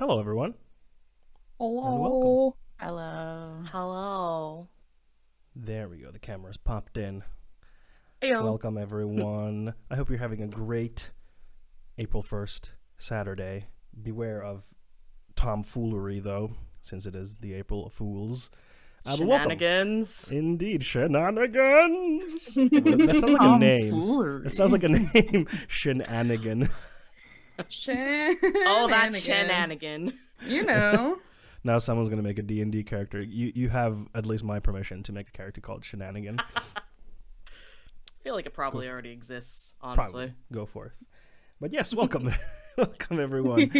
Hello, everyone, and welcome. Hello. Hello. Hello. There we go. The camera's popped in. Ayo. Welcome, everyone. I hope you're having a great April 1st, Saturday. Beware of tomfoolery, though, since it is the April Fools. But welcome. Shenanigans. Indeed, shenanigans. That sounds like a name. Tomfoolery. That sounds like a name. Shenanigan. Oh, that's shenanigan. You know. Now someone's going to make a D&D character. You have at least my permission to make a character called Shenanigan. I feel like it probably already exists, honestly. Probably. Go forth. But yes, welcome. Welcome, everyone.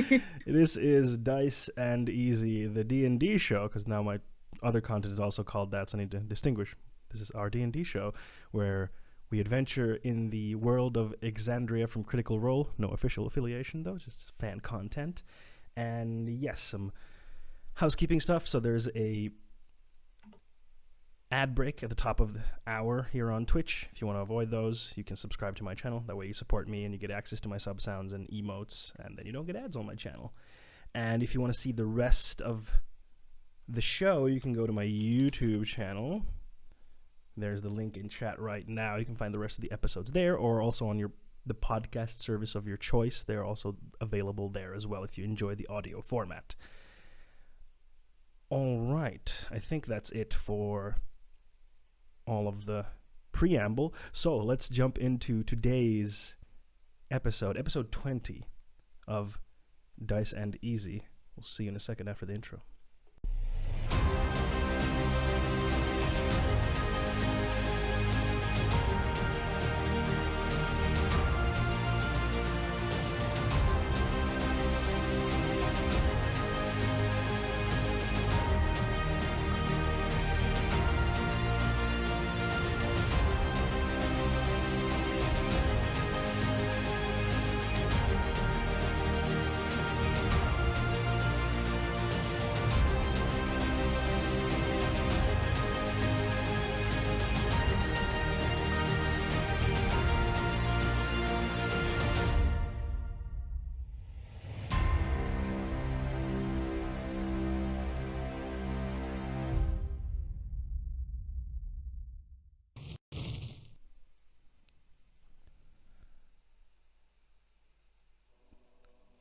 This is Dice and Easy, the D&D show, because now my other content is also called that, so I need to distinguish. This is our D&D show, where we adventure in the world of Exandria from Critical Role. No official affiliation, though, just fan content. And yes, some housekeeping stuff. So there's a ad break at the top of the hour here on Twitch. If you want to avoid those, you can subscribe to my channel. That way you support me and you get access to my sub sounds and emotes, and then you don't get ads on my channel. And if you want to see the rest of the show, you can go to my YouTube channel. There's the link in chat right now. You can find the rest of the episodes there, or also on the podcast service of your choice. They're also available there as well if you enjoy the audio format. All right, I think that's it for all of the preamble. So let's jump into today's episode 20 of Dice and Easy. We'll see you in a second after the intro.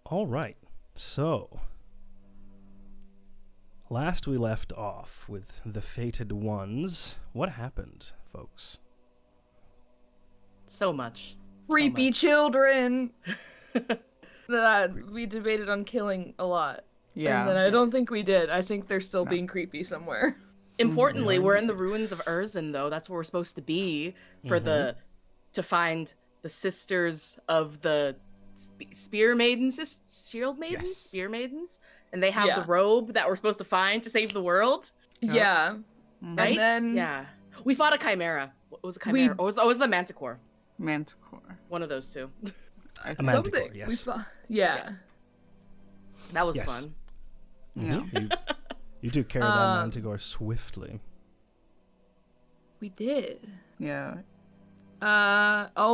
All right, so last we left off with the fated ones. What happened, folks? So much. Creepy children that we debated on killing a lot. Yeah. And then I don't think we did. I think they're still being creepy somewhere. Importantly, we're in the ruins of Urzin, though. That's where we're supposed to be for to find the sisters of the spear maidens, shield maidens, Yes. spear maidens, and they have the robe that we're supposed to find to save the world. Yeah. Right? And then yeah. We fought a chimera. What was a chimera? Or was the manticore? Manticore. One of those two. A manticore, something. yes. Yeah. That was Yes. fun. Yeah. You do carry that manticore swiftly. We did. Yeah.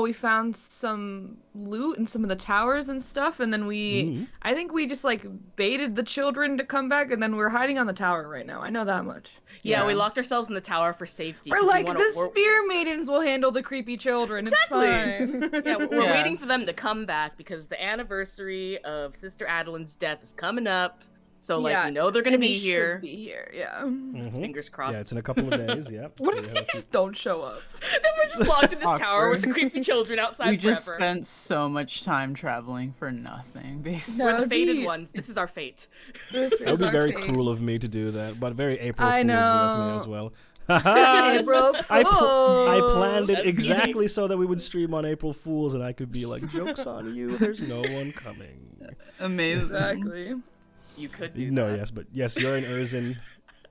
We found some loot in some of the towers and stuff, and then I think we just like baited the children to come back, and then we're hiding on the tower right now. I know that much. Yeah, we Yes. locked ourselves in the tower for safety. We're 'cause like, we're- the spear maidens will handle the creepy children. Exactly. It's fine. Yeah, we're Yeah. waiting for them to come back because the anniversary of Sister Adeline's death is coming up. So, like, Yeah, we know they're gonna and they be here. should be here, yeah. Fingers crossed. Yeah, it's in a couple of days, yeah. What So if we they have a just don't show up? Then we're just locked in this tower with the Awkward. creepy children outside We just forever. spent so much time traveling for nothing, basically. We're That the would fated be- ones. This is our fate. This That would is be our very fate. cruel of me to do that, but very April I Fool's of me know. as well. April I Fools. planned it That's exactly so that we would stream on April Fools, and I could be like, "Joke's on you, there's no one coming." Amazing. Exactly. You could do No, that. yes, but yes, you're in Urzin.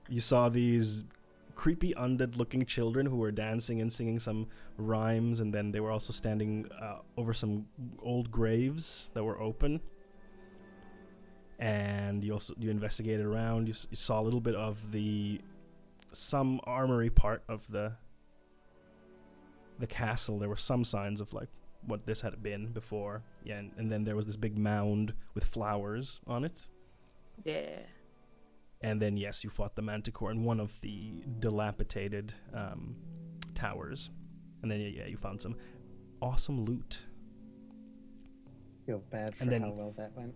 You saw these creepy undead-looking children who were dancing and singing some rhymes, and then they were also standing over some old graves that were open. And you investigated around. You saw a little bit of some armory part of the castle. There were some signs of like what this had been before. Yeah, and then there was this big mound with flowers on it. Yeah. And then, yes, you fought the manticore in one of the dilapidated towers. And then, yeah, you found some awesome loot. Feel bad for And then- how well that went.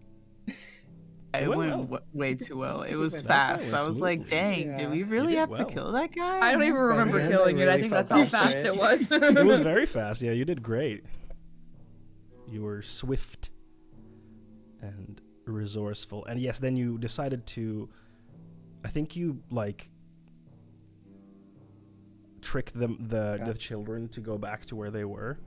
It went went well. way too well. It was went fast. well. I was like, Smoothly. dang, Yeah. did we You really did have well. to kill that guy? I don't even remember again, killing I it. I really think felt that's how bad for fast it. it was. It was very fast. Yeah, you did great. You were swift and resourceful. And yes, then you decided to, I think you like tricked the children to go back to where they were.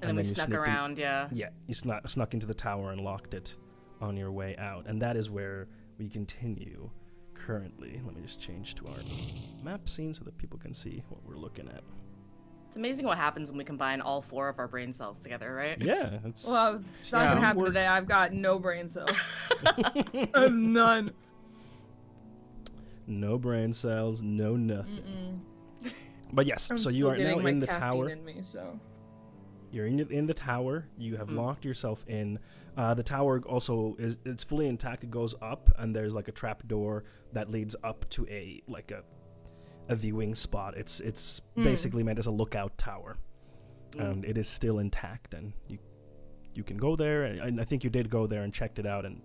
And then we you snuck sneaked in- around, yeah. Yeah, you snuck into the tower and locked it on your way out. And that is where we continue currently. Let me just change to our map scene so that people can see what we're looking at. It's amazing what happens when we combine all 4 of our brain cells together, right? Yeah, it's Well, it's not gonna happen Teamwork. today. I've got no brain cell. I have none. no brain cells, no nothing. But yes, I'm so still you are now getting my in the caffeine tower. in me, so. You're in the tower. You have locked yourself in. The tower also it's fully intact. It goes up, and there's like a trap door that leads up to a viewing spot. It's basically meant as a lookout tower, and it is still intact. And you can go there. And I think you did go there and checked it out and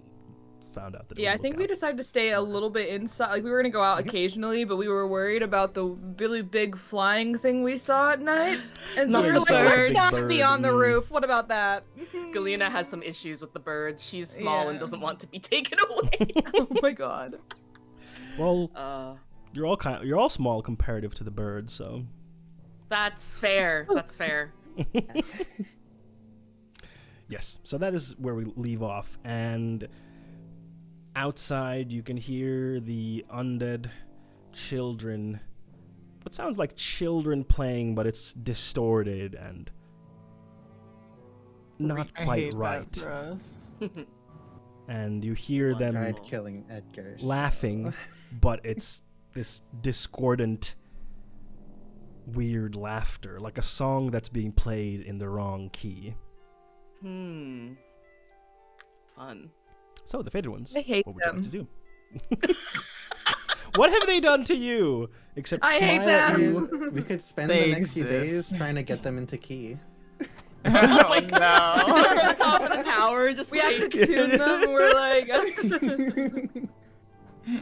found out that. It Yeah, I was a think we lookout. decided to stay a little bit inside. Like, we were gonna go out occasionally, but we were worried about the really big flying thing we saw at night. And so Not we were the like, bird. let's not be Bird, on the roof. What about that? Galena has some issues with the birds. She's small and Yeah. doesn't want to be taken away. Oh my god. Well, you're all small comparative to the birds, so. That's fair. That's fair. Yes, so that is where we leave off, and outside you can hear the undead children. What sounds like children playing, but it's distorted and not I quite hate right. that for us. And you hear them Tried killing Edgar. laughing, but it's this discordant, weird laughter, like a song that's being played in the wrong key. Fun. So, the Faded Ones, I hate what would you like them. to do? What have they done to you? Except I hate smile at them. you. We could spend They the next few exist. days trying to get them into key. Oh my no. Just from the top of the tower, just We like... have to tune them. We're like,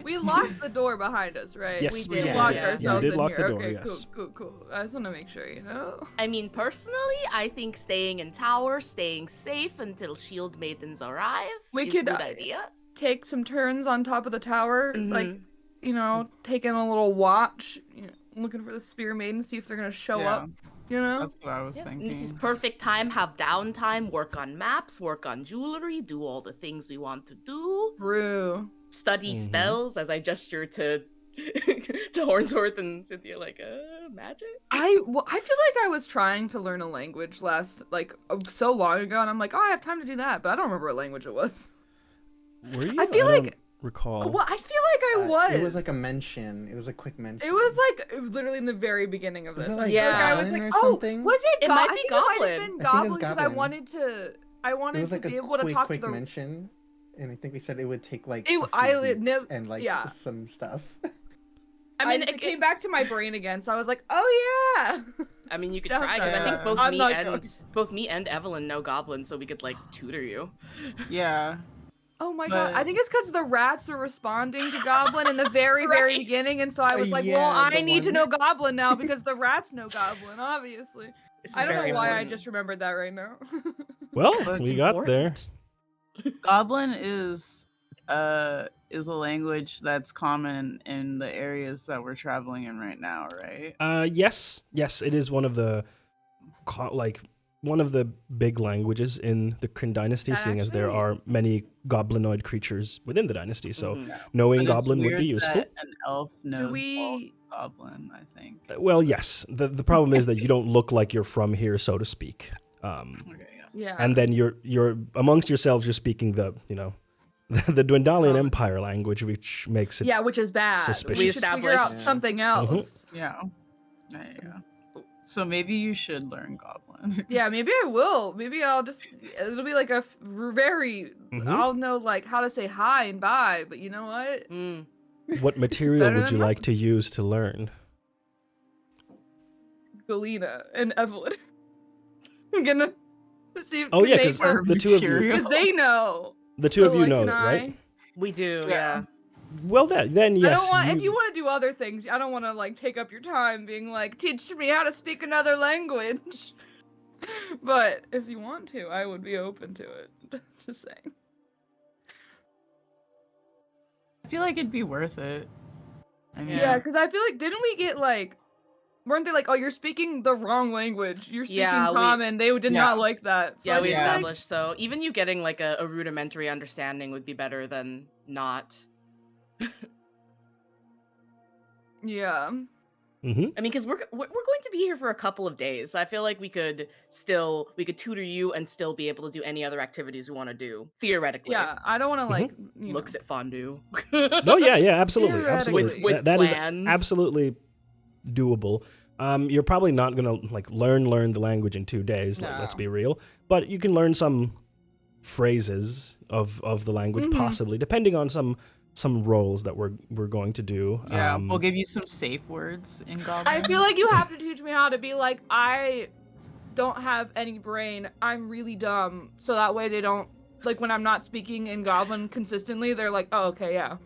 we locked the door behind us, right? Yes, we we did did. lock Yeah. ourselves Yeah, we did in lock here. the door, Okay, yes. cool. I just want to make sure, you know. I mean, personally, I think staying in tower, staying safe until shield maidens arrive We is could, a good idea. Take some turns on top of the tower, like, Mhm. you know, taking a little watch, you know, looking for the spear maiden, see if they're gonna show Yeah. up. You know. That's what I was Yeah, and thinking. this is perfect time. Have downtime, work on maps, work on jewelry, do all the things we want to do. True. Study Mhm. spells as I gesture to to Hornsworth and Cynthia, like, magic. I feel like I was trying to learn a language so long ago, and I'm like, oh, I have time to do that, but I don't remember what language it was. Were you? I feel don't like- recall. Well, I feel like I was. It was like a mention. It was a quick mention. It was like literally in the very beginning of Was this. it like Yeah. I was Goblin like, or oh, something? was it? It might I be think it might have Goblin. been I think Goblin it's because I Goblin. wanted to. I It wanted was to like be a able to talk to quick the. mention, and I think we said it would take like It- a few I li- weeks no- and like yeah. some stuff. I mean, it came back to my brain again, so I was like, oh yeah. I mean, you could Don't try because I think try. both I'm me not and going. both me and Evelyn know Goblin, so we could like tutor you. Yeah. Oh my god! I But- think it's because the rats were responding to Goblin in the very, That's very right. beginning, and so I was like, Yeah, well, I the need to one- know Goblin now because the rats know Goblin, obviously. This is I don't very know why I important. just remembered that right now. Well, Because we it's got there. Goblin is a language that's common in the areas that we're traveling in right now, right? Yes, it is one of the one of the big languages in the Kryn dynasty, That seeing as there actually- are many goblinoid creatures within the dynasty. So Mhm. knowing But it's Goblin would weird be useful. that an elf knows we- Goblin, I think. Well, yes. The problem is that you don't look like you're from here, so to speak. Okay, yeah. Yeah. And then you're amongst yourselves, you're speaking the the Dwendalian Empire language, which makes it yeah, which is bad. suspicious. We We should figure out established- something else. Yeah. Yeah. So maybe you should learn Goblin. Yeah, maybe I will. Maybe I'll just. It'll be like a very. I'll know like how to say hi and bye. But you know what? Mm. What material better would than you like nothing. to use to learn? Galena and Evelyn. I'm gonna see if Oh yeah, they because know. the two of you, Material. Because they know. the two of So, you like, know can it, right? We do, Yeah. yeah. Well, then I yes. don't want. If you want to do other things, I don't want to like take up your time being like, teach me how to speak another language. But if you want to, I would be open to it. Just saying. I feel like it'd be worth it. I mean, Yeah, because I feel like didn't we get like, weren't they like, oh, you're speaking the wrong language. You're speaking Yeah, common. They did Yeah. not like that. So Yeah, I we feel like- established. So even you getting like a rudimentary understanding would be better than not. Yeah. I mean, because we're going to be here for a couple of days. I feel like we could tutor you and still be able to do any other activities we want to do theoretically. Yeah, I don't want to like you Looks know. at fondue. Oh yeah, absolutely, absolutely. With That is plans. absolutely doable. You're probably not gonna like learn the language in 2 days. Like, let's No. be real. But you can learn some phrases of the language, possibly, depending on some roles that we're going to do. yeah, we'll give you some safe words in Goblin. I feel like you have to teach me how to be like, I don't have any brain. I'm really dumb. So that way they don't, like when I'm not speaking in Goblin consistently, they're like, oh, okay, yeah.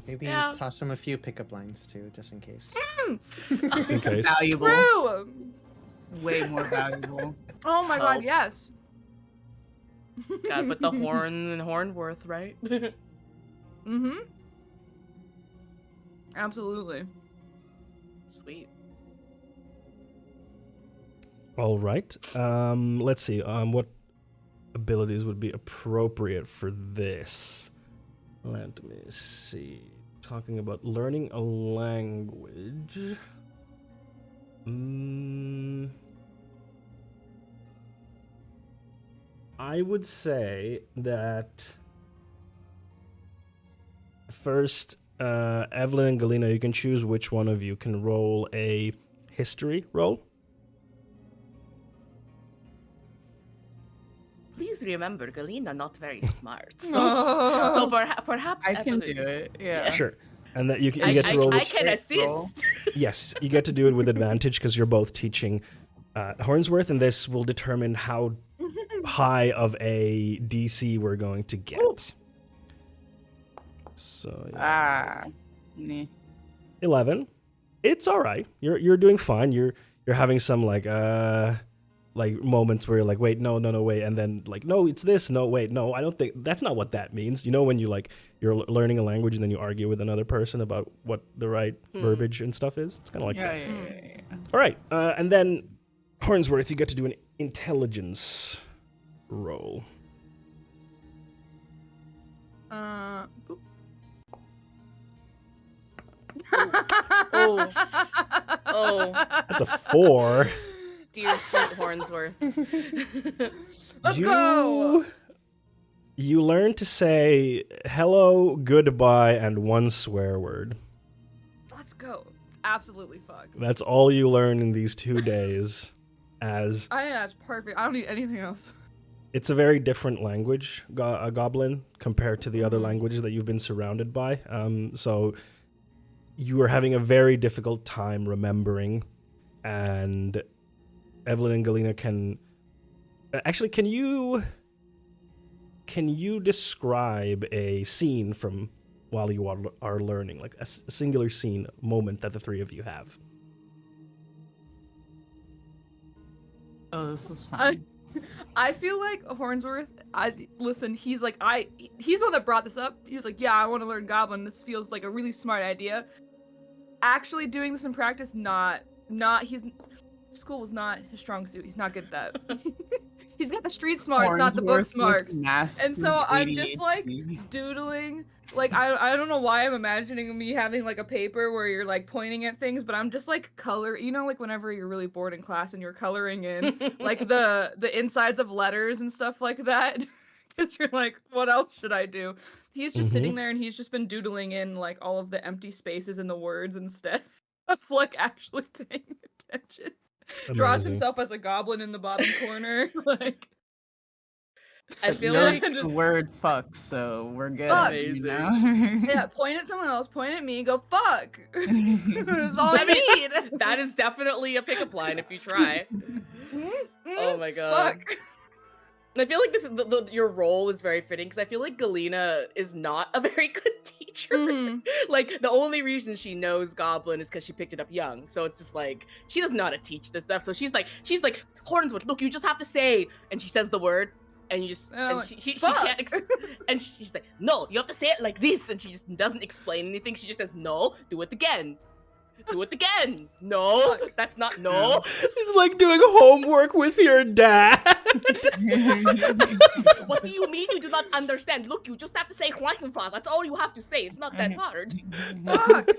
Maybe Yeah. toss them a few pickup lines too, just in case. Just in case. valuable. True. Way more valuable. Oh my god, Help. yes. Gotta put the horn and Hornworth, right? Mm-hmm. Absolutely. Sweet. All right. Let's see. What abilities would be appropriate for this? Let me see. Talking about learning a language. I would say that first, Evelyn and Galena, you can choose which one of you can roll a history roll. Please remember, Galena not very smart. So, Oh. so perhaps I can Evelyn- do it. Yeah. Sure. And that you I, get to roll. I with- can straight roll. assist. Yes, you get to do it with advantage because you're both teaching Hornsworth, and this will determine how high of a DC we're going to get. So yeah. Nah. 11. It's all right. You're doing fine. You're having some like moments where you're like, wait, no, wait, and then like, no, it's this. No, wait, no, I don't think that's not what that means. You know, when you're learning a language and then you argue with another person about what the right verbiage and stuff is. It's kind of like Yeah, that. yeah. All right, and then Hornsworth, you get to do an intelligence roll. Boop. Oh. Oh, That's a 4. dear sweet Hornsworth. Let's go. You learn to say hello, goodbye, and one swear word. Let's go. It's absolutely fucked. That's all you learn in these 2 days. As I think that's perfect. I don't need anything else. it's a very different language, a goblin, compared to the other languages that you've been surrounded by. So you are having a very difficult time remembering, and Evelyn and Galena can you describe a scene from while you are learning, like a singular scene, moment that the three of you have? Oh, this is fun. I feel like Hornsworth, he's like, he's the one that brought this up. He was like, yeah, I want to learn Goblin. This feels like a really smart idea. Actually doing this in practice, school was not his strong suit. He's not good at that. He's got the street smarts, not the book Hornsworth smarts. with massive And so I'm just like ADHD. doodling. Like I don't know why I'm imagining me having like a paper where you're like pointing at things, but I'm just like like whenever you're really bored in class and you're coloring in like the insides of letters and stuff like that. Because you're like, what else should I do? He's just sitting there and he's just been doodling in like all of the empty spaces in the words instead. Fleck actually paying attention. Draws Amazing. himself as a goblin in the bottom corner. Like, I feel Yours like is the word fuck, so we're good. Fuck. You know? yeah, point at someone else, point at me, go fuck. That's all I need. that is definitely a pickup line if you try. Oh my god. Fuck. And I feel like this is your role is very fitting because I feel like Galena is not a very good teacher. Mhm. Like the only reason she knows Goblin is because she picked it up young. So it's just like she doesn't know how to teach this stuff. So she's like Hornswood, look, you just have to say, and she says the word, and you just Oh, and she fuck. can't and she's like, no, you have to say it like this, and she just doesn't explain anything. She just says, no, do it again. Do it again. No, that's not no. It's like doing homework with your dad. What do you mean you do not understand? Look, you just have to say Huanfa. That's all you have to say. It's not that hard. Fuck.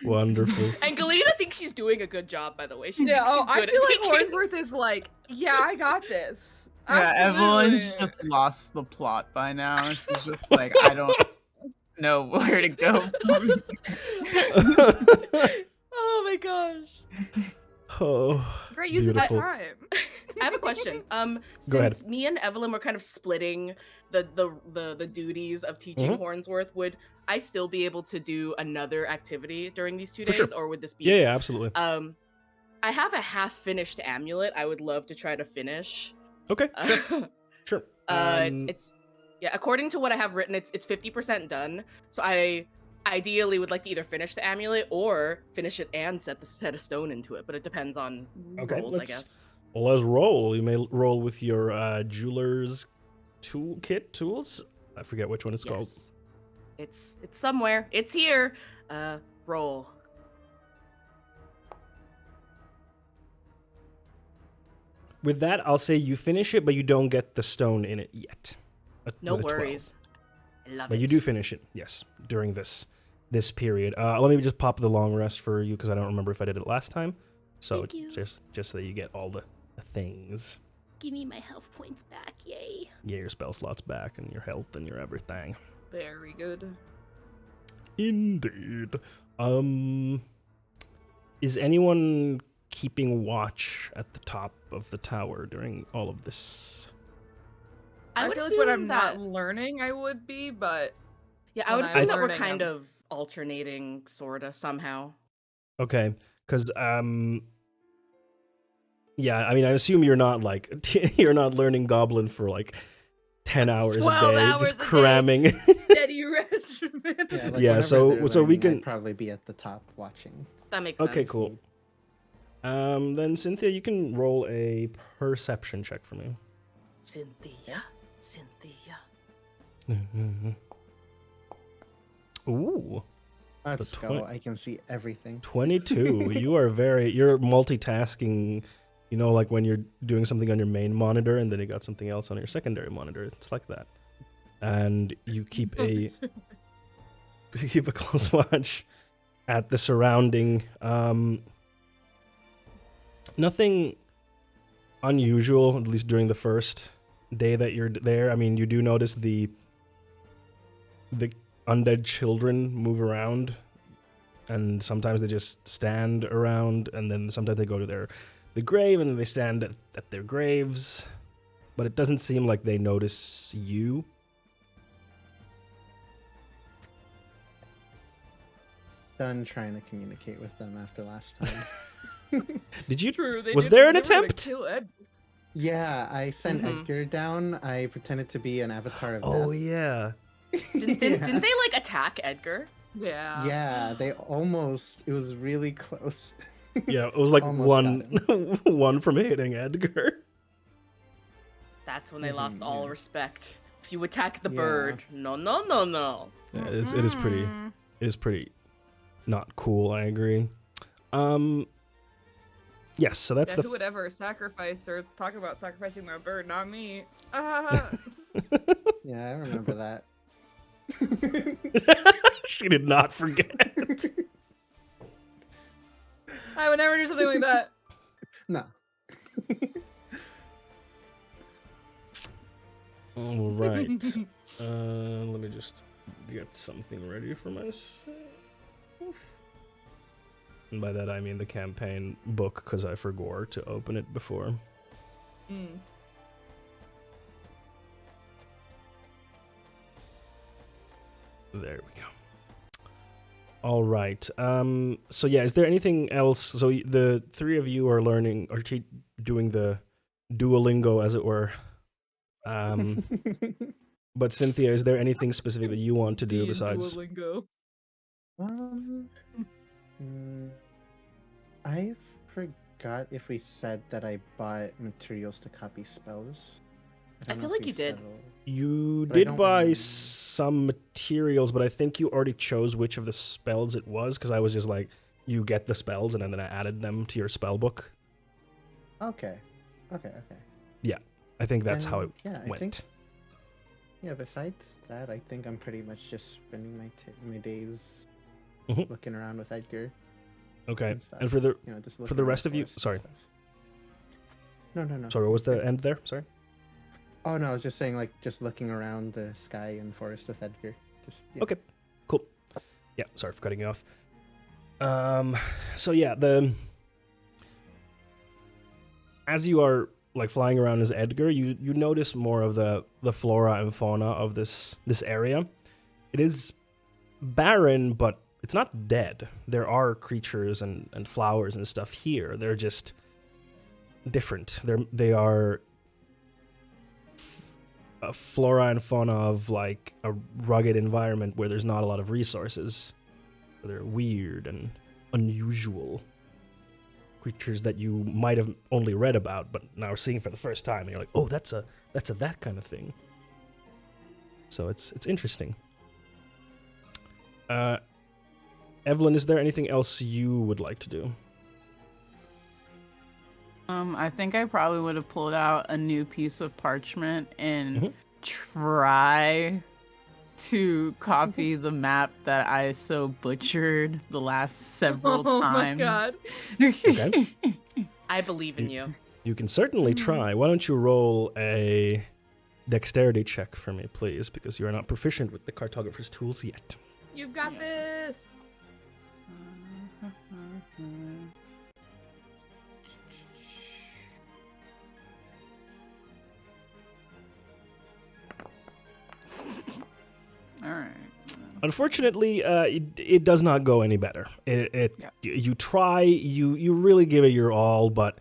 Wonderful. And Galena thinks she's doing a good job, by the way. She's Yeah, good I at feel like teaching. Hornsworth is like, yeah, I got this. Yeah, everyone's Absolutely. just lost the plot by now. She's just like, I don't know where to go. Oh my gosh. Oh, Great use of that beautiful. time. I have a question. Go ahead. Since me and Evelyn were kind of splitting the duties of teaching Mm-hmm. Hornsworth, would I still be able to do another activity during these 2 For days, sure. or would this be? Yeah, absolutely. I have a half-finished amulet. I would love to try to finish. Okay, sure. It's yeah. According to what I have written, it's 50% done. So I ideally would like to either finish the amulet or finish it and set a stone into it. But it depends on Okay, rolls, I guess. Let's roll. You may roll with your jeweler's toolkit tools. I forget which one it's called. Yes. It's somewhere. It's here. Roll. With that, I'll say you finish it, but you don't get the stone in it yet. No with a 12. worries. I love But it. you do finish it, yes, during this period. Let me just pop the long rest for you because I don't remember if I did it last time. So Thank you. just so that you get all the things. Give me my health points back, yay. Yeah, your spell slots back and your health and your everything. Very good. Indeed. Is anyone keeping watch at the top of the tower during all of this? I would feel like assume when I'm that, not learning, I would be, but yeah, I would when assume I'm that we're learning, kind I'm- of alternating, sorta, somehow. Okay, because yeah, I mean, I assume you're not like you're not learning Goblin for like 10 hours a 12 day, hours just a day. cramming. steady regimen. Yeah, like Yeah, whenever so- they're so we learning, can- I'd probably be at the top watching. That makes sense. Okay, cool. Then Cynthia, you can roll a perception check for me. Cynthia. Ooh, Let's The go. I can see everything. 22. You're multitasking, you know, like when you're doing something on your main monitor and then you got something else on your secondary monitor. It's like that. And you keep a close watch at the surrounding. Nothing unusual, at least during the first day that you're there. I mean, you do notice the undead children move around, and sometimes they just stand around, and then sometimes they go to the grave, and then they stand at their graves. But it doesn't seem like they notice you. Done trying to communicate with them after last time. Did you? True. Was there an attempt? Yeah, I sent Mhm. Edgar down. I pretended to be an avatar of Oh death. yeah. Didn't Yeah. they like attack Edgar? Yeah. Yeah, they almost. It was really close. Yeah, it was like Almost one one from hitting Edgar. That's when they lost Mhm, all yeah. respect. If you attack the Yeah. bird, no. Yeah, it is pretty. Mm. It is pretty not cool. I agree. Yes, so that's Yeah, who would ever sacrifice or talk about sacrificing my bird? Not me. Yeah, I remember that. She did not forget. I would never do something like that. No. All right. Let me just get something ready for myself. And by that I mean the campaign book, because I forgot to open it before. There we go. All right. So yeah, is there anything else? So the three of you are learning, or doing the Duolingo, as it were. But Cynthia, is there anything specific that you want to do besides? Duolingo. I forgot if we said that I bought materials to copy spells. I feel like you did. You But I did don't buy remember. some materials, but I think you already chose which of the spells it was, because I was just like, you get the spells, and then I added them to your spell book. Okay. I think that's how Then, it yeah, I went. think, yeah, besides that, I think I'm pretty much just spending my days Mhm. looking around with Edgar. Okay, and stuff. and for the Just for looking the around rest of you, forests and sorry. stuff. No. Sorry, what was the end there? Sorry. Oh no, I was just saying like just looking around the sky and forest with Edgar. Just yeah. Okay, cool. Yeah, sorry for cutting you off. So yeah, as you are like flying around as Edgar, you notice more of the flora and fauna of this area. It is barren, but it's not dead. There are creatures and flowers and stuff here. They're just different. They are a flora and fauna of like a rugged environment where there's not a lot of resources. They're weird and unusual creatures that you might have only read about, but now are seeing for the first time, and you're like, oh, that's a that kind of thing. So it's interesting. Evelyn, is there anything else you would like to do? I think I probably would have pulled out a new piece of parchment and Mhm. try to copy the map that I so butchered the last several Oh my times. god. Okay. I believe in you. You can certainly try. Why don't you roll a dexterity check for me, please, because you are not proficient with the cartographer's tools yet. You've got this. All right. Unfortunately, it does not go any better. Yeah. You try, you really give it your all, but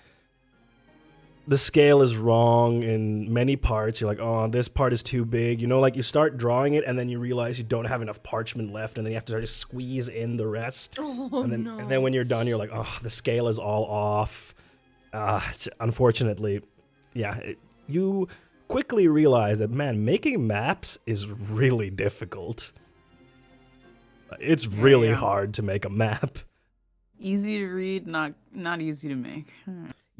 the scale is wrong in many parts. You're like, oh, this part is too big. You know, like you start drawing it, and then you realize you don't have enough parchment left, and then you have to start to squeeze in the rest. Oh and then, no. and then when you're done, you're like, oh, the scale is all off. Unfortunately, yeah, you quickly realize that, man, making maps is really difficult. It's really Yeah. hard to make a map. Easy to read, not easy to make.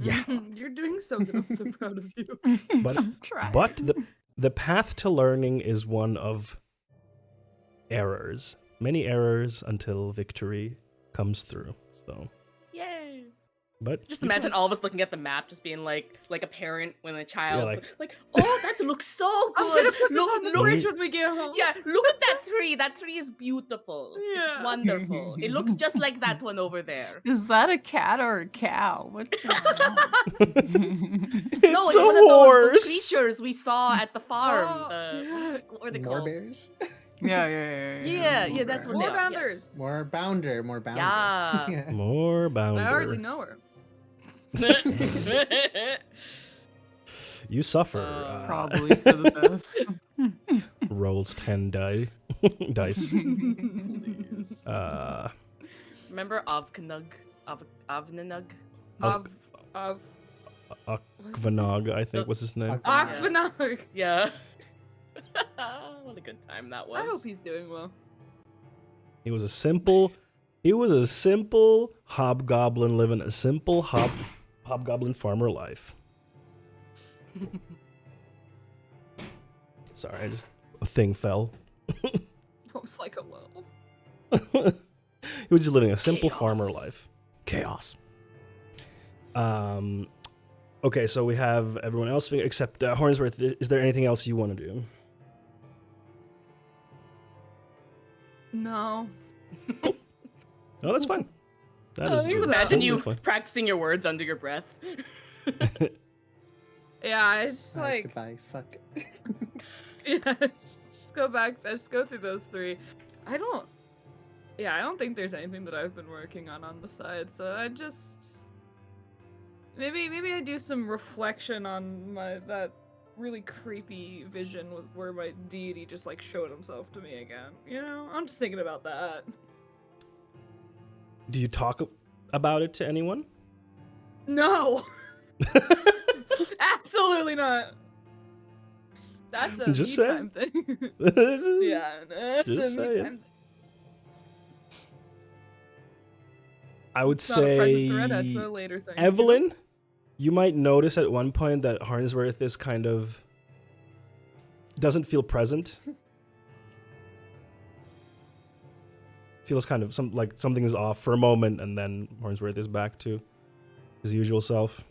Yeah, You're doing so good. I'm so proud of you. but I'm trying. but the path to learning is one of errors. Many errors until victory comes through. So, Yay! but Just you try. imagine all of us looking at the map, just being like a parent when a child, like- like, oh, that looks so I'm gonna good. put this Look, on the look, fridge when we get home. yeah, look at that tree. That tree is beautiful. Yeah. It's wonderful. It looks just like that one over there. Is that a cat or a cow? What's going on? No, it's a one of those horse. creatures we saw at the farm. Oh. What are they More called? bears. Yeah, that's what More they are. bounders. More bounder. Yeah. More bounder. I hardly know her. Yes. You suffer. Probably for the best. Rolls 10 dice. Remember Avknug? Avnanug? Akvanog, I think was his name. Akvanog. Yeah. What a good time that was. I hope he's doing well. He was a simple hobgoblin living a simple hobgoblin farmer life. Sorry, a thing fell. I was like, hello. He was just living a simple Chaos. farmer life. Chaos. Okay, so we have everyone else except Hornsworth. Is there anything else you want to do? No. No, that's fine. That is Just Just imagine totally you fine. practicing your words under your breath. Yeah, it's Alright, like goodbye. Fuck. yeah, just go back. Just go through those 3. I don't think there's anything that I've been working on the side. So I just maybe I do some reflection on that really creepy vision where my deity just like showed himself to me again. You know, I'm just thinking about that. Do you talk about it to anyone? No, absolutely not. That's a Just me saying. time thing. Yeah. Yeah, that's Just a me saying. time thing. I would It's not a present threat, say it's a later thing. Evelyn, you might notice at one point that Harnsworth is kind of doesn't feel present. Feels kind of like something is off for a moment, and then Harnsworth is back to his usual self.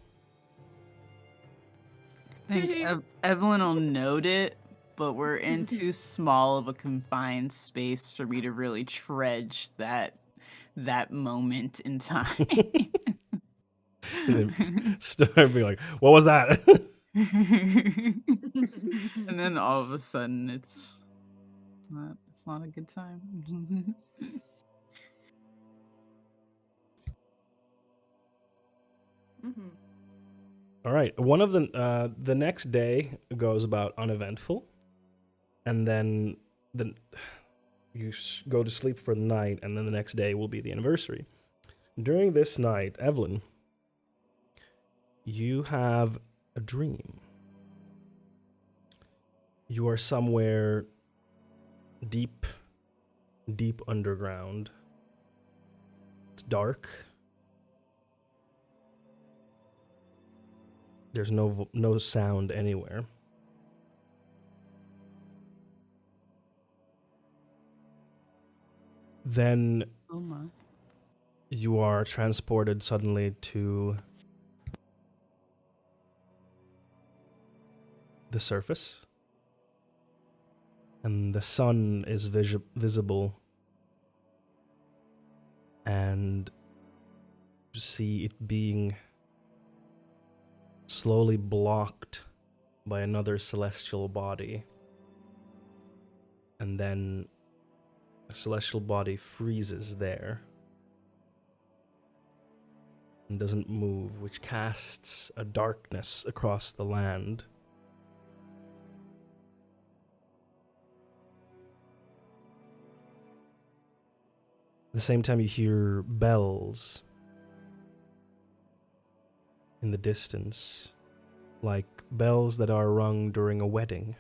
I think Evelyn will note it, but we're in too small of a confined space for me to really trudge that moment in time. And then start being like, "What was that?" And then all of a sudden, it's not a good time. Mm-hmm. All right. One of the next day goes about uneventful, and then you go to sleep for the night, and then the next day will be the anniversary. During this night, Evelyn, you have a dream. You are somewhere deep underground. It's dark. There's no sound anywhere. Then Oh my. you are transported suddenly to the surface, and the sun is visible, and you see it being slowly blocked by another celestial body, and then a celestial body freezes there and doesn't move, which casts a darkness across the land. At the same time, you hear bells in the distance, like bells that are rung during a wedding.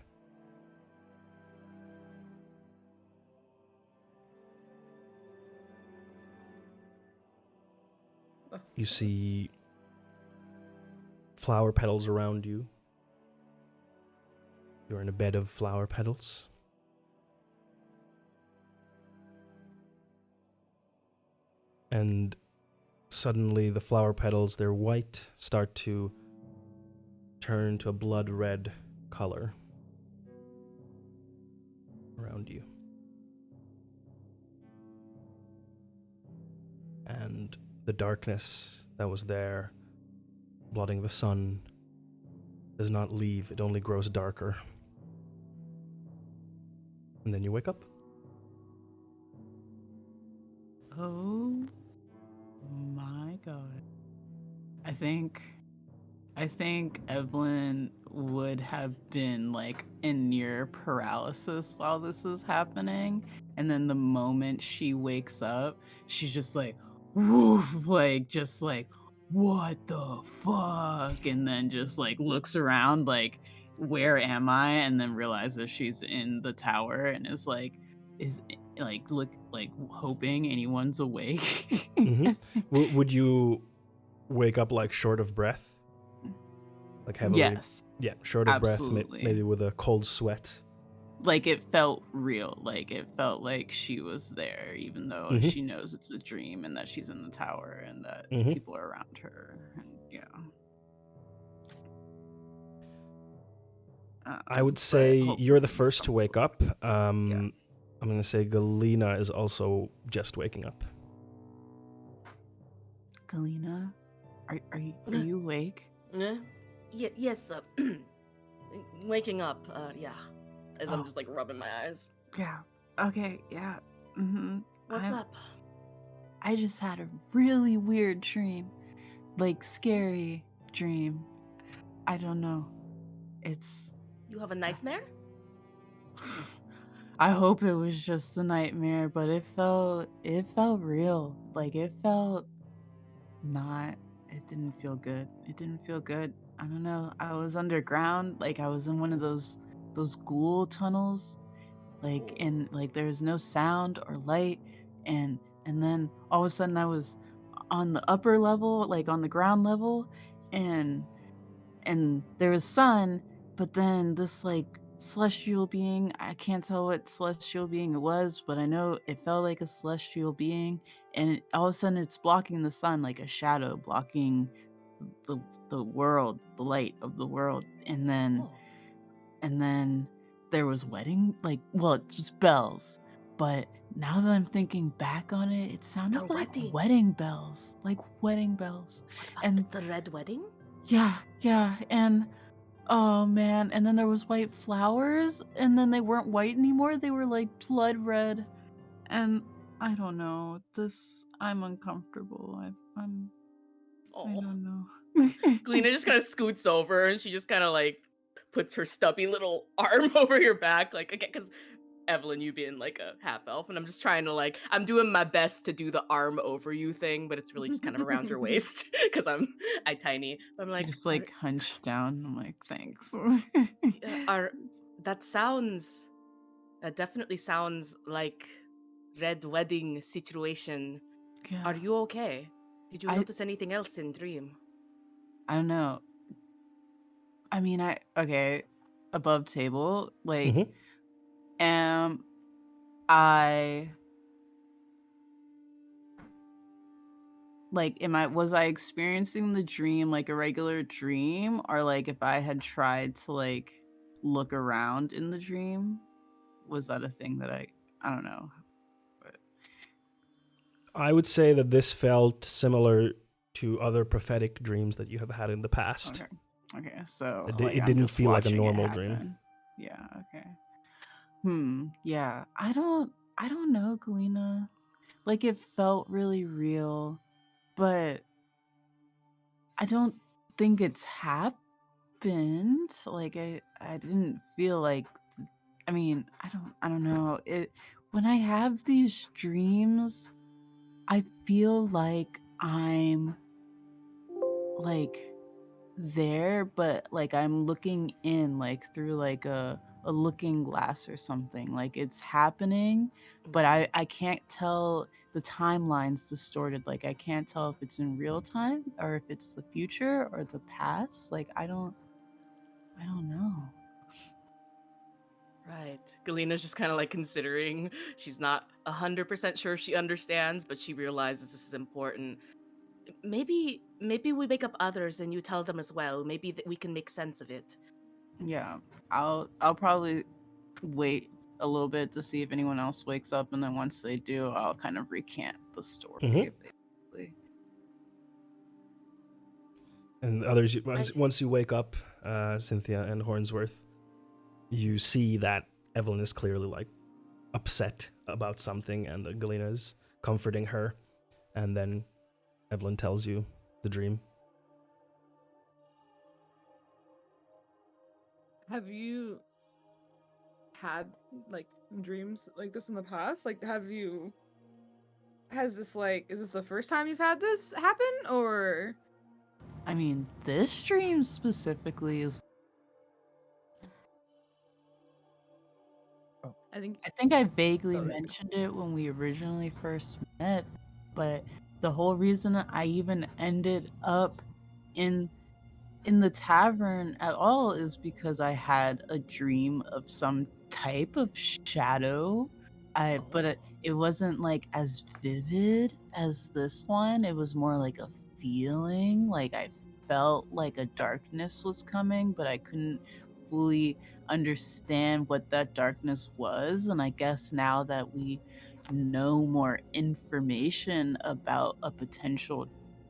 You see flower petals around you. You're in a bed of flower petals. And suddenly the flower petals, they're white, start to turn to a blood red color around you. And the darkness that was there, blotting the sun, does not leave, it only grows darker. And then you wake up. Oh my god. I think Evelyn would have been like in near paralysis while this is happening. And then the moment she wakes up, she's just like, woof, like just like, what the fuck? And then just like looks around like, where am I? And then realizes she's in the tower and is like look like hoping anyone's awake. Would you wake up like short of breath? Like heavily? Yes. Yeah, short of breath, Absolutely. maybe with a cold sweat. Like it felt real. Like it felt like she was there, even though she knows it's a dream and that she's in the tower and that people are around her. And yeah. I would but say you're the hopefully first to wake someone's up. I'm going to say Galena is also just waking up. Galena, are you awake? Yes, waking up, yeah. As I'm Oh. just like rubbing my eyes. Yeah. Okay. Yeah. Mm-hmm. What's up? I just had a really weird dream, like scary dream. I don't know. It's. You have a nightmare? I hope it was just a nightmare, but it felt real. Like it felt not. It didn't feel good. It didn't feel good. I don't know. I was underground. Like I was in one of those ghoul tunnels. Like and like there was no sound or light, and then all of a sudden I was on the upper level, like on the ground level, and there was sun, but then this like celestial being, I can't tell what celestial being it was, but I know it felt like a celestial being, and all of a sudden it's blocking the sun, like a shadow blocking the world, the light of the world. And then there was wedding, like, well, it was bells, but now that I'm thinking back on it, it sounded The like wedding. wedding bells, like wedding bells. And The red wedding? yeah, and oh man, and then there was white flowers, and then they weren't white anymore, they were like blood red. And I don't know, I'm uncomfortable. I Oh. don't know. Galena just kind of scoots over and she just kind of like puts her stubby little arm over your back, like again, because Evelyn, you being like a half elf, and I'm just trying to like, I'm doing my best to do the arm over you thing, but it's really just kind of around your waist because I tiny. But I'm I like, just like hunched down. I'm like, thanks. are that sounds that definitely sounds like red wedding situation. Yeah. Are you okay? Did you I notice anything else in dream? I don't know. I mean, okay, above table, like, am I was I experiencing the dream like a regular dream, or like if I had tried to like look around in the dream, was that a thing that I don't know. But I would say that this felt similar to other prophetic dreams that you have had in the past. Okay, so It like, I'm didn't just feel like a watching it normal dream. happen. Yeah, okay. Yeah. I don't know, Galena. Like it felt really real, but I don't think it's happened. Like I didn't feel like, I mean, I don't know. It when I have these dreams, I feel like I'm like there, but like I'm looking in, like through like a looking glass or something. Like it's happening, but I can't tell, the timeline's distorted. Like I can't tell if it's in real time or if it's the future or the past. Like I don't know. Right. Galena's just kind of like considering. She's not 100% sure she understands, but she realizes this is important. Maybe we wake up others and you tell them as well. Maybe we can make sense of it. Yeah, I'll probably wait a little bit to see if anyone else wakes up, and then once they do, I'll kind of recant the story, basically. And others, once you wake up, Cynthia and Hornsworth, you see that Evelyn is clearly like upset about something, and Galena is comforting her, and then Evelyn tells you the dream. Have you had like dreams like this in the past? Like, has this like, is this the first time you've had this happen, or? I mean, this dream specifically is. I think I vaguely mentioned it when we originally first met, but the whole reason I even ended up in the tavern at all is because I had a dream of some type of shadow. But it wasn't like as vivid as this one. It was more like a feeling, like I felt like a darkness was coming, but I couldn't fully understand what that darkness was. And I guess now that we know more information about a potential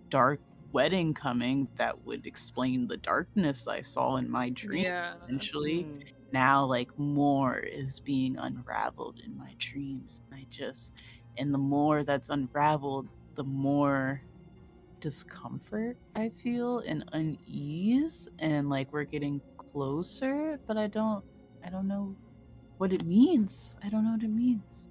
dark wedding coming, that would explain the darkness I saw in my dream, Yeah. essentially. Mm. Now, like, more is being unraveled in my dreams. And the more that's unraveled, the more discomfort I feel and unease, and like we're getting closer, but I don't know what it means. I don't know what it means.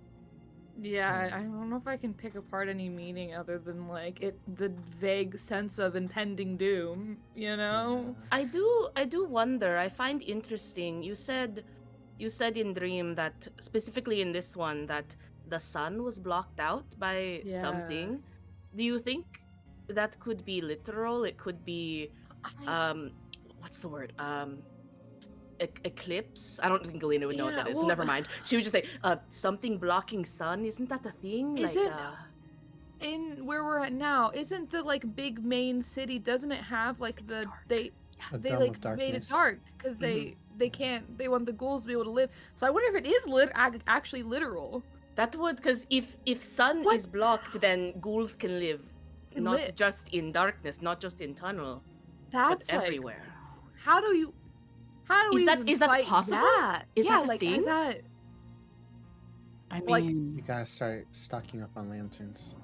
Yeah, I don't know if I can pick apart any meaning other than like the vague sense of impending doom, you know? I do wonder. I find interesting. You said in Dream that specifically in this one that the sun was blocked out by Yeah. something. Do you think that could be literal? It could be what's the word? Eclipse. I don't think Galena would know what Yeah, that is. So well, never mind. She would just say something blocking sun. Isn't that a thing? Is like it- in where we're at now, isn't the like big main city, doesn't it have like It's the dark. they A they dome like of darkness. made it dark because Mhm. they want the ghouls to be able to live. So I wonder if it is actually literal. That would, because if sun What? is blocked, then ghouls can live not Lit. just in darkness, not just in tunnel, That's but like everywhere. how do Is we that- even is that fight possible? that? Is yeah, that a like thing? is that I Like- mean, You gotta start stocking up on lanterns.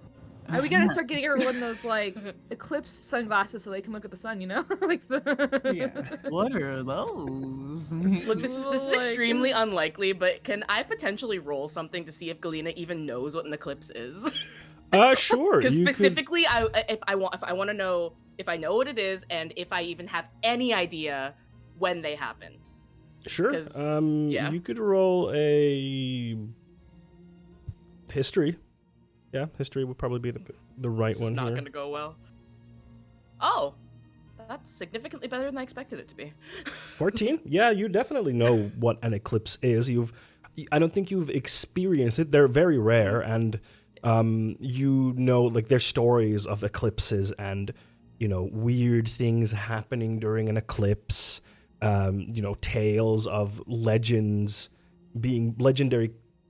we gotta start getting everyone those like eclipse sunglasses so they can look at the sun, you know? like the Yeah. what are those? Look, this is Like- extremely unlikely, but can I potentially roll something to see if Galena even knows what an eclipse is? Sure. Because you could- specifically, if I want to know if I know what it is and if I even have any idea when they happen. Sure. 'cause, yeah. You could roll a history. Yeah, history would probably be the right It's one not here. gonna go well. Oh, that's significantly better than I expected it to be. 14? Yeah, you definitely know what an eclipse is. I don't think you've experienced it. They're very rare, and you know, like there's stories of eclipses and weird things happening during an eclipse. Tales of legendary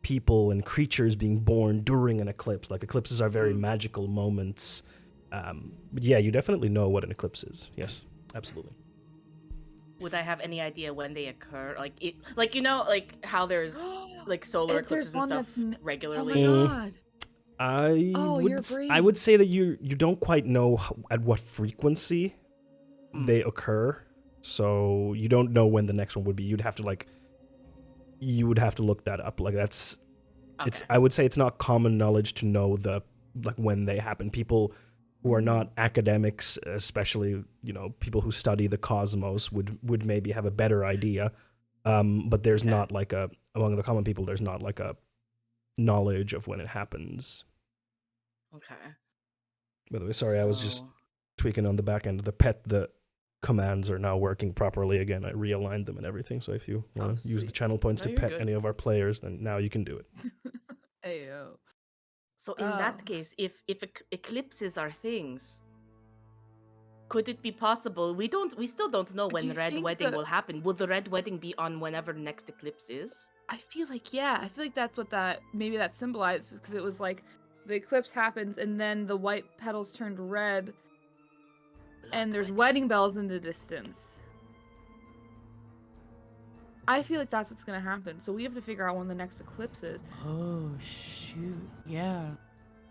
people and creatures being born during an eclipse. Like eclipses are very magical moments. But yeah, you definitely know what an eclipse is. Yes, absolutely. Would I have any idea when they occur? Like how there's like solar If there's eclipses and one stuff that's oh regularly. my Mm. god. I your would say that you don't quite know at what frequency they occur, so you don't know when the next one would be. You would have to look that up. Like that's it's. Okay. I would say it's not common knowledge to know when they happen. People who are not academics, especially people who study the cosmos, would maybe have a better idea. But there's Okay. not like among the common people. There's not like a knowledge of when it happens. Okay. By the way, sorry, I was just So- tweaking on the back end. The commands are now working properly again. I realigned them and everything. So if you want to use the sweet. channel points No, to you're pet good. any of our players, then now you can do it. Ayo. So in Oh. that case, if eclipses are things, could it be possible? We still don't know Do when you Red think Wedding that- will happen. Will the Red Wedding be on whenever the next eclipse is? I feel like that's what that symbolizes because it was like the eclipse happens and then the white petals turned red and there's wedding bells in the distance. I feel like that's what's gonna happen. So we have to figure out when the next eclipse is. Oh shoot! Yeah.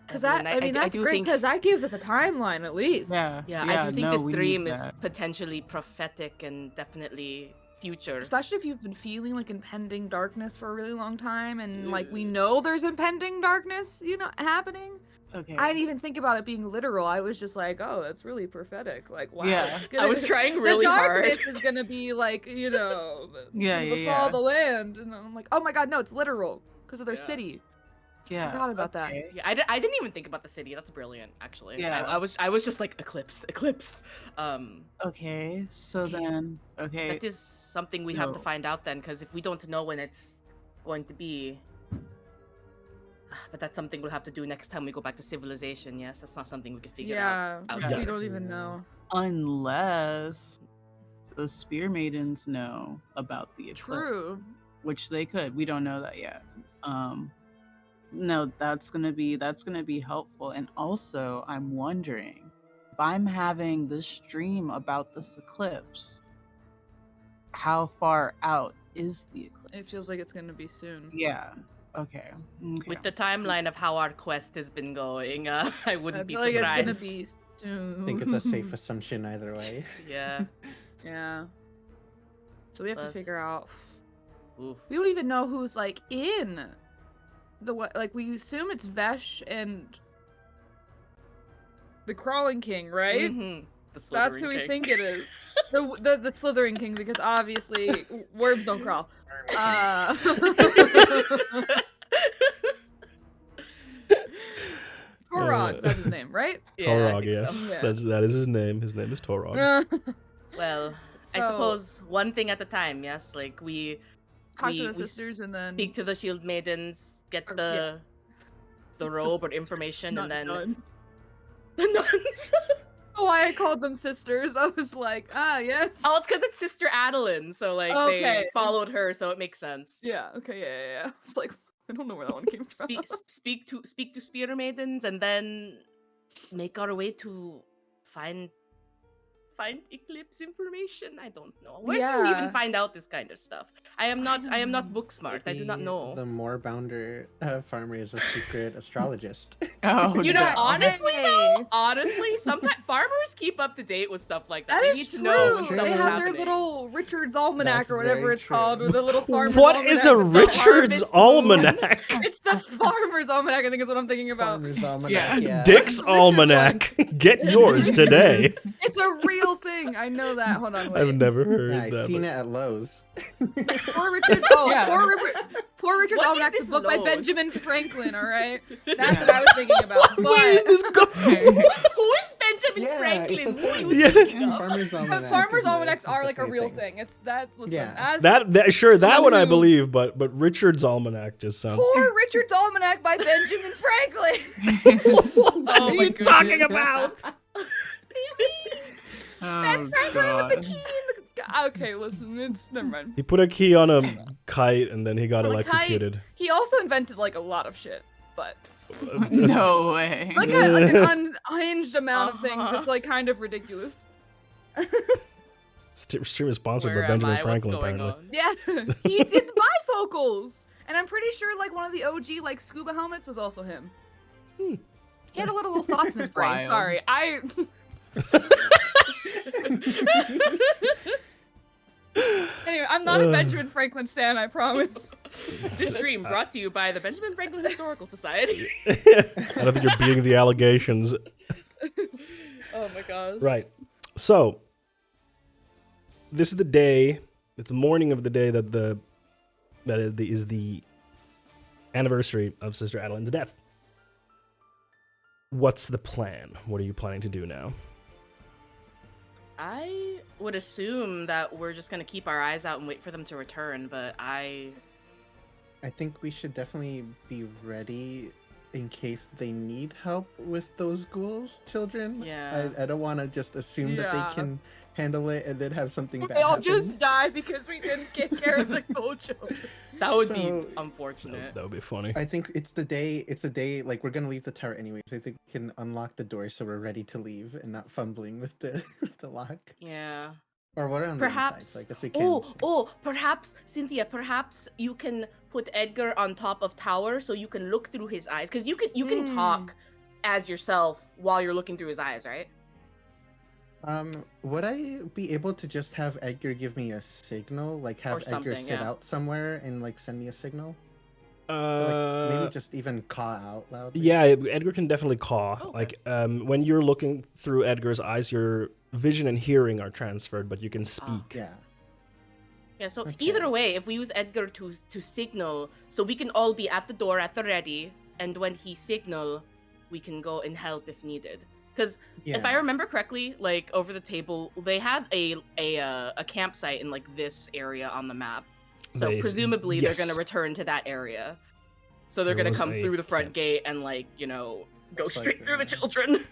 Because Evelyn, that, I mean, that's do great think- because that gives us a timeline at least. Yeah. Yeah, I do think no, this we dream need is that. potentially prophetic and definitely future. Especially if you've been feeling like impending darkness for a really long time, and like we know there's impending darkness, happening. Okay. I didn't even think about it being literal. I was just like, oh, that's really prophetic. Like, wow. Yeah. it's I was trying really the hard. darkness is gonna be like, Yeah, befall yeah. the land, and I'm like, oh my god, no, it's literal because of their Yeah. city. Yeah. Forgot about that. okay. Yeah, I didn't even think about the city. That's brilliant, actually. Yeah. I was just like eclipse. Okay. So Okay. then. Okay. That is something we have to No. find out then, because if we don't know when it's going to be, but that's something we'll have to do next time we go back to civilization. Yes, that's not something we can figure Yeah, out. which we here. don't even know. Unless the spear maidens know about the eclipse, True. which they could. We don't know that yet. No, that's gonna be helpful. And also, I'm wondering if I'm having this dream about this eclipse, how far out is the eclipse? It feels like it's gonna be soon. Yeah. Okay. With the timeline of how our quest has been going, I wouldn't be feel like surprised. it's gonna be soon. I think it's a safe assumption either way. Yeah. Yeah. So we have to But- figure out. Oof. We don't even know who's like in the what. Like we assume it's Vesh and the Crawling King, right? Mhm. The That's who Slytherin we king. think it is. The Slytherin King, because obviously worms don't crawl. Torog, that's his name, right? Yeah, I Torog, think so. yes. Yeah. That is his name. His name is Torog. Well, I So- suppose one thing at a time. Yes, like we Talk to we- the we sisters and then speak to the shield maidens, get Or- the robe or information, Not and then nuns. the nuns. Why I called them sisters? I was like, yes. Oh, it's because it's Sister Adeline, so like they Okay. followed her, so it makes sense. Yeah. Okay. Yeah. I was like, I don't know where that one came from. Speak to spear maidens, and then make our way to find eclipse information. I don't know. Where do you even Yeah. find out this kind of stuff? I am not book smart. I do not Maybe know. The Moorbounder farmer is a secret astrologist. Oh, You know, no. honestly Hey. though, sometimes farmers keep up to date with stuff like that. That They is need to true. know when true. stuff They is have happening. their little Richard's Almanac That's or whatever very it's called, true. or the little farmer's What is a almanac with the Richard's harvest moon. Almanac? It's the farmer's almanac, I think is what I'm thinking about. Farmer's Almanac, Yeah. yeah. Dick's Richard Almanac. Get yours today. It's a real thing. I know that. Hold on, wait. I've never heard Yeah, I've that. seen it at Lowe's. Poor Richard. Yeah. Poor Richard's What is Almanac this is a book by Lowe's? Benjamin Franklin. All right, that's what I was thinking about. Where is But this going? Who is Benjamin Yeah, Franklin? it's a Who are you thing. Yeah. thinking of? Farmer's Almanac. farmers' is a- almanacs are is like a definitely real thing. thing. It's that. Listen, Yeah. as That sure, that someone one I who- believe, but Richard's Almanac just sounds. Poor Richard's Almanac by Benjamin Franklin. Oh What are my you talking goodness. about? Oh, Franklin with the God. key in the. Okay, listen, it's never mind. He put a key on a kite and then he got On a kite. electrocuted. He also invented like a lot of shit, but No way. like an unhinged amount of things. Uh-huh. It's like kind of ridiculous. Stream is sponsored Where by Benjamin am I? Franklin, What's going apparently. on? Yeah, he did the bifocals, and I'm pretty sure like one of the OG like scuba helmets was also him. Hmm. He had a little thoughts in his brain. Wild. Sorry, Anyway, I'm not a Benjamin Franklin stan, I promise. This stream brought to you by the Benjamin Franklin Historical Society. I don't think you're beating the allegations. Oh my gosh. Right. So, this is the day, it's the morning of the day that is the anniversary of Sister Adeline's death. What's the plan? What are you planning to do now? I would assume that we're just gonna keep our eyes out and wait for them to return, but I think we should definitely be ready in case they need help with those ghouls, children. Yeah. I don't want to just assume that Yeah. they can handle it and then have something bad They all happen. just die because we didn't get care of the Gojo. that would So- be unfortunate. That would be funny. I think it's the day, like, we're gonna leave the tower anyways. I think we can unlock the door so we're ready to leave and not fumbling with the with the lock. Yeah. Or what on the Perhaps. inside, so I guess we can. Perhaps, Cynthia, perhaps you can put Edgar on top of Tower so you can look through his eyes. Because you can talk as yourself while you're looking through his eyes, right? Would I be able to just have Edgar give me a signal? Like have Or Edgar something, sit yeah. out somewhere and like send me a signal? Or, like, maybe just even caw out loud. Yeah, Edgar can definitely caw. Okay. Like, when you're looking through Edgar's eyes, your vision and hearing are transferred, but you can speak. Yeah. Yeah, so Okay. either way, if we use Edgar to signal, so we can all be at the door at the ready, and when he signal, we can go and help if needed. Because Yeah. if I remember correctly, like over the table, they had a campsite in like this area on the map. So They- presumably yes. they're gonna return to that area. So they're There gonna was come a through the front camp. gate and like, you know, go Looks like straight through the they're- children.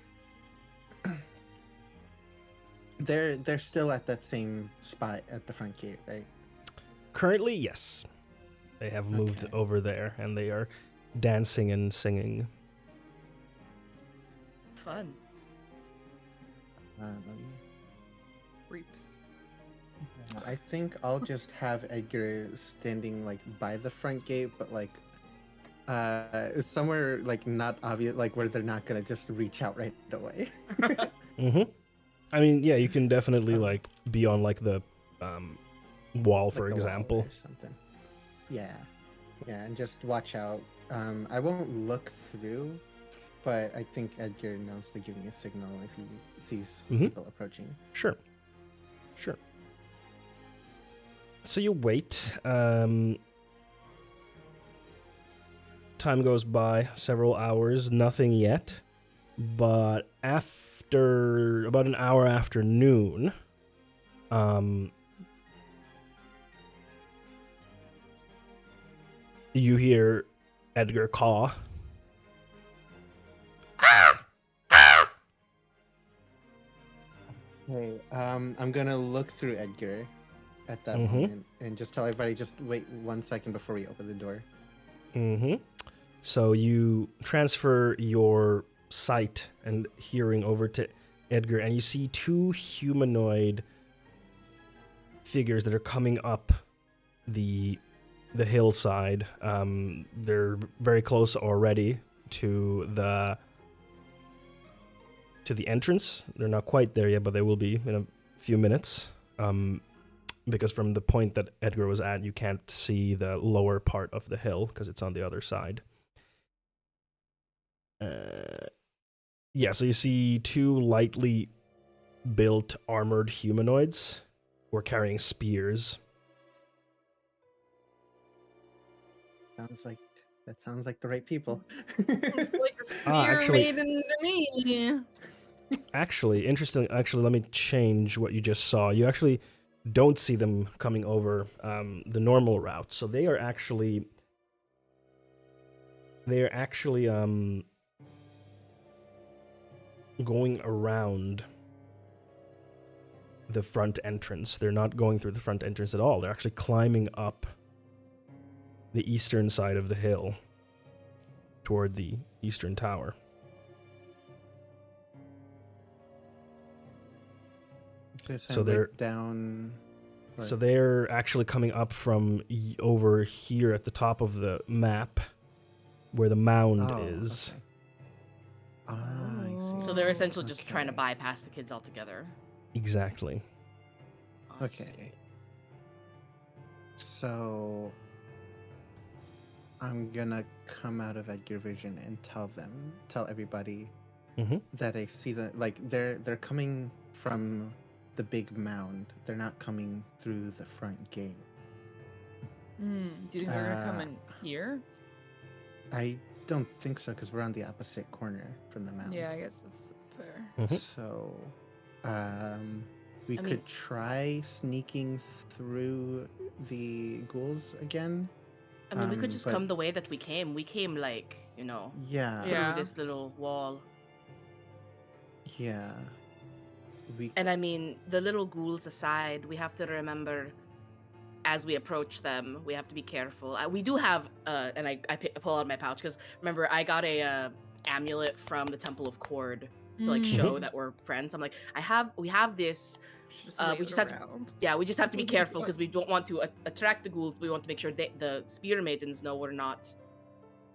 They're still at that same spot at the front gate, right? Currently, yes. They have moved Okay. over there, and they are dancing and singing. Fun. Reaps. I think I'll just have Edgar standing like by the front gate, but like somewhere like not obvious, like where they're not gonna just reach out right away. Mm-hmm. I mean, yeah, you can definitely like be on like the wall, Like for the wall example. or something. Yeah, and just watch out. I won't look through, but I think Edgar knows to give me a signal if he sees people approaching. Sure. So you wait. Time goes by, several hours, nothing yet. But after about an hour after noon, you hear Edgar caw. Hey, I'm gonna look through Edgar at that Mhm. moment and just tell everybody just wait 1 second before we open the door. Mm-hmm. So you transfer your sight and hearing over to Edgar, and you see two humanoid figures that are coming up the hillside. They're very close already to the entrance. They're not quite there yet, but they will be in a few minutes. Because from the point that Edgar was at, you can't see the lower part of the hill because it's on the other side. Yeah, so you see two lightly built armored humanoids who are carrying spears. Sounds like the right people. It's like a spear actually- maiden to me. Actually, interesting. Actually, let me change what you just saw. You actually don't see them coming over the normal route. So they are actually going around the front entrance. They're not going through the front entrance at all. They're actually climbing up the eastern side of the hill toward the eastern tower. So they're down. So they're actually coming up from over here at the top of the map where the mound is. Okay. I see. So they're essentially just trying to Okay. bypass the kids altogether. Exactly. I see. Okay. So I'm gonna come out of Edgar Vision and tell everybody Mhm. that I see them. Like they're coming from the big mound. They're not coming through the front gate. Do you think they're gonna come in here? I don't think so because we're on the opposite corner from the mound. Yeah, I guess that's fair. Mhm. So, we I could mean- try sneaking through the ghouls again. I mean, we could just but- come the way that we came. We came like, Yeah. through Yeah. this little wall. Yeah. We. And I mean, the little ghouls aside, we have to remember as we approach them, we have to be careful. We do have, and I pull out my pouch because remember, I got a amulet from the Temple of Cord to like show that we're friends. I'm like, we have this. We just have to, we just have to be careful because we don't want to attract the ghouls. We want to make sure the spear maidens know we're not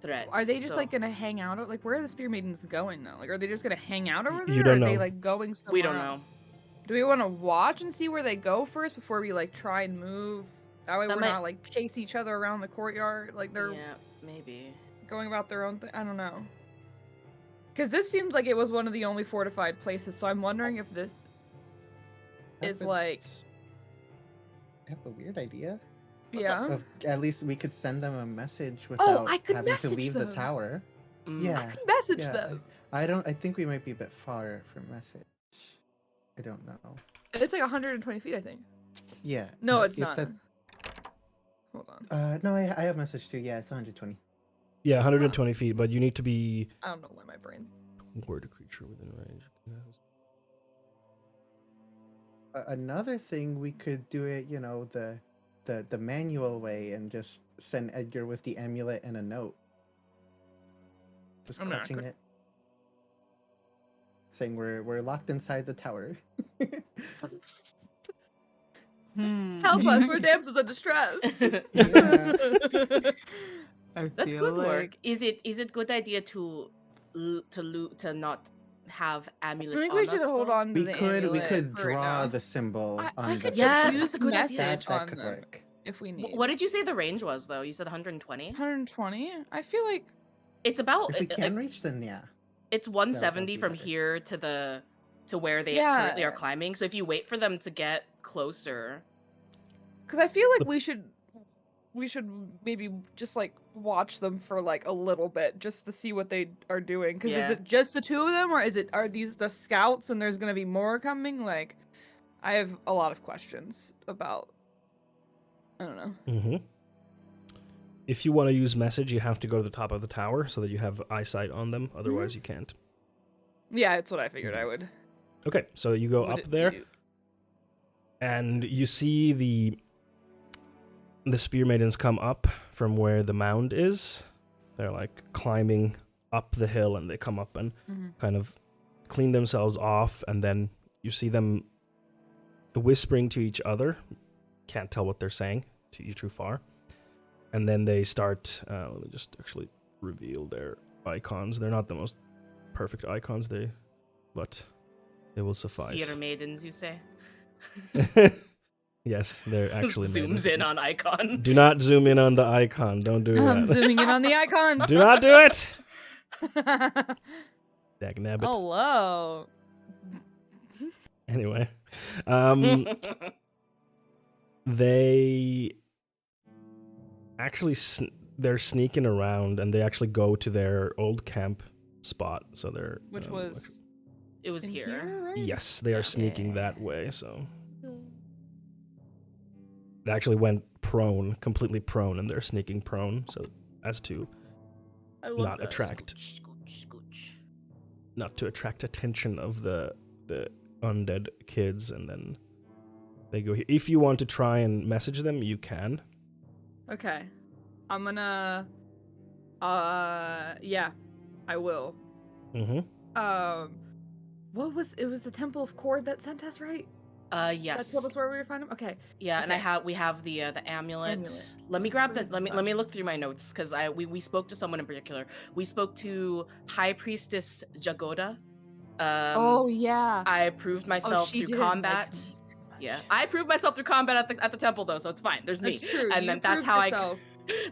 threats. Are they just So like gonna hang out? Like, where are the spear maidens going though? Like, are they just gonna hang out over there? You or don't are they know. like going somewhere we don't else? know. Do we want to watch and see where they go first before we like try and move? That way That we're might- not like chase each other around the courtyard. Like they're Yeah, maybe. going about their own thing. I don't know. Because this seems like it was one of the only fortified places. So I'm wondering if this is like, I have a weird idea. What's up? yeah. Of, at least we could send them a message without I could having to message leave the them. tower. Mm. Yeah. I could message yeah. them. I think we might be a bit far for message. I don't know. It's like 120 feet, I think. Yeah. No, but it's if not. that- Hold on. No, I have message too. Yeah, it's 120. Yeah, 120 feet, but you need to be I don't know why my brain. word a creature within range. Another thing, we could do it, the manual way and just send Edgar with the amulet and a note. Just I'm not clutching good. it. Saying we're locked inside the tower. Help us, we're damsels in distress. Yeah. I That's feel good like work. Is it good idea to not have I amulet think on we should us, hold though? on to We the could amulet for right draw now. the symbol I on the could Yes, just that's use a good idea. message that on could them work. if we need. What did you say the range was, though? You said 120. 120? I feel like It's about If we can reach, then yeah. it's that'll 170 be from better. here to where they currently are climbing. So if you wait for them to get closer, because I feel like we should maybe just like watch them for like a little bit just to see what they are doing. Because is Yeah. it just the two of them, or are these the scouts and there's gonna be more coming? Like, I have a lot of questions about. I don't know. Mm-hmm. If you want to use message, you have to go to the top of the tower so that you have eyesight on them. Otherwise, you can't. Yeah, it's what I figured I would. Okay, so you go up there, and you see the spear maidens come up from where the mound is. They're like climbing up the hill, and they come up and kind of clean themselves off, and then you see them whispering to each other. Can't tell what they're saying too far. And then they start, let me just actually reveal their icons. They're not the most perfect icons, but they will suffice. theater maidens, you say? Yes, they're actually Zooms maidens. in on icon. Do not zoom in on the icon. Don't do I'm that. zooming in on the icons. Do not do it! Dagnabbit. Hello. Anyway. They actually they're sneaking around, and they actually go to their old camp spot. So they're Which was It was in here. right? yes, they are Yeah. sneaking that way. So they actually went prone, completely prone, and they're sneaking prone. So as to I love not that. attract, Scooch, scooch, scooch. not to attract attention of the undead kids, and then they go here. If you want to try and message them, you can. Okay. I'm gonna yeah, I will. Mm-hmm. What was it was the Temple of Cord that sent us, right? Yes. That told us where we were finding them? Okay. Yeah, and Okay. we have the amulet. Amulet. Let me grab Prove let me such. look through my notes because we spoke to someone in particular. We spoke to High Priestess Jagoda. Oh yeah. I proved myself she through didn't like combat. me. Yeah, I proved myself through combat at the temple though, so it's fine. There's me. That's true. And you then that's proved how yourself.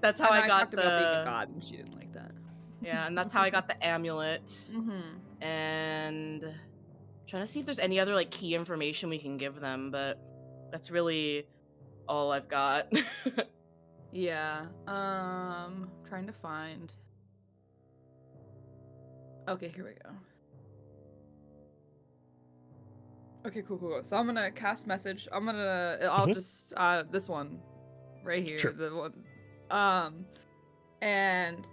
that's how And I got talked about being a the god, and she didn't like that. yeah, and that's how I got the amulet. Mm-hmm. And trying to see if there's any other like key information we can give them, but that's really all I've got. Yeah. Trying to find. Okay, here we go. Okay, cool. So I'm gonna cast message. I'll just this one right here, Sure. the one. And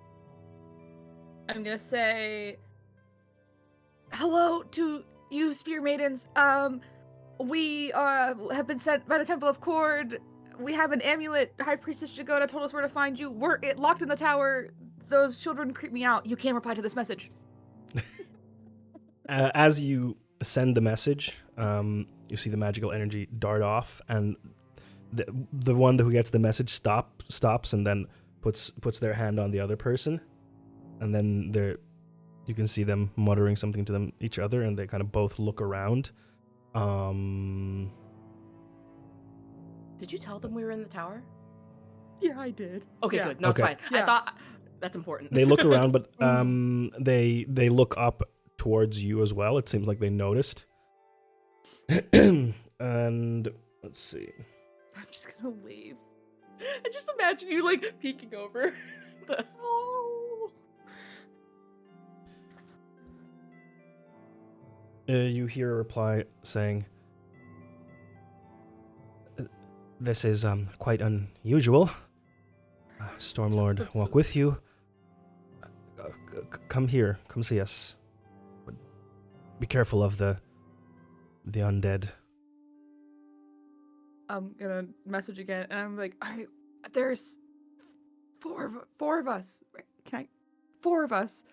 I'm gonna say hello to you, spear maidens. We have been sent by the Temple of Cord. We have an amulet. High Priestess Jagoda told us where to find you. We're locked in the tower. Those children creep me out. You can reply to this message. As you send the message, you see the magical energy dart off, and the one who gets the message stops and then puts their hand on the other person, and then you can see them muttering something to each other, and they kind of both look around. Did you tell them we were in the tower? Yeah, I did. Okay, Yeah. good. No, Okay. it's fine. I thought that's important. They look around, but Mhm. they look up towards you as well. It seems like they noticed. And let's see. I'm just gonna wave. I just imagine you like peeking over. Oh. You hear a reply saying, "This is quite unusual. Stormlord walk with you. Come here. Come see us. But be careful of the undead. I'm gonna message again, and I'm like, there's four of us. Can I? Four of us.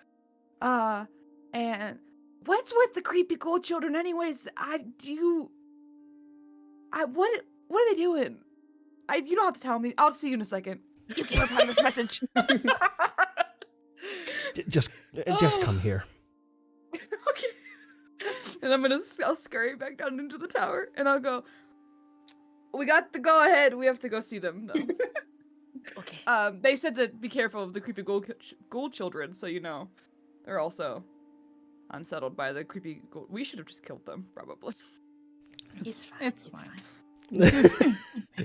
And what's with the creepy gold children, anyways? What are they doing? You don't have to tell me. I'll see you in a second. You can't reply to this message. Just come here. Okay. And I'll scurry back down into the tower, and I'll go. We got the go ahead. We have to go see them, though. Okay. They said to be careful of the creepy gold children, so they're also unsettled by the creepy gold. We should have just killed them, probably. It's fine. It's fine.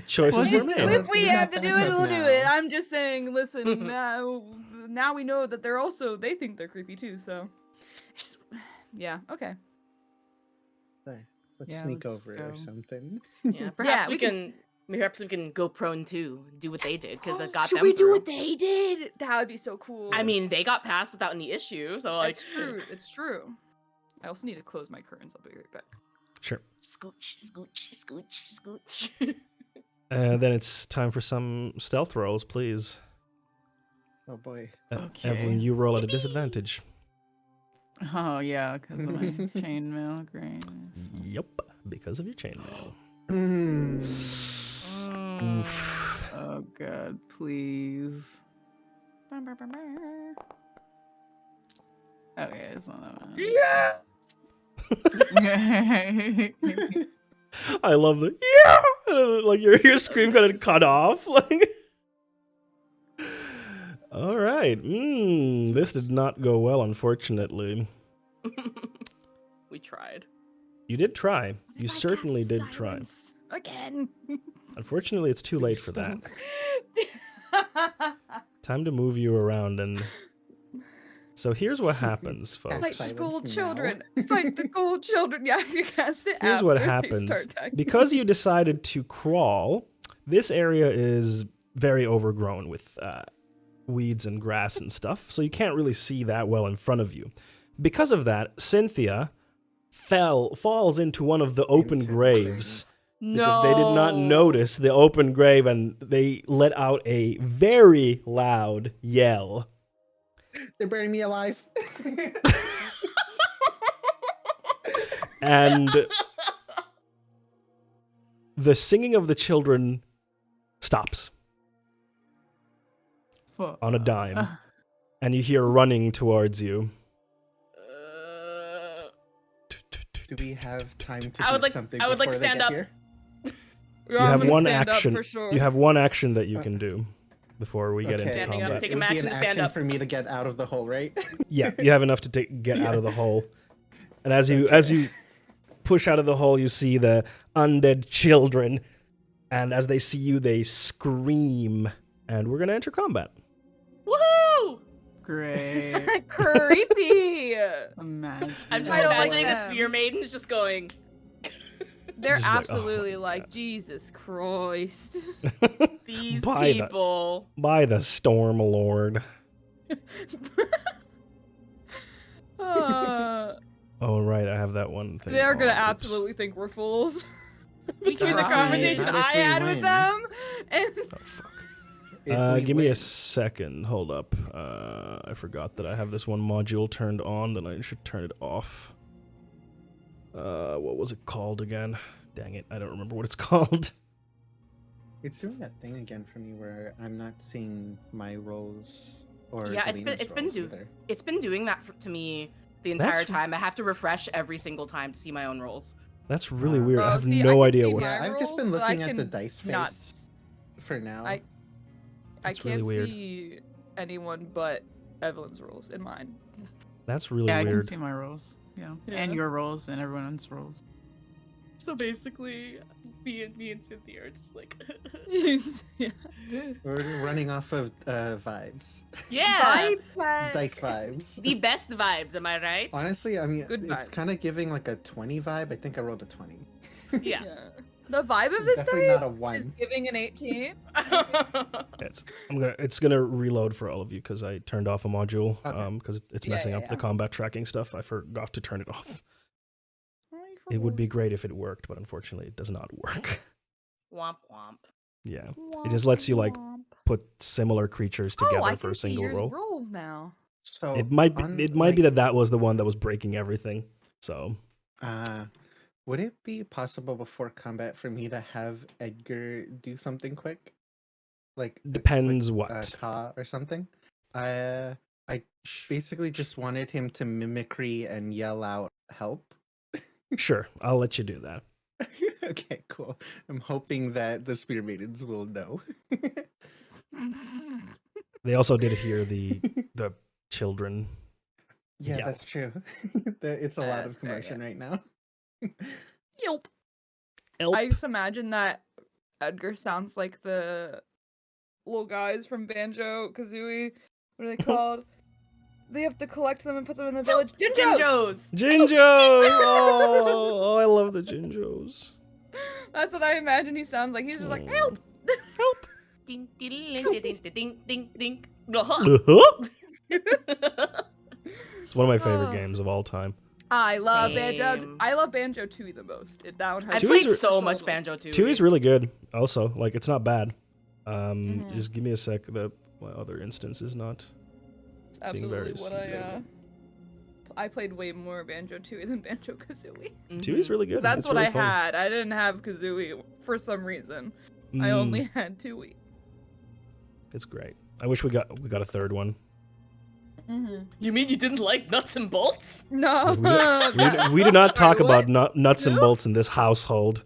Choices were made. If we have to do it, we'll do it. Now. I'm just saying, listen, now we know that they think they're creepy too, so. Yeah, okay. Let's Yeah, sneak let's over go. or something. Yeah, perhaps we we can. Perhaps we can go prone too, do what they did, because it got Should them we do through. what they did? That would be so cool. I mean, they got past without any issue, so like. it's true. It's true. I also need to close my curtains. I'll be right back. Sure. Scooch, scooch, scooch, scooch. Then it's time for some stealth rolls, please. Oh boy. Okay. Evelyn, you roll at a disadvantage. Oh yeah, because of my chainmail grace. Yep, because of your chainmail. Mm. Oof. Oh god, please. Okay, it's not that bad. Yeah. I love the like your scream got cut off. Like, all right. This did not go well, unfortunately. We tried. You did try. You certainly did try. Again. Unfortunately, it's too late for that. Time to move you around, and so here's what happens, folks. Fight the Silence gold now. children. Fight the gold children. Yeah, you cast it. Here's what after they happens. start attacking. Because you decided to crawl, this area is very overgrown with weeds and grass and stuff, so you can't really see that well in front of you. Because of that, Cynthia falls into one of the open Into the graves No. because they did not notice the open grave, and they let out a very loud yell. They're burning me alive. And the singing of the children stops on a dime, and you hear running towards you. Do we have time to I would do like- something I would like before stand they get up. here? You I'm have gonna one stand up action. for sure. You have one action that you can do before we get into Standing up, combat. take It a would be action an to stand action up. for me to get out of the hole, right? Yeah, you have enough to get out of the hole. And as you push out of the hole, you see the undead children, and as they see you, they scream. And we're gonna enter combat. Woohoo! Great. Creepy. Imagine. I'm just I don't like imagining the them. spear maidens just going. They're Just like, oh absolutely my like, God. Jesus Christ. These By the- people. By the Storm Lord. Oh right, I have that one thing. They're gonna on. Oops. absolutely think we're fools. Between the try. conversation Not if I we had with win. them and Oh fuck. If we Give me a win. second. Hold up. I forgot that I have this one module turned on. Then I should turn it off. What was it called again? Dang it, I don't remember what it's called. It's doing that thing again for me where I'm not seeing my rolls or Yeah, it's Galena's been rolls do- either. It's been doing that to me the entire That's- time. I have to refresh every single time to see my own rolls. That's really Wow. weird. I Oh, have see, I no can idea see what's. my Yeah, I've just been rolls, but I looking at the can dice face not for now. I That's really can't weird. see anyone but Evelyn's rolls in mine. That's really Yeah, I can weird. see my rolls. Yeah. Yeah. And your rolls and everyone's rolls. So basically, me and Cynthia are just like, Yeah. We're running off of vibes. yeah, Dice vibes. the best vibes. Am I right? Honestly, I mean, Good it's vibes. kind of giving like a 20 vibe. I think I rolled a 20. Yeah. The vibe of this Definitely day not a is 1. giving an 18. It's gonna reload for all of you because I turned off a module Okay. because it's Yeah, messing yeah, up the yeah. combat tracking stuff. I forgot to turn it off. It would be great if it worked, but unfortunately, it does not work. Womp womp. Yeah, it just lets you like put similar creatures together I for can a see single yours roll. rolls now. So It might be. on, It might be that was the one that was breaking everything. So would it be possible before combat for me to have Edgar do something quick? Like depends quick, what. Ka or something? I basically just wanted him to mimicry and yell out help. Sure, I'll let you do that. Okay, cool. I'm hoping that the Spear Maidens will know. They also did hear the children. Yeah, yell. that's true. It's a lot That's of fair, commotion right now. Yelp. Elp. I just imagine that Edgar sounds like the little guys from Banjo Kazooie. What are they called? They have to collect them and put them in the village. Jinjos! Jinjos! Jinjos! Oh, I love the Jinjos. That's what I imagine he sounds like. He's just like, help! Help! Ding, ding, ding, ding, ding, ding, ding. It's one of my favorite Oh. games of all time. I love Banjo. Same. I love Banjo 2 the most. That one has I Two played is- so much special- Banjo 2. 2 is really good. Also, like it's not bad. Mhm. Just give me a sec. My other instance is not. It's absolutely very what I played way more Banjo 2 than Banjo Kazooie. 2 is really good. 'Cause that's It's what really I fun. had. I didn't have Kazooie for some reason. I only had 2. It's great. I wish we got a third one. You mean you didn't like nuts and bolts? No. We do not talk What? about nuts and No? bolts in this household.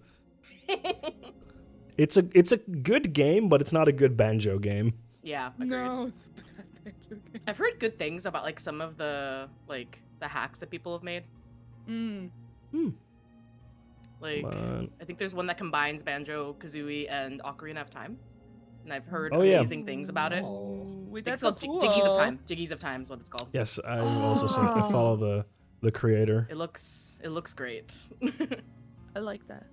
It's a good game, but it's not a good banjo game. Yeah, agreed. No, it's a bad Banjo game. I've heard good things about like some of the hacks that people have made. Like Come on. I think there's one that combines Banjo, Kazooie, and Ocarina of Time. And I've heard Oh, yeah. amazing things about it. Wait, It's that's called so cool. Jiggies of Time. Jiggies of Time is what it's called. Yes, I've also seen. I follow the creator. It looks great. I like that.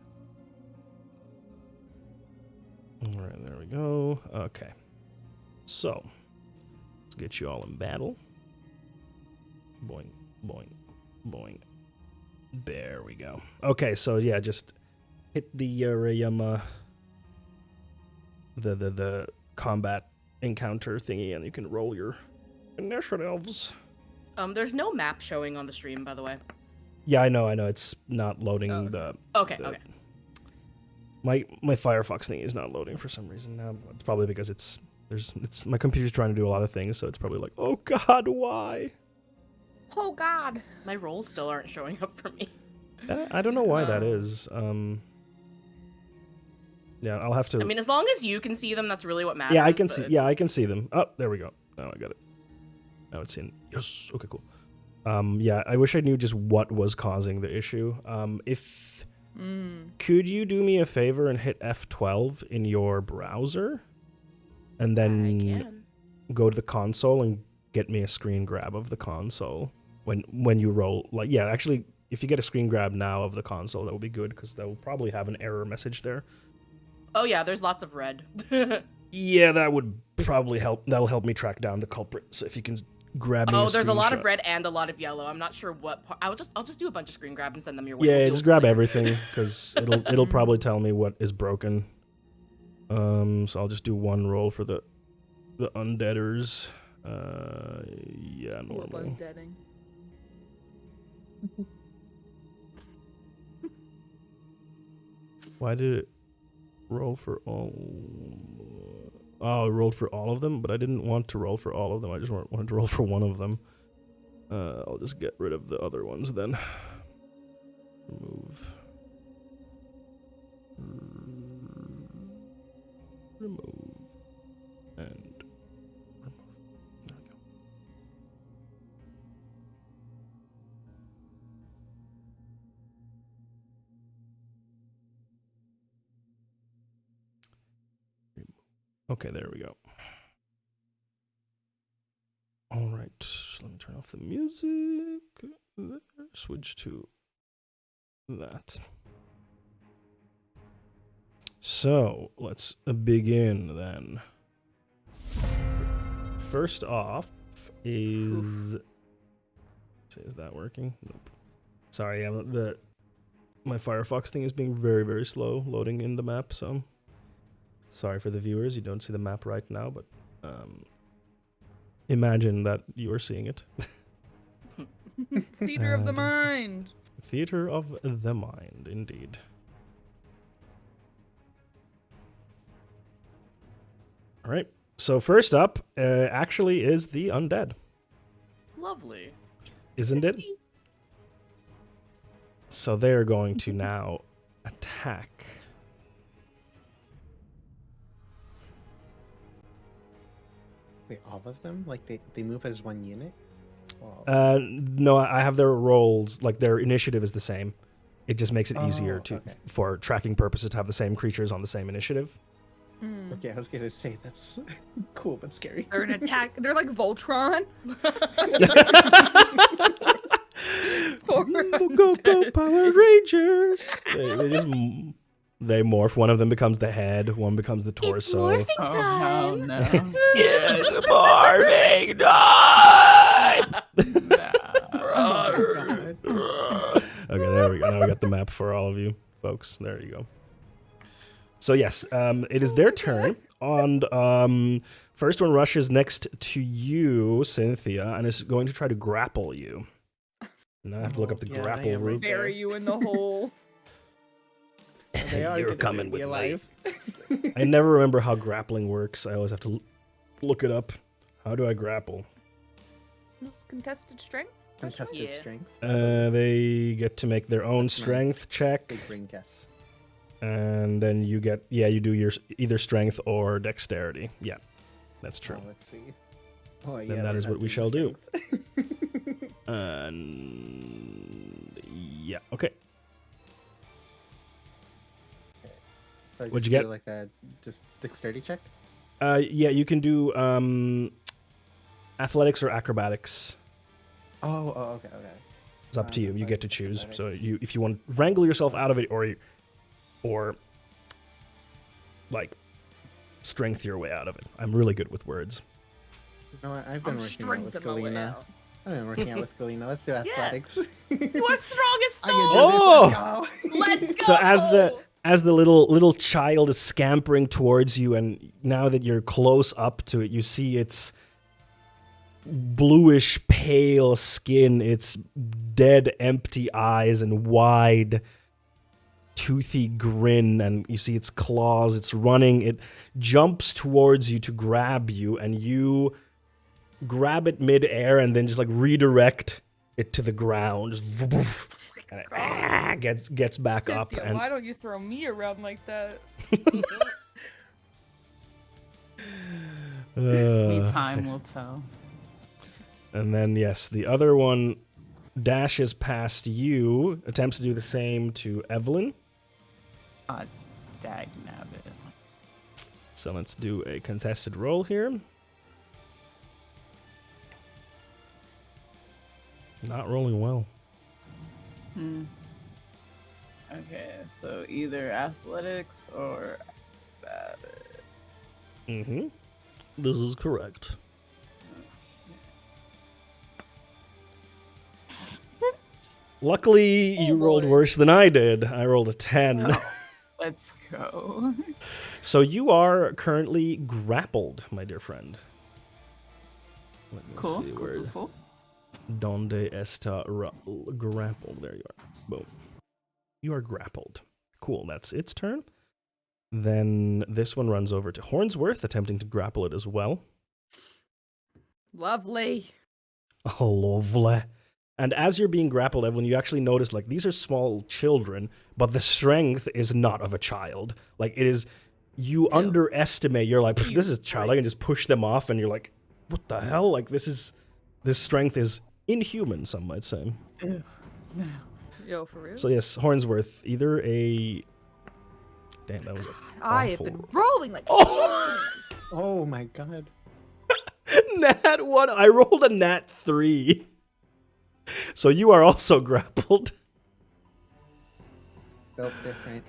All right, there we go. Okay, so let's get you all in battle. Boing, boing, boing. There we go. Okay, so yeah, just hit the the combat encounter thingy, and you can roll your initiatives. There's no map showing on the stream, by the way. Yeah, I know. It's not loading Oh, the. Okay, the- okay. My Firefox thing is not loading for some reason. It's probably because it's my computer's trying to do a lot of things, so it's probably like, oh God, why? Oh God. My rolls still aren't showing up for me. I don't know why that Oh. is. Yeah, I'll have to. I mean, as long as you can see them, that's really what matters. yeah, I can see. but Yeah, I it's- can see them. Oh, there we go. Now I got it. Now it's in. Yes. Okay. Cool. Yeah, I wish I knew just what was causing the issue. If could you do me a favor and hit F12 in your browser, and I then can. go to the console and get me a screen grab of the console when you roll. Like, yeah, actually, if you get a screen grab now of the console, that would be good because that will probably have an error message there. Oh yeah, there's lots of red. Yeah, that would probably help. That'll help me track down the culprit. So if you can grab me. Oh, there's a lot of screenshot. red and a lot of yellow. I'm not sure what part. I'll just do a bunch of screen grabs and send them your way. Yeah, We'll deal just with grab it later. everything because it'll probably tell me what is broken. So I'll just do one roll for the undeaders. Yeah, normal. Deading. Why did it roll for all? Oh, it rolled for all of them, but I didn't want to roll for all of them. I just wanted to roll for one of them. I'll just get rid of the other ones then. Remove. Remove. And remove. There we go. Okay, there we go. All right, let me turn off the music. There, switch to that. So let's begin then. First off is that working? Nope. Sorry, my Firefox thing is being very, very slow loading in the map, so Sorry for the viewers, you don't see the map right now, but imagine that you are seeing it. Theater of the And- mind. Theater of the mind, indeed. All right. So first up, actually, is the undead, Lovely. isn't it? So they are going to now attack. Wait, all of them? Like they move as one unit? Oh. No, I have their roles. Like their initiative is the same. It just makes it easier Oh, okay. for tracking purposes to have the same creatures on the same initiative. Okay, I was gonna say that's cool but scary. They're an attack. They're like Voltron. Go Power Rangers! They morph. One of them becomes the head. One becomes the torso. Oh, hell no. It's morphing time! Oh, God. Okay, there we go. Now we got the map for all of you folks. There you go. So yes, it is their turn. And first one rushes next to you, Cynthia, and is going to try to grapple you. Now I have to look up the Yeah, I grapple am route. right there. Bury you in the hole. They are You're gonna coming be with me. alive. I never remember how grappling works. I always have to look it up. How do I grapple? Just contested strength. Contested Yeah. strength. They get to make their own That's my strength check, Big brain guess. and then you get you do your either strength or dexterity. Yeah, that's true. Oh, let's see. Oh, Then yeah, that we're is not what we doing shall do. strength. And yeah, okay. So I What'd just you do get? Like a just dexterity check. Yeah, you can do athletics or acrobatics. Oh, okay. It's up to you. You get to choose. Acrobatics. So if you want to wrangle yourself out of it, or like strength your way out of it. I'm really good with words. No, I've been I'm working out strength with in my way Galena. out. I've been working out with Galena. Let's do athletics. You are strongest I can do stone. this. Oh! Let's go. Let's go. So as the little child is scampering towards you, and now that you're close up to it, you see its bluish pale skin, its dead empty eyes, and wide toothy grin, and you see its claws. It's running. It jumps towards you to grab you, and you grab it midair and then just like redirect it to the ground. Just woof, and it gets back up. Cynthia, And why don't you throw me around like that? Only time will tell. And then, yes, the other one dashes past you, attempts to do the same to Evelyn. God, dag nabbit. So let's do a contested roll here. Not rolling well. Okay, so either athletics or acrobatics. Mm-hmm. This is correct. Luckily, you rolled boy. worse than I did. I rolled a 10. Oh, let's go. So you are currently grappled, my dear friend. Let me Cool. see Cool, where- cool, cool. Donde esta grappled? There you are. Boom. You are grappled. Cool, that's its turn. Then this one runs over to Hornsworth, attempting to grapple it as well. Lovely. Oh, lovely. And as you're being grappled, Evelyn, you actually notice, like, these are small children, but the strength is not of a child. Like, it is, you underestimate, you're like, this is a child, I can just push them off, and you're like, what the hell? Like, this strength is inhuman, some might say. Yo, for real? So yes, Hornsworth, either a... Damn, that was I have been awful. rolling like Oh! Oh my god. Nat 1. I rolled a nat 3. So you are also grappled. Felt different.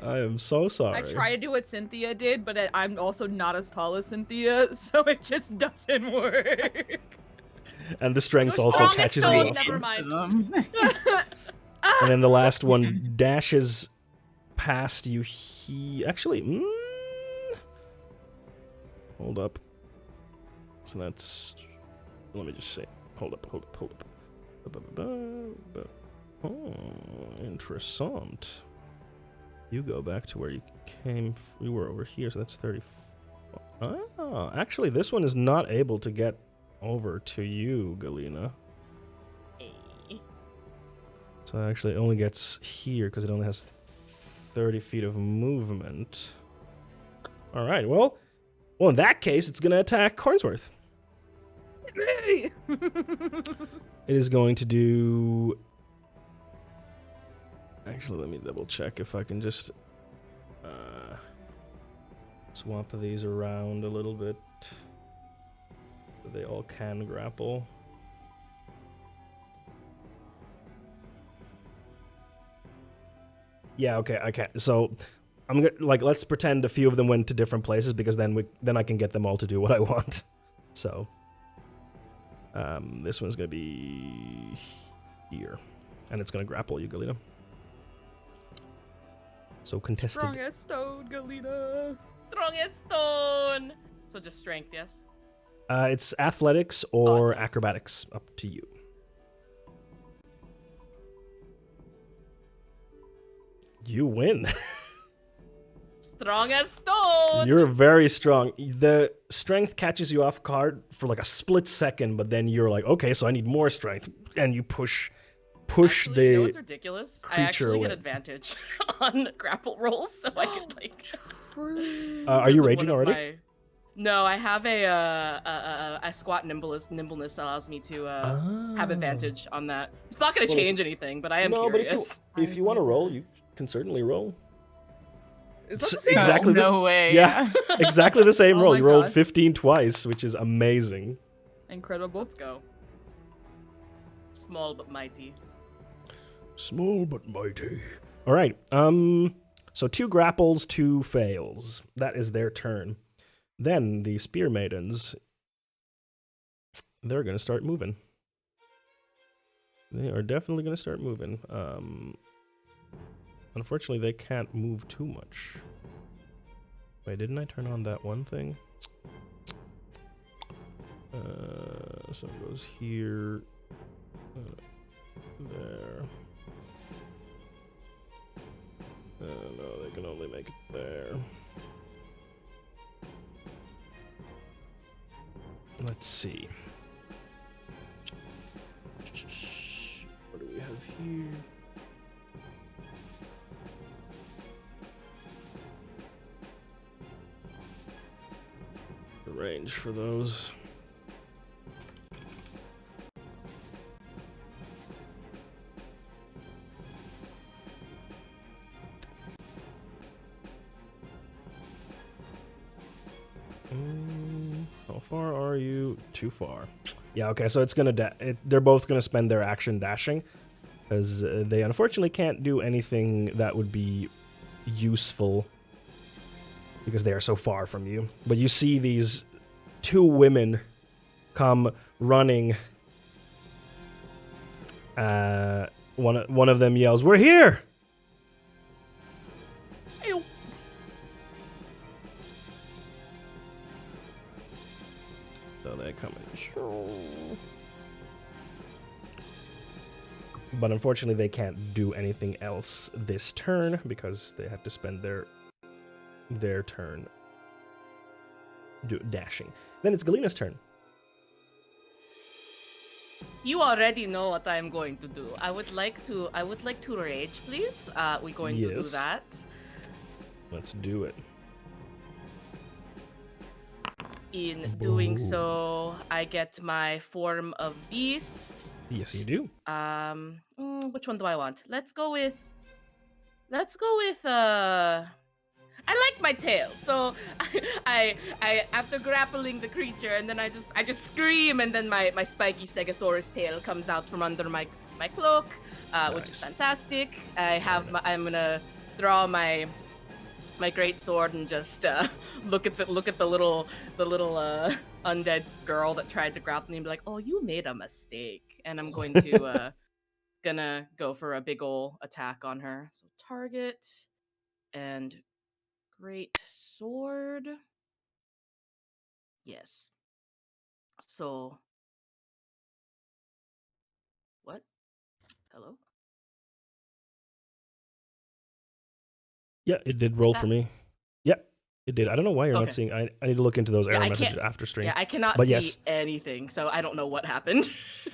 I am so sorry. I try to do what Cynthia did, but I'm also not as tall as Cynthia, so it just doesn't work. And the strength You're also strong as catches stone, you off. never mind. And then the last one dashes past you. Actually, Hold up. So that's... Let me just say... Hold up. Oh, interessant. You go back to where you came... You were over here, so that's 30... Oh, actually, this one is not able to get over to you, Galena. So actually, it only gets here because it only has 30 feet of movement. All right, well, in that case, it's going to attack Cornsworth. It is going to do... Actually, let me double check if I can just swap these around a little bit. So they all can grapple. Yeah, okay, okay. So I'm gonna let's pretend a few of them went to different places because then I can get them all to do what I want. So this one's gonna be here, and it's gonna grapple you, Galena. So contested. Strong as stone, Galena. Strong as stone. So just strength, yes. It's athletics or athletics. acrobatics, up to you. You win. Strong as stone. You're very strong. The strength catches you off guard for like a split second, but then you're like, okay, so I need more strength, and you push actually, the. You know what's ridiculous? I creature actually away. get advantage on grapple rolls, so I can like. Are you because of raging one of already? No, I have a squat nimbleness allows me to have advantage on that. It's not going to Well, if- change anything, but I am No, curious. but if you want to roll, you can certainly roll. Is that the It's same roll? exactly the- No way. Yeah. Exactly the same Oh roll. my You rolled God. 15 twice, which is amazing. Incredible. Let's go. Small but mighty. Small but mighty. All right. So 2 grapples, 2 fails. That is their turn. Then the spear maidens, they're going to start moving. They are definitely going to start moving. Unfortunately, they can't move too much. Wait, didn't I turn on that one thing? So it goes here, there. No, they can only make it there. Let's see. What do we have here? The range for those. How far are you? Too far. Yeah, okay, so it's gonna they're both gonna spend their action dashing, because they unfortunately can't do anything that would be useful because they are so far from you. But you see these 2 women come running. One of them yells, "We're here!" Ew. So they come in. But unfortunately, they can't do anything else this turn because they have to spend their turn dashing. Then it's Galena's turn. You already know what I'm going to do. I would like to rage, please. We're going to do Yes. that. Let's do it. In doing so, I get my form of beast. Yes, you do. Which one do I want? Let's go with I like my tail. So I after grappling the creature, and then I just scream, and then my spiky stegosaurus tail comes out from under my cloak, which is Nice. fantastic. I'm gonna draw my great sword and just look at the little undead girl that tried to grapple me and be like, "Oh, you made a mistake," and I'm going to gonna go for a big ol' attack on her. So target and great sword. Yes. So what? Hello? Yeah, it did roll for that? me. Yeah, it did. I don't know why you're not Okay. seeing. I need to look into those Yeah, error I can't. messages after stream. Yeah, I cannot But see yes. anything, so I don't know what happened.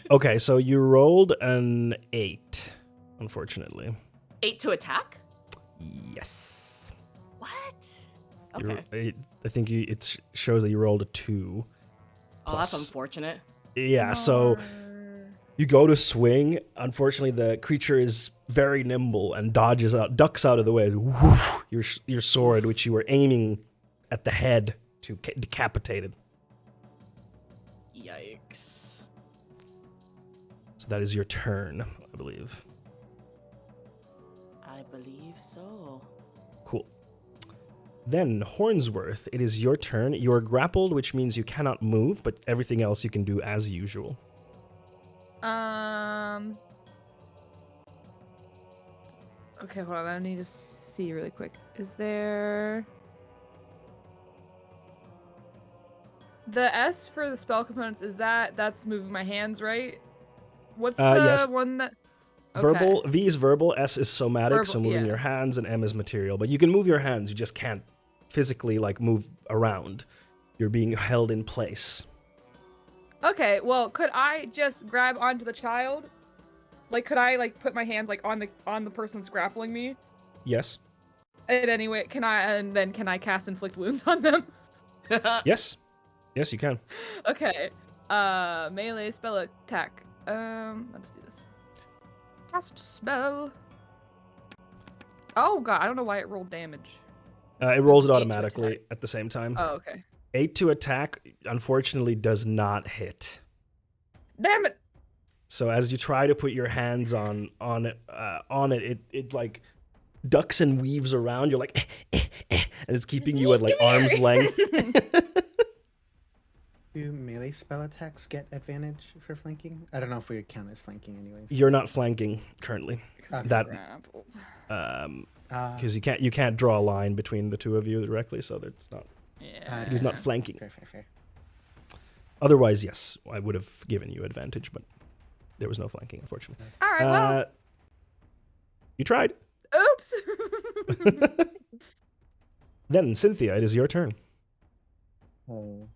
Okay, so you rolled an 8, unfortunately. 8 to attack? Yes. What? You're- Okay. I think it shows that you rolled a 2. Oh, that's plus. unfortunate. Yeah, so you go to swing. Unfortunately, the creature is very nimble and ducks out of the way. Woof, your sword, which you were aiming at the head to decapitate it. Yikes. So that is your turn, I believe. I believe so. Cool. Then, Hornsworth, it is your turn. You are grappled, which means you cannot move, but everything else you can do as usual. Okay, hold on. I need to see really quick. Is there the S for the spell components? Is that's moving my hands, right? What's the yes. one that? Okay. Verbal, V is verbal, S is somatic, Verbal, so moving yeah. your hands, and M is material. But you can move your hands, you just can't physically move around. You're being held in place. Okay, well, could I just grab onto the child? Could I put my hands on the person that's grappling me? Yes. And anyway, can I cast inflict wounds on them? Yes. Yes, you can. Okay. Melee spell attack. Let me see this. Cast spell. Oh god, I don't know why it rolled damage. It rolls it Eight to automatically attack. at the same time. Oh, okay. 8 to attack, unfortunately, does not hit. Damn it! So as you try to put your hands on it ducks and weaves around. You're like, and it's keeping you at arm's length. Do melee spell attacks get advantage for flanking? I don't know if we would count as flanking anyways. You're not flanking currently. That because you can't draw a line between the two of you directly, so it's not. Yeah. He's not flanking. Fair. Otherwise, yes, I would have given you advantage, but there was no flanking, unfortunately. All right. Well. You tried. Oops. Then, Cynthia, it is your turn. Oh.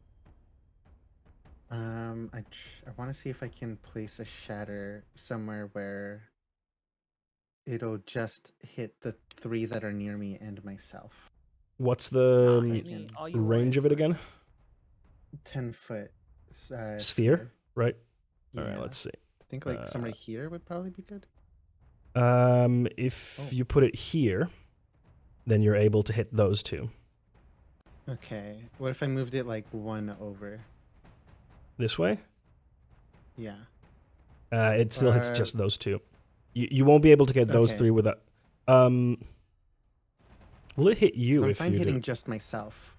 I want to see if I can place a shatter somewhere where it'll just hit the 3 that are near me and myself. What's the range of it again? 10-foot sphere, right? Yeah. All right, let's see. I think somewhere here would probably be good. If you put it here, then you're able to hit those 2. Okay. What if I moved it 1 over? This way? Yeah. It still hits just those 2. You won't be able to get those 3 without. Will it hit you if I'm you hitting do? just myself.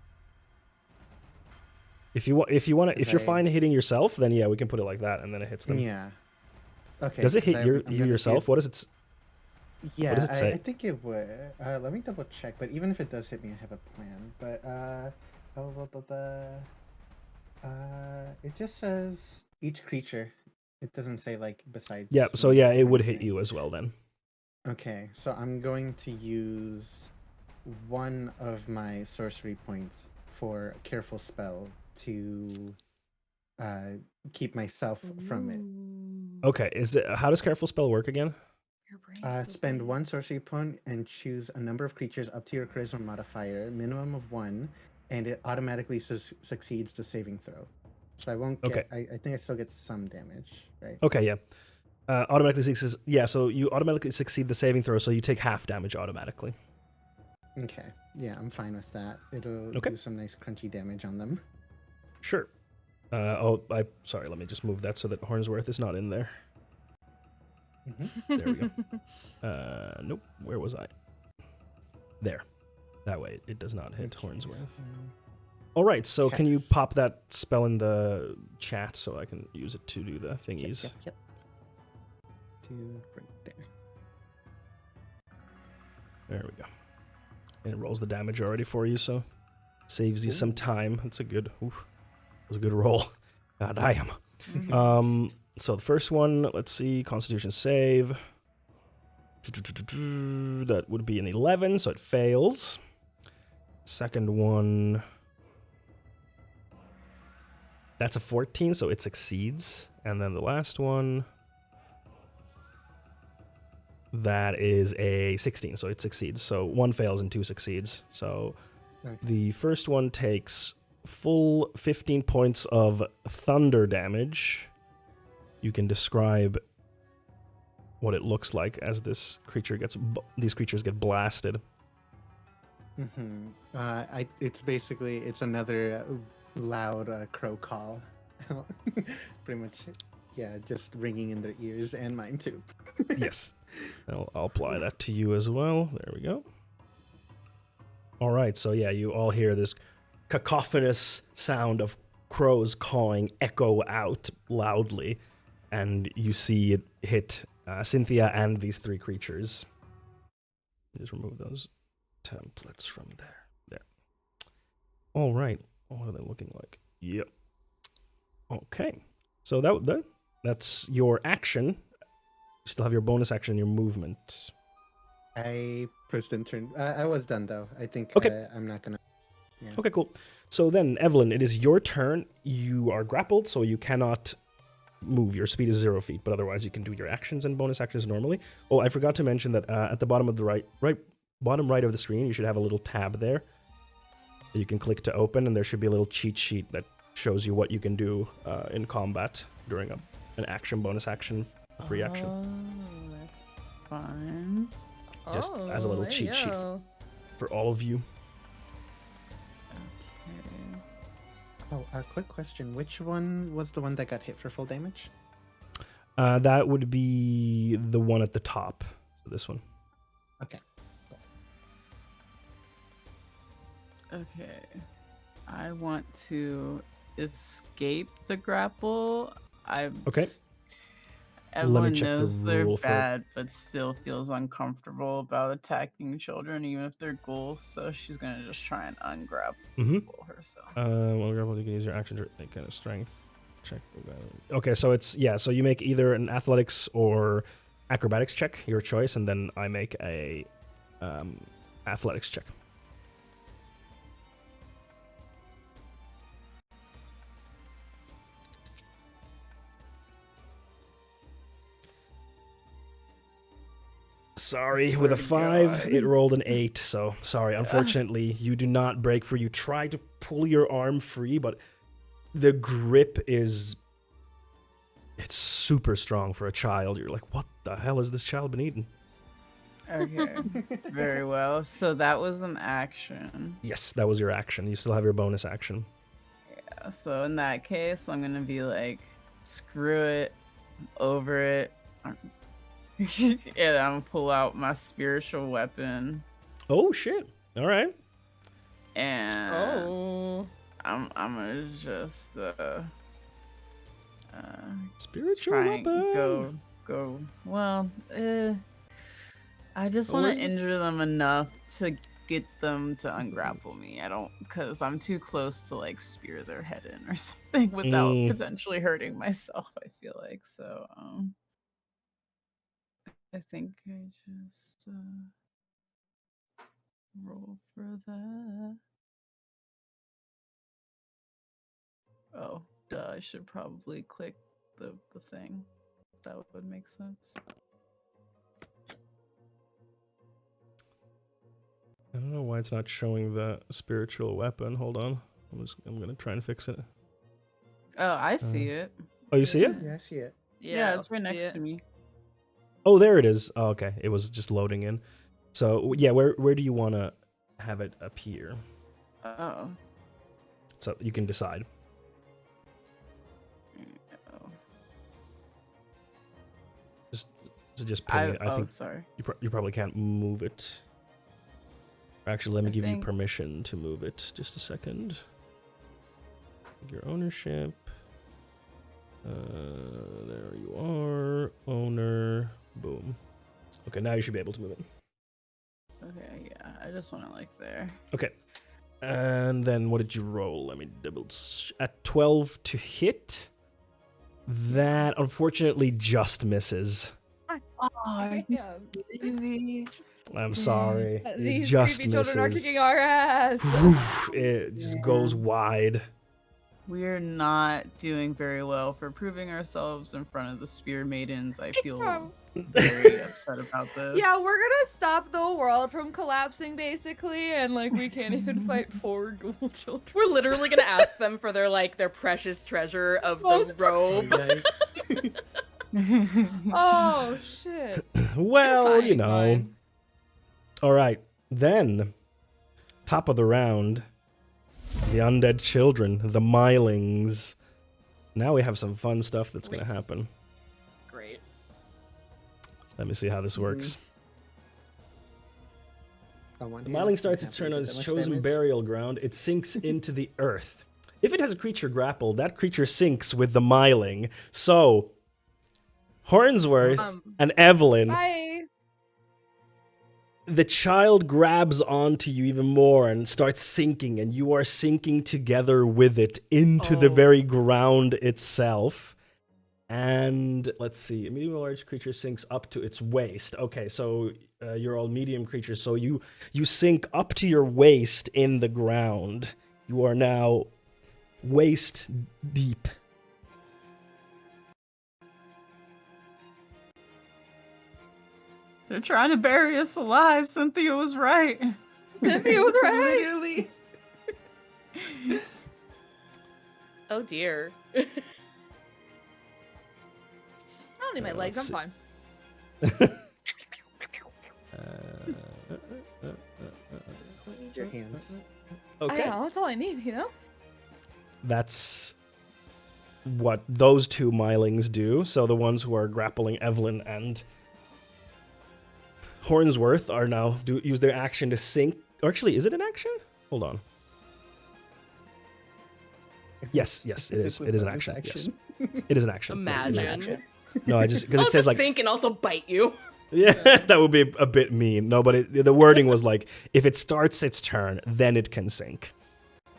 If you're fine hitting yourself, then yeah, we can put it like that, and then it hits them. Yeah. Okay. Does it hit you yourself? What does it? Yeah, what does it say? I think it would. Let me double check. But even if it does hit me, I have a plan. But it just says each creature. It doesn't say besides. Yeah. So me yeah, or it would hit anything. you as well then. Okay, so I'm going to use one of my sorcery points for a careful spell to keep myself from it. Okay. How does careful spell work again? Spend 1 sorcery point and choose a number of creatures up to your charisma modifier, minimum of 1, and it automatically succeeds the saving throw. So I won't get. I think I still get some damage, right? Okay. Yeah. Automatically succeeds. Yeah. So you automatically succeed the saving throw, so you take half damage automatically. Okay. Yeah, I'm fine with that. It'll do some nice crunchy damage on them. Sure. Sorry. Let me just move that so that Hornsworth is not in there. Mm-hmm. There we go. Nope. Where was I? There. That way it does not hit Hornsworth. All right. So can you pop that spell in the chat so I can use it to do the thingies? Yep. Right there. There we go. And it rolls the damage already for you, so saves you some time. That's a good. Oof. was a good roll. God, I am. So the first one, let's see, Constitution save. That would be an 11, so it fails. Second one, that's a 14, so it succeeds. And then the last one, that is a 16, so it succeeds. So 1 fails and 2 succeeds. So the first one takes full 15 points of thunder damage. You can describe what it looks like as these creatures get blasted. It's another loud crow call. Pretty much, yeah, just ringing in their ears and mine too. Yes. I'll apply that to you as well. There we go. All right, so yeah, you all hear this cacophonous sound of crows cawing echo out loudly, and you see it hit Cynthia and these 3 creatures. Just remove those templates from there. There. All right. What are they looking like? Yep. Okay. So that's your action. You still have your bonus action and your movement. I pressed and turned. I was done though. I think I'm not gonna. Yeah. Okay, cool. So then, Evelyn, it is your turn. You are grappled, so you cannot move. Your speed is 0 feet, but otherwise you can do your actions and bonus actions normally. Oh, I forgot to mention that at the bottom of the bottom right of the screen, you should have a little tab there that you can click to open, and there should be a little cheat sheet that shows you what you can do in combat during an action, bonus action, free action. Oh, that's fun. Just as a little cheat sheet for all of you. Okay. Oh, a quick question. Which one was the one that got hit for full damage? That would be the one at the top. This one. Okay. Okay. I want to escape the grapple. Okay. Everyone check the knows they're rule for- bad, but still feels uncomfortable about attacking children, even if they're ghouls. So she's gonna just try and ungrapple herself. Well, grapple, you can use your action to make kind of strength check. Okay, so so you make either an athletics or acrobatics check, your choice, and then I make a athletics check. Sorry, with a 5, it rolled an 8, so sorry. Unfortunately, you do not break free. You try to pull your arm free, but the grip it's super strong for a child. You're like, what the hell has this child been eating? Okay, very well. So that was an action. Yes, that was your action. You still have your bonus action. Yeah, so in that case, I'm gonna be like, screw it, I'm over it. And I'm gonna pull out my spiritual weapon. Oh shit! All right. And I'm gonna just spiritual try and weapon. go. Well, I just want to injure them enough to get them to ungrapple me. I don't, because I'm too close to like spear their head in or something without potentially hurting myself. I feel like so. I think I just roll for that. Oh, duh, I should probably click the thing. That would make sense. I don't know why it's not showing the spiritual weapon. Hold on. I'm gonna try and fix it. Oh, I see it. Oh, you see it? Yeah, I see it. Yeah, it's right next to me. Oh, there it is. Oh, okay. It was just loading in. So, yeah, where do you want to have it appear? Oh. So, you can decide. Oh. Just pin it. I think sorry. you probably can't move it. Actually, let me give you permission to move it. Just a second. Your ownership. There you are. Owner. Boom. Okay, now you should be able to move it. Okay, yeah. I just want to like there. Okay. And then what did you roll? Let me at 12 to hit. That unfortunately just misses. Oh, Yeah. baby. I'm sorry. It These just creepy children are misses. kicking our ass. It just goes wide. We're not doing very well for proving ourselves in front of the Spear Maidens. I feel very upset about this. Yeah, we're gonna stop the world from collapsing, basically, and like we can't even fight 4 ghoul children. We're literally gonna ask them for their precious treasure of the robe. Oh shit. Well, It's you fine, know. fine. All right. Then, top of the round, the undead children, the Mylings. Now we have some fun stuff that's going to happen. Great. Let me see how this works. The The Myling starts its turn on its chosen burial ground. It sinks into the earth. If it has a creature grappled, that creature sinks with the Myling. So, Hornsworth and Evelyn, Bye. the child grabs onto you even more and starts sinking, and you are sinking together with it into the very ground itself. And let's see, a medium or large creature sinks up to its waist. Okay, so you're all medium creatures, so you sink up to your waist in the ground. You are now waist deep. They're trying to bury us alive. Cynthia was right. Cynthia was right. Literally. Oh dear. I don't need my legs, I'm fine. Need your hands. Okay. I know, that's all I need, you know? That's what those two Mylings do. So the ones who are grappling Evelyn and Hornsworth are now use their action to sink. Or actually, is it an action? Hold on. Yes, it is. It is an action. Yes. It is an action. Imagine. No, I just because I'll it says just like sink and also bite you. yeah, that would be a bit mean. No, but the wording was like if it starts its turn, then it can sink,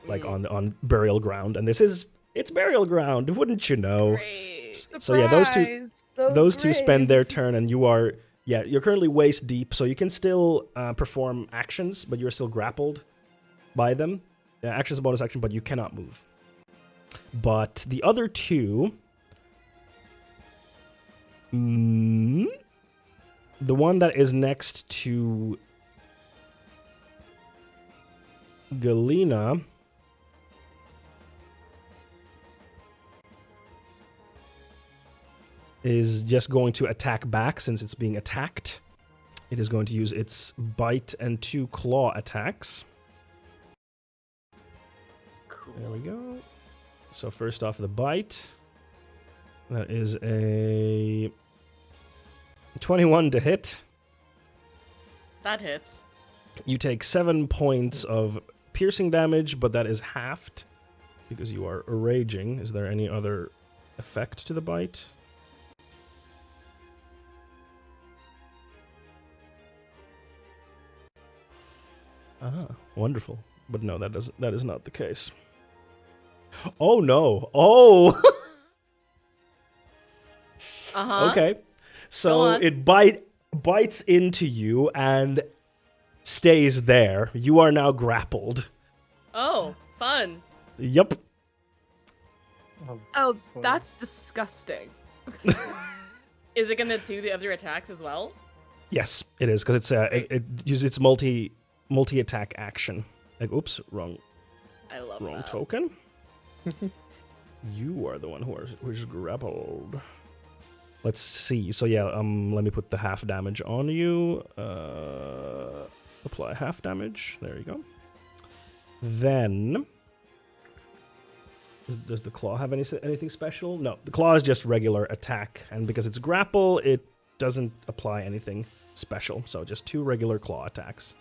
like on burial ground. And it's burial ground, wouldn't you know? Great. So yeah, those two spend their turn, and you're currently waist deep, so you can still perform actions, but you're still grappled by them. Action's a bonus action, but you cannot move. But the other two, the one that is next to Galena is just going to attack back since it's being attacked. It is going to use its bite and 2 claw attacks. Cool. There we go. So first off, the bite. That is a 21 to hit. That hits. You take 7 points of piercing damage, but that is halved because you are raging. Is there any other effect to the bite? Ah, wonderful. But no, that is not the case. Oh no. Oh. Uh-huh. Okay. So it bites into you and stays there. You are now grappled. Oh, fun. Yep. Oh, boy. that's disgusting. Is it gonna do the other attacks as well? Yes, it is because it uses its multi-attack action. Like, oops, wrong I love wrong that. token. You are the one who's grappled. Let's see. So yeah, let me put the half damage on you. Apply half damage. There you go. Then, does the claw have anything special? No, the claw is just regular attack, and because it's grapple, it doesn't apply anything special. So just 2 regular claw attacks.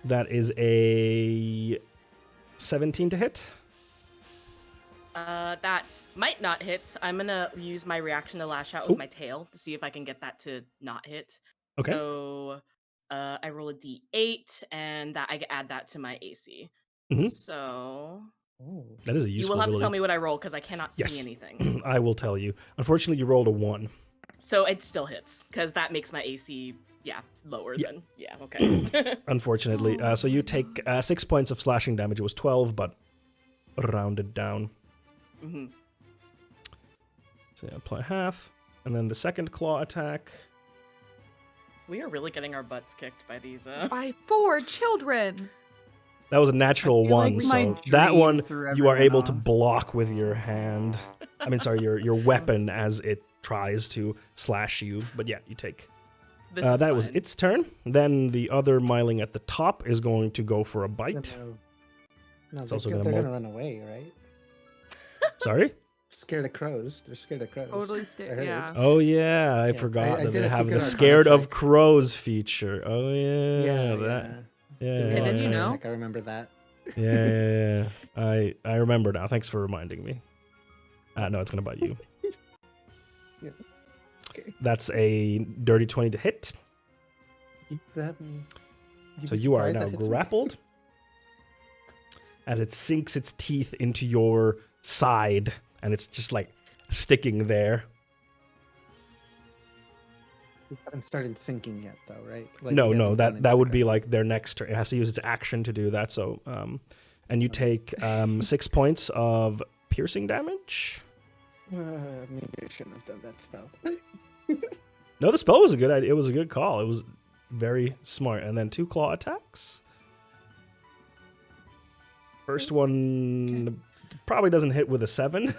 That is a 17 to hit. That might not hit. I'm gonna use my reaction to lash out with my tail to see if I can get that to not hit. Okay. So, I roll a d8, and that I add that to my AC. Mhm. So That is a you useful will have to tell ability. me what I roll because I cannot see Yes. anything. I will tell you. Unfortunately, you rolled a 1. So it still hits because that makes my AC, lower Yeah. than okay. Unfortunately. So you take 6 points of slashing damage. It was 12, but rounded down. hmm So you apply half. And then the second claw attack. We are really getting our butts kicked by these. By 4 children. That was a natural I feel like 1, my so that dream one threw you are everyone able to off. block with your hand. I mean, sorry, your weapon as it tries to slash you. But yeah, you take. This is that was fine. its turn. Then the other Myling at the top is going to go for a bite. No, It's they're, also they're gonna gonna run away, right? Sorry? Scared of crows. They're scared of crows. Totally I heard. yeah. Oh yeah, I Yeah, forgot I that did they a have the secret scared arcana of check. crows feature. Oh yeah, that. Yeah, Did a Yeah, didn't you arcana know? check, I remember that. Yeah. I remember now. Thanks for reminding me. No, it's gonna bite you. Yeah. Okay. That's a dirty 20 to hit. So you are now grappled as it sinks its teeth into your side, and it's just like sticking there. We haven't started sinking yet, though, right? Like, No, we haven't gone into that the would be ground. like their next turn. It has to use its action to do that. So, and you take 6 points of piercing damage. Maybe I shouldn't have done that spell. No, the spell was a good idea. It was a good call. It was very smart. And then 2 claw attacks. First one probably doesn't hit with a 7.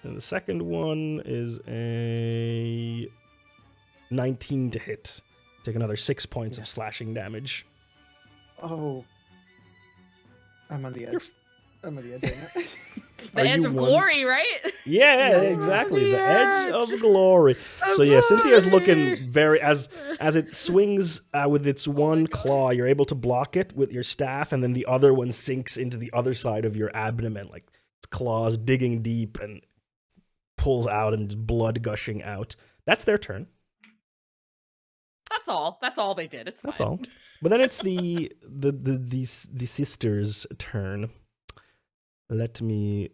And the second one is a 19 to hit. Take another 6 points of slashing damage. Oh. I'm on the edge. I'm on the edge right now. The Are edge you of one- glory, right? Yeah, exactly. The edge of glory. So yeah, Cynthia's looking very as it swings with its one claw. You're able to block it with your staff, and then the other one sinks into the other side of your abdomen, like its claws digging deep and pulls out and just blood gushing out. That's their turn. That's all. That's all they did. It's fine. That's all. But then it's the sister's turn. Let me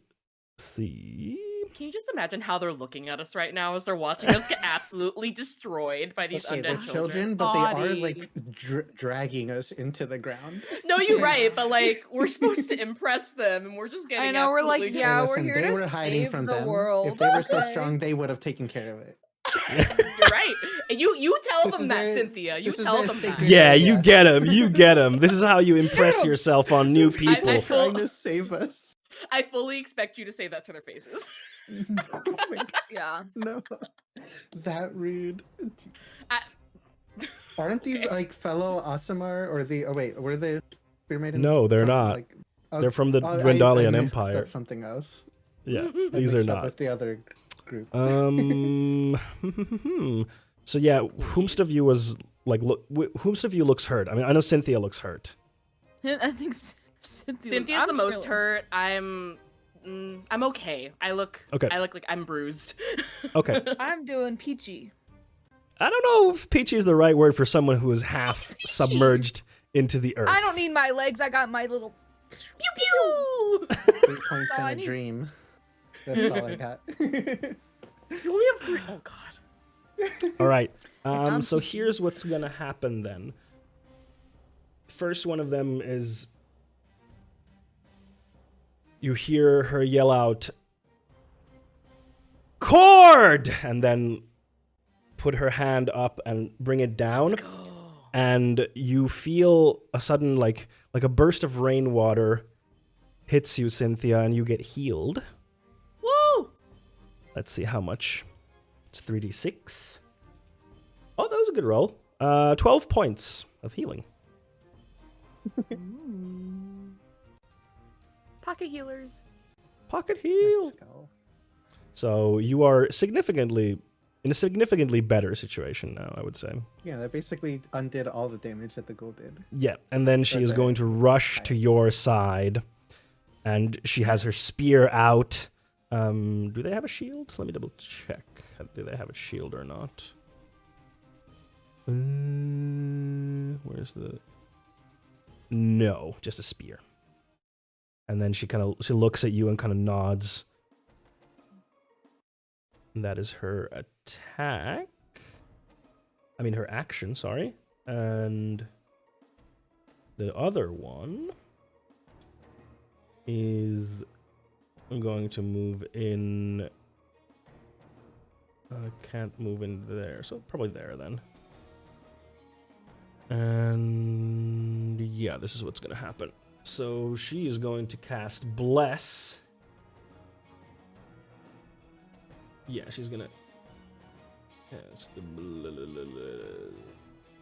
see. Can you just imagine how they're looking at us right now as they're watching us get absolutely destroyed by these Okay, they're undead children, but they are Body. like dragging us into the ground. No, you're right, but like we're supposed to impress them, and we're just getting. I know, we're like, absolutely yeah, Hey, we're listen, here they to were hiding save from the them. world. If they were so Okay. strong, they would have taken care of it. You're right. And you tell This them is that, their- Cynthia. You this is tell their them that. secret- Yeah, Yeah. you get him. You get him. This is how you impress yourself on new people. They're I trying to save us. I fully expect you to say that to their faces. Like, Yeah. no, that rude. I- Aren't these Okay. like fellow Aasimar or the? Oh wait, were they spear maidens? No, they're from, not. Like, They're from the I Gwendolian mixed Empire. Up something else. Yeah, I these are mixed up not. with the other group. So yeah, whomst of you was like, whomst of you looks hurt? I mean, I know Cynthia looks hurt. I think Cynthia's the most hurt. I'm okay. I look like I'm bruised. Okay. I'm doing peachy. I don't know if peachy is the right word for someone who is half submerged into the earth. I don't need my legs. I got my little. Pew pew. 3 points all in I a need. dream. That's all I got. You only have 3. Oh god. All right. I'm So peachy. here's what's gonna happen then. First one of them is you hear her yell out, "Cord!" and then put her hand up and bring it down. Let's go. And you feel a sudden like a burst of rainwater hits you, Cynthia, and you get healed. Woo! Let's see how much. It's 3d6. Oh, that was a good roll. 12 points of healing. Pocket healers. Pocket heal. Let's go. So you are in a significantly better situation now, I would say. Yeah, that basically undid all the damage that the ghoul did. Yeah, and then she is going to rush to your side, and she has her spear out. Do they have a shield? Let me double check. Do they have a shield or not? Where's the... No, just a spear. And then she looks at you and kind of nods. And that is her attack. I mean, her action, sorry. And the other one is... I'm going to move in... I can't move in there, so probably there then. And yeah, this is what's going to happen. So she is going to cast Bless. Yeah, she's going to cast the...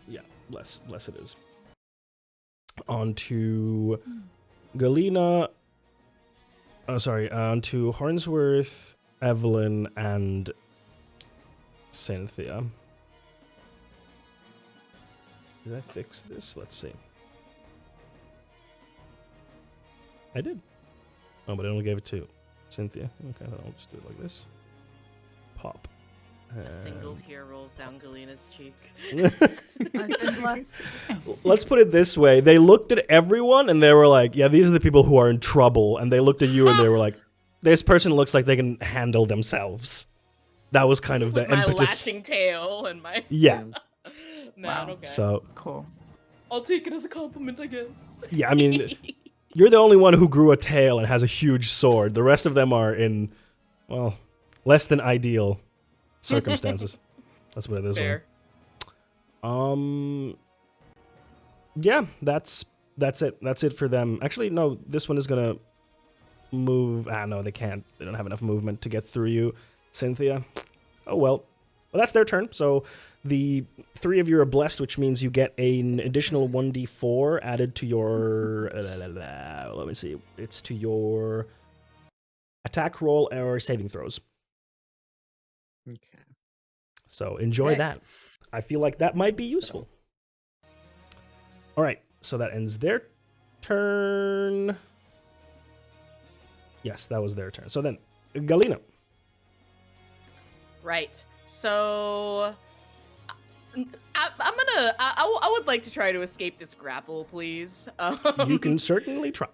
Yeah, Bless it is. Onto Galena... onto Hornsworth, Evelyn, and Cynthia. Did I fix this? Let's see. I did. Oh, but I only gave it to Cynthia. Okay, I'll just do it like this. Pop. A single tear rolls down Galena's cheek. I've been blessed. Let's put it this way. They looked at everyone and they were like, yeah, these are the people who are in trouble. And they looked at you and they were like, this person looks like they can handle themselves. That was kind of the my impetus. lashing tail and my... Yeah. Man, Wow. okay. So, Cool. I'll take it as a compliment, I guess. yeah, I mean, you're the only one who grew a tail and has a huge sword. The rest of them are in, well, less than ideal circumstances. Let's put it this Fair. way. Yeah, that's it. That's it for them. Actually, no, this one is gonna move. No, they can't. They don't have enough movement to get through you, Cynthia. Oh well. Well, that's their turn. So the three of you are blessed, which means you get an additional 1d4 added to your... let me see. It's to your attack roll or saving throws. Okay. So enjoy Sick. that. I feel like that might be useful. All right. So that ends their turn. Yes, that was their turn. So then, Galena. Right. So I would like to try to escape this grapple, please. You can certainly try.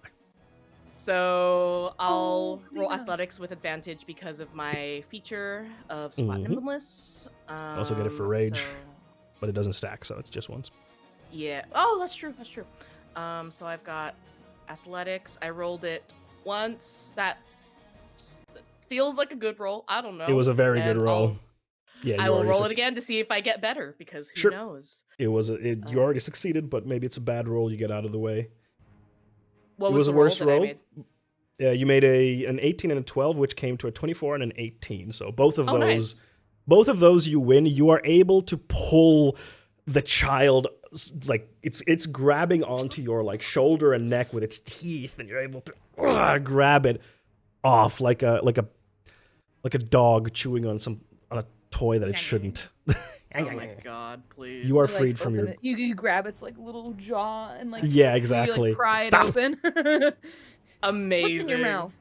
So I'll roll athletics with advantage because of my feature of spot Mhm. nimbleness. Also get it for rage. So, But it doesn't stack, so it's just once. yeah. Oh, that's true. That's true. So I've got athletics. I rolled it once. That feels like a good roll. I don't know. It was a very good And roll. Yeah, I you will already roll it succeed- again to see if I get better, because who Sure. knows? You already succeeded, but maybe it's a bad roll. You get out of the way. What It was was the a roll worse that roll? I made? Yeah, you made an 18 and a 12, which came to a 24 and an 18. So both of Oh, those, nice. both of those you win. You are able to pull the child, like it's grabbing onto your like shoulder and neck with its teeth, and you're able to grab it off like a dog chewing on a toy that it shouldn't. Oh my god, please. You are Like, freed from open your... it. You grab its like little jaw and like Yeah, you, exactly. like, pry it Stop. open. Amazing. What's in your mouth?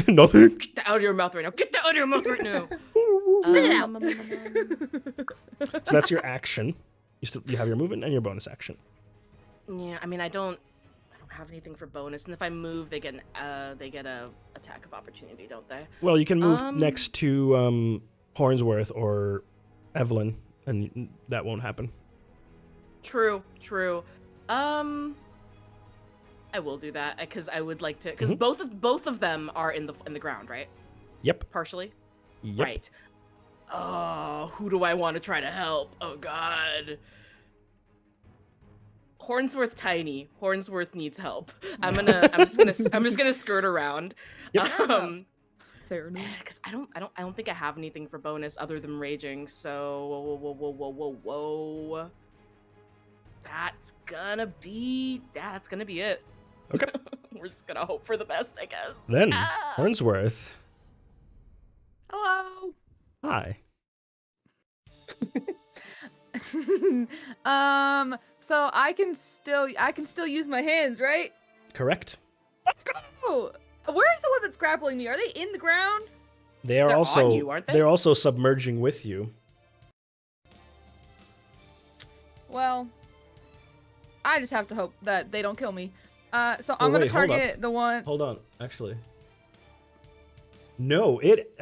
Nothing. Get that out of your mouth right now. Get that out of your mouth right now. Spit it out. So that's your action. You have your movement and your bonus action. Yeah, I mean, I don't have anything for bonus, and if I move, they get a attack of opportunity, don't they? Well, you can move next to Hornsworth or Evelyn, and that won't happen. True. I will do that because I would like to, because Mhm. both of them are in the ground, right? Yep. Partially. Yep. Right. Oh, who do I want to try to help? Oh God. Hornsworth tiny. Hornsworth needs help. I'm just gonna skirt around. Yep. Fair enough. Because I don't think I have anything for bonus other than raging. So whoa. That's gonna be it. Okay. We're just gonna hope for the best, I guess. Then Ah! Hornsworth. Hello. Hi. So I can still use my hands, right? Correct. Let's go. Where's the one that's grappling me? Are they in the ground? They are They're also on you, aren't they? They're also submerging with you. Well, I just have to hope that they don't kill me. So I'm gonna wait, hold up. target the one. Hold on, actually. No, it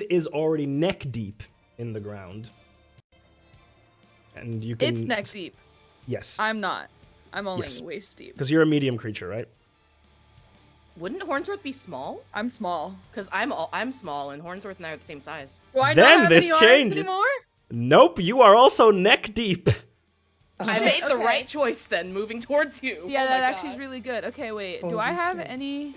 is already neck deep in the ground. And you can... It's neck deep. Yes. I'm not. I'm only Yes. waist deep. Because you're a medium creature, right? Wouldn't Hornsworth be small? I'm small. Because I'm small and Hornsworth and I are the same size. Do I Then not have this any arms changes. anymore? Nope, you are also neck deep. I made the Okay. right choice then, moving towards you. Yeah, Oh that my actually is God. really good. Okay, wait. Do Holy I have shit. any?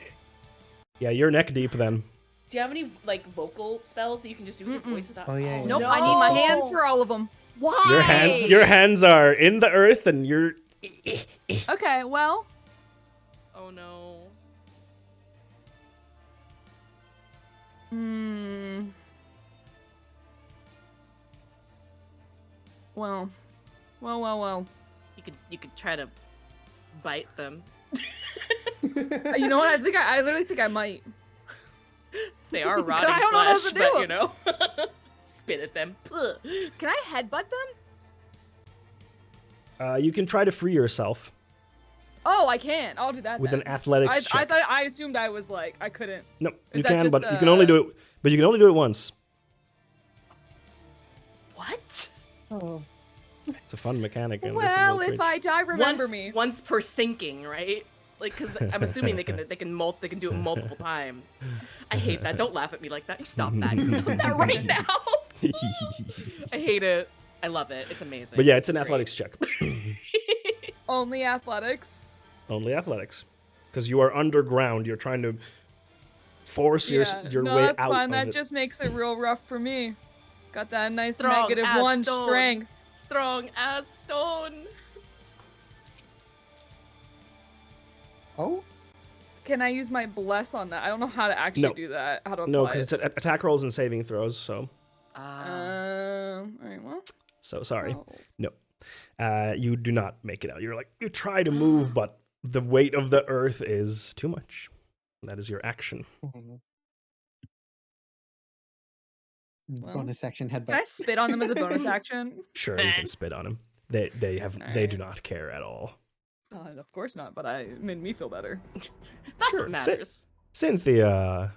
Yeah, you're neck deep then. Do you have any like vocal spells that you can just do with your voice without? Oh, yeah, yeah. Nope. No. I need my hands for all of them. Why? Your hands are in the earth and you're... Okay, well. Oh no. Well. You could try to bite them. You know what? I literally think I might. They are rotting I don't know what flesh, else to do. but you know, spit at them. Ugh. Can I headbutt them? You can try to free yourself Oh, I can. I'll do that with then. an athletics I check. thought I assumed I was like I couldn't. No, you Is that can, just, but you can only do it. But you can only do it once. What? Oh, It's a fun mechanic. And Well, this is if I die, remember me. Once per sinking, right? Like, because I'm assuming they can do it multiple times. I hate that. Don't laugh at me like that. You stop that. You stop that right now. I hate it. I love it. It's amazing. But yeah, it's an great. athletics check. Only athletics. Only athletics, because you are underground. You're trying to force your no, way that's out fine. of That it. just makes it real rough for me. Got that nice Strong negative as 1 stone. strength. Strong as stone. oh, Can I use my bless on that? I don't know how to actually No. do that. How to apply No, because it. it's attack rolls and saving throws. So All right. Well. sorry. oh. No, you do not make it out. You're like you try to move, but the weight of the earth is too much. That is your action. Well, bonus action headbutt. Can I spit on them as a bonus action? Sure, you can spit on him. They do Alright. not care at all. Of course not, but it made me feel better. That's Sure. what matters. Cynthia,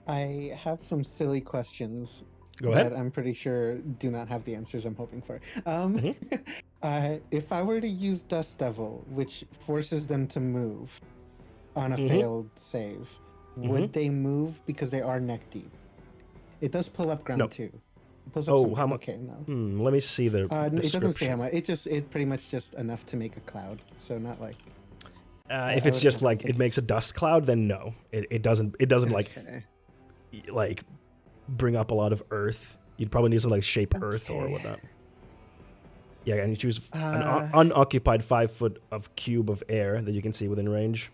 I have some silly questions go that ahead. I'm pretty sure do not have the answers I'm hoping for. Mm-hmm. If I were to use Dust Devil, which forces them to move on a Mhm. failed save, Mm-hmm. would they move because they are neck deep? It does pull up ground No. too. It pulls up Oh, some- how much? Okay, no. Let me see the It doesn't say how description. much. It pretty much just enough to make a cloud. So not like If I it's would just have like to it makes a dust cloud, then no, it doesn't like okay. like bring up a lot of earth. You'd probably need something like shape earth or Okay. whatnot. Yeah, and you choose an Uh, unoccupied 5 foot of cube of air that you can see within range.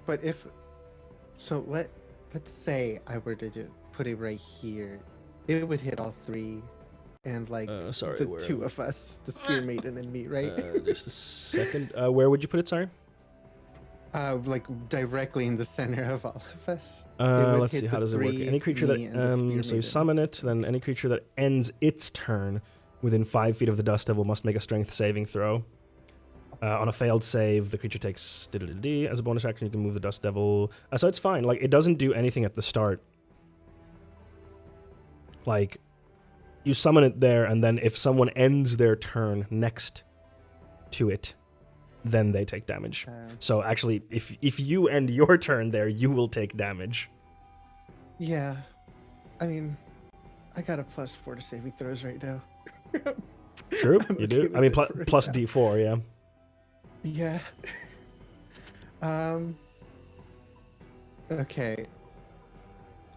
But let's say I were to just put it right here, it would hit all three, and like Sorry, the where two of us, the Spear Maiden and me, right? just a second. Where would you put it? Sorry. Like directly in the center of all of us. would Let's hit see. How the does it work? three, Any creature me, and the Spear so you Maiden. summon it, then any creature that ends its turn within 5 feet of the Dust Devil must make a Strength saving throw. On a failed save, the creature takes diddly-dee. As a bonus action, you can move the Dust Devil. So it's fine. Like, it doesn't do anything at the start. Like, you summon it there, and then if someone ends their turn next to it, then they take damage. So actually, if you end your turn there, you will take damage. Yeah, I mean, I got a +4 to saving throws right now. True, I'm you okay do. with I mean, it for right plus now. D4, yeah. Yeah. Okay.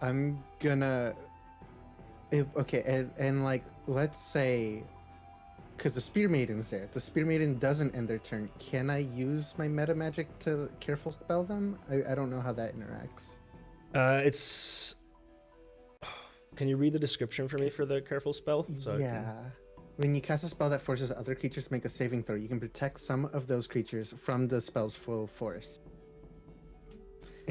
I'm gonna. Okay, and like, let's say, because the Spear Maiden's there. If the Spear Maiden doesn't end their turn, can I use my meta magic to careful spell them? I don't know how that interacts. It's. Can you read the description for me for the careful spell? So I can- Yeah. When you cast a spell that forces other creatures to make a saving throw, you can protect some of those creatures from the spell's full force.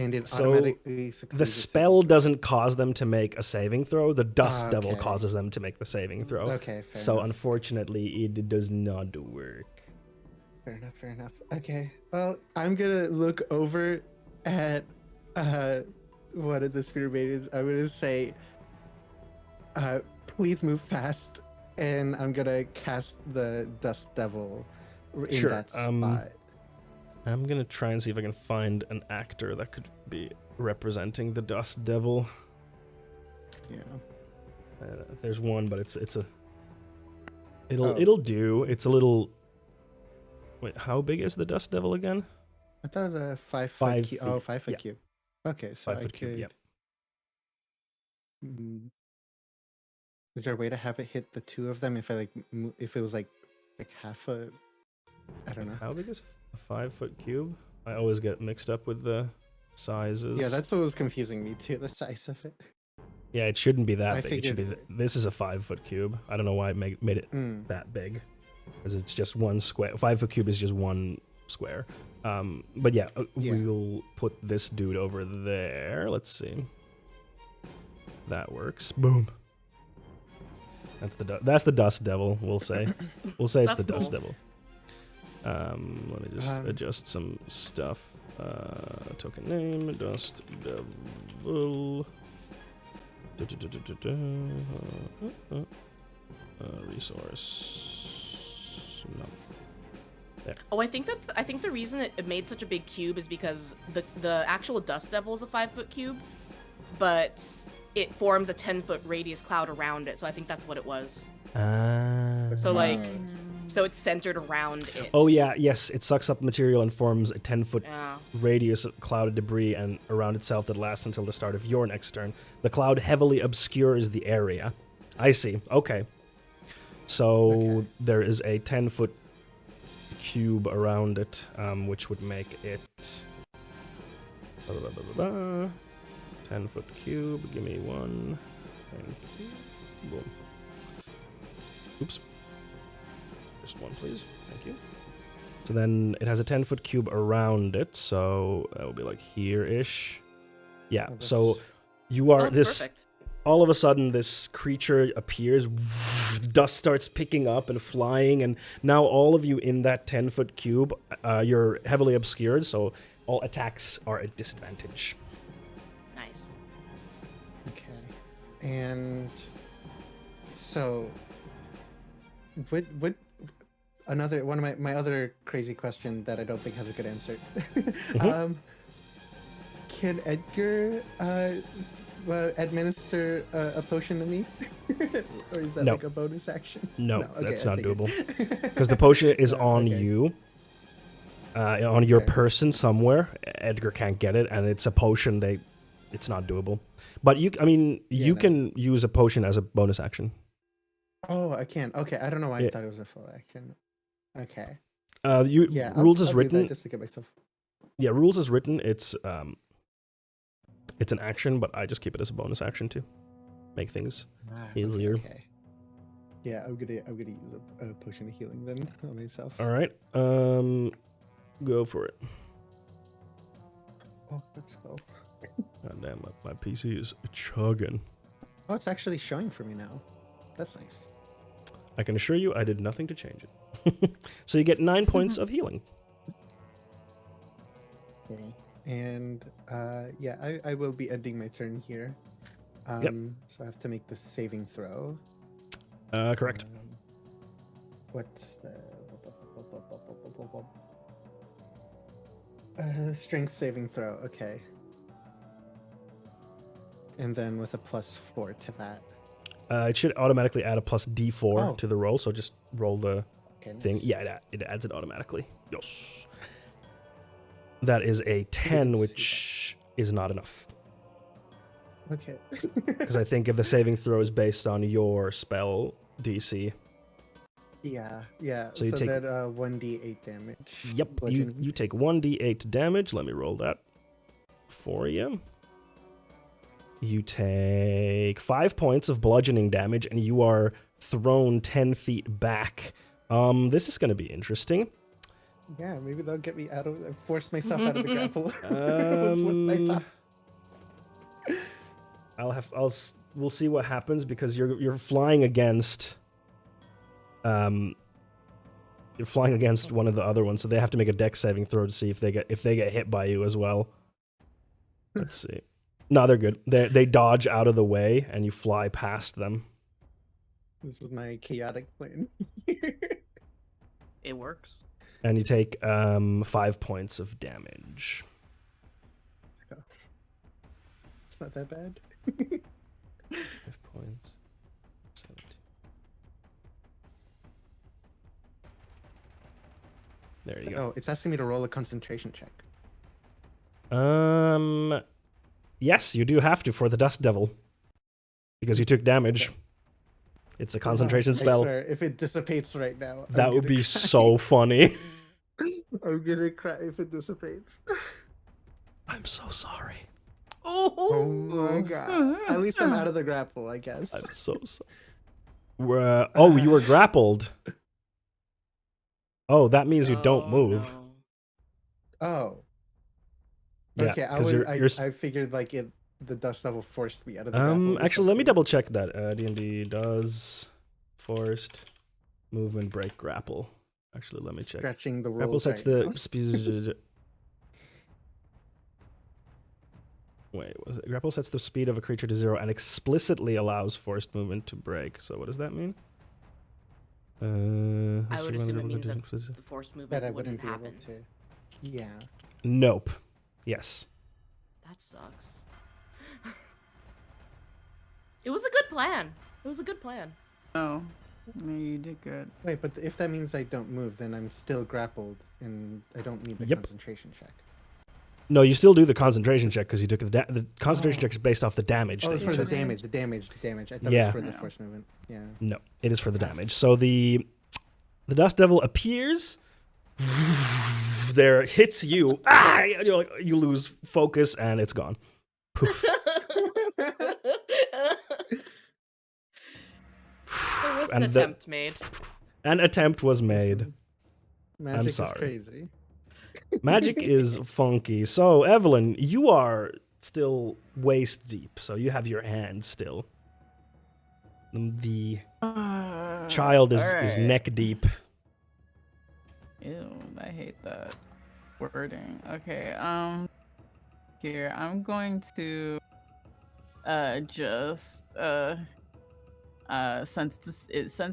And it So automatically succeeds. the a saving spell throw. doesn't cause them to make a saving throw. The Dust Devil Okay. causes them to make the saving throw. Okay, fair So enough. unfortunately, it does not work. Fair enough. Okay. Well, I'm gonna look over at one of the spirit maidens. I'm gonna say, please move fast, and I'm gonna cast the Dust Devil in Sure, that spot. I'm gonna try and see if I can find an actor that could be representing the Dust Devil. Yeah. There's one, but it'll Oh. do. It's a little. Wait, how big is the Dust Devil again? I thought it was a 5 5 foot cube. Oh, feet, 5 foot yeah. cube. Okay, so 5 foot cube. Yep. Is there a way to have it hit the two of them if if it was like half a? I don't know. How big is a 5 foot cube? I always get mixed up with the sizes. Yeah, that's what was confusing me too. The size of it. Yeah, it shouldn't be that I big. It should be. figured This is a 5 foot cube. I don't know why it made it that big, because it's just one square. 5 foot cube is just one square. But yeah, Yeah. we'll put this dude over there. Let's see. That works. Boom. That's the Dust Devil. We'll say. We'll say it's the That's Dust cool. Devil. Let me just adjust some stuff. Token name, Dust Devil. Resource. No. There. Oh, I think the reason it made such a big cube is because the actual Dust Devil is a 5 foot cube, but it forms a 10-foot radius cloud around it. So I think that's what it was. So like, so it's centered around it. Oh yeah, yes. It sucks up material and forms a 10-foot Yeah. radius of clouded debris and around itself that lasts until the start of your next turn. The cloud heavily obscures the area. I see. Okay. So there is a 10-foot cube around it, which would make it 10-foot cube. Give me one. Thank you. Boom. Oops. Just one, please. Thank you. So then it has a 10-foot cube around it, so that will be like here-ish. Yeah, Oh, so you are Oh, this. perfect. All of a sudden, this creature appears. Dust starts picking up and flying, and now all of you in that 10-foot cube, you're heavily obscured, so all attacks are at disadvantage. Nice. Okay. And so, what another one of my other crazy question that I don't think has a good answer. Can Edgar administer a potion to me, or is that No. like a bonus action? No, Okay, that's I not figured. doable. Because the potion is on okay. you, on your Okay. person somewhere. Edgar can't get it, and it's a potion. It's not doable. But you no. can use a potion as a bonus action. Oh, I can. Okay, I don't know why Yeah. I thought it was a full action. Okay. Yeah. Rules I'll is do written. that just to get myself. Yeah, rules is written. It's an action, but I just keep it as a bonus action to make things easier. Okay. Yeah, I'm gonna use a potion of healing then on myself. All right. Go for it. Oh, let's go. God damn, my PC is chugging. Oh, it's actually showing for me now. That's nice. I can assure you, I did nothing to change it. So you get 9 points of healing. Okay. And yeah, I will be ending my turn here. Yep. So I have to make the saving throw. Correct. What's the strength saving throw? Okay. And then with a +4 to that. It should automatically add a plus D4 Oh. to the roll, so just roll the Okay, thing. nice. Yeah, it adds it automatically. Yes. That is a 10, which is not enough. Okay. Because I think if the saving throw is based on your spell DC. Yeah. So So, you take- that 1d8 damage. Yep, bludgeoning. you take 1d8 damage. Let me roll that for you. You take 5 points of bludgeoning damage, and you are thrown 10 feet back. This is going to be interesting. Yeah, maybe they'll get me out of. Force myself out of the grapple. Was what I thought. We'll see what happens because you're flying against. You're flying against one of the other ones, so they have to make a dex saving throw to see if they get hit by you as well. Let's see. No, they're good. They dodge out of the way, and you fly past them. This is my chaotic plan. It works. And you take 5 points of damage. It's not that bad. 5 points. 17. There you go. Oh, it's asking me to roll a concentration check. Yes, you do have to for the Dust Devil. Because you took damage. Okay. It's a concentration I spell. swear, if it dissipates right now, That would be so funny. I'm gonna cry if it dissipates. I'm so sorry. Oh my god. At least I'm out of the grapple, I guess. I'm so sorry. Oh, you were grappled. Oh, that means you don't move. No. Oh. Yeah, Okay, 'cause I figured like the dust devil forced me out of the grapple. Actually, let me double check that. D&D does forced movement break grapple. Actually, let me check. Scratching the rules. Grapple sets right the Wait, was it? Grapple sets the speed of a creature to 0 and explicitly allows forced movement to break. So what does that mean? I would assume it means that the force now. movement That I wouldn't wouldn't be happen. able to. Yeah. Nope. Yes. That sucks. It was a good plan. It was a good plan. Oh, no, you did good. Wait, but if that means I don't move, then I'm still grappled, and I don't need the Yep. concentration check. No, you still do the concentration check because you took the concentration check is based off the damage. Oh, that it's you for the took. damage. I thought Yeah. it was for the force movement. Yeah. No, it is for the damage. So the Dust Devil appears. There, hits you. Ah! You're like, you lose focus and it's gone. Poof. There was an And the- attempt made. An attempt was made. Listen, Magic is sorry. crazy. Magic is funky. So, Evelyn, you are still waist deep, so you have your hand still. The child is alright. neck deep. Ew, I hate that wording. Okay, here, I'm going to just since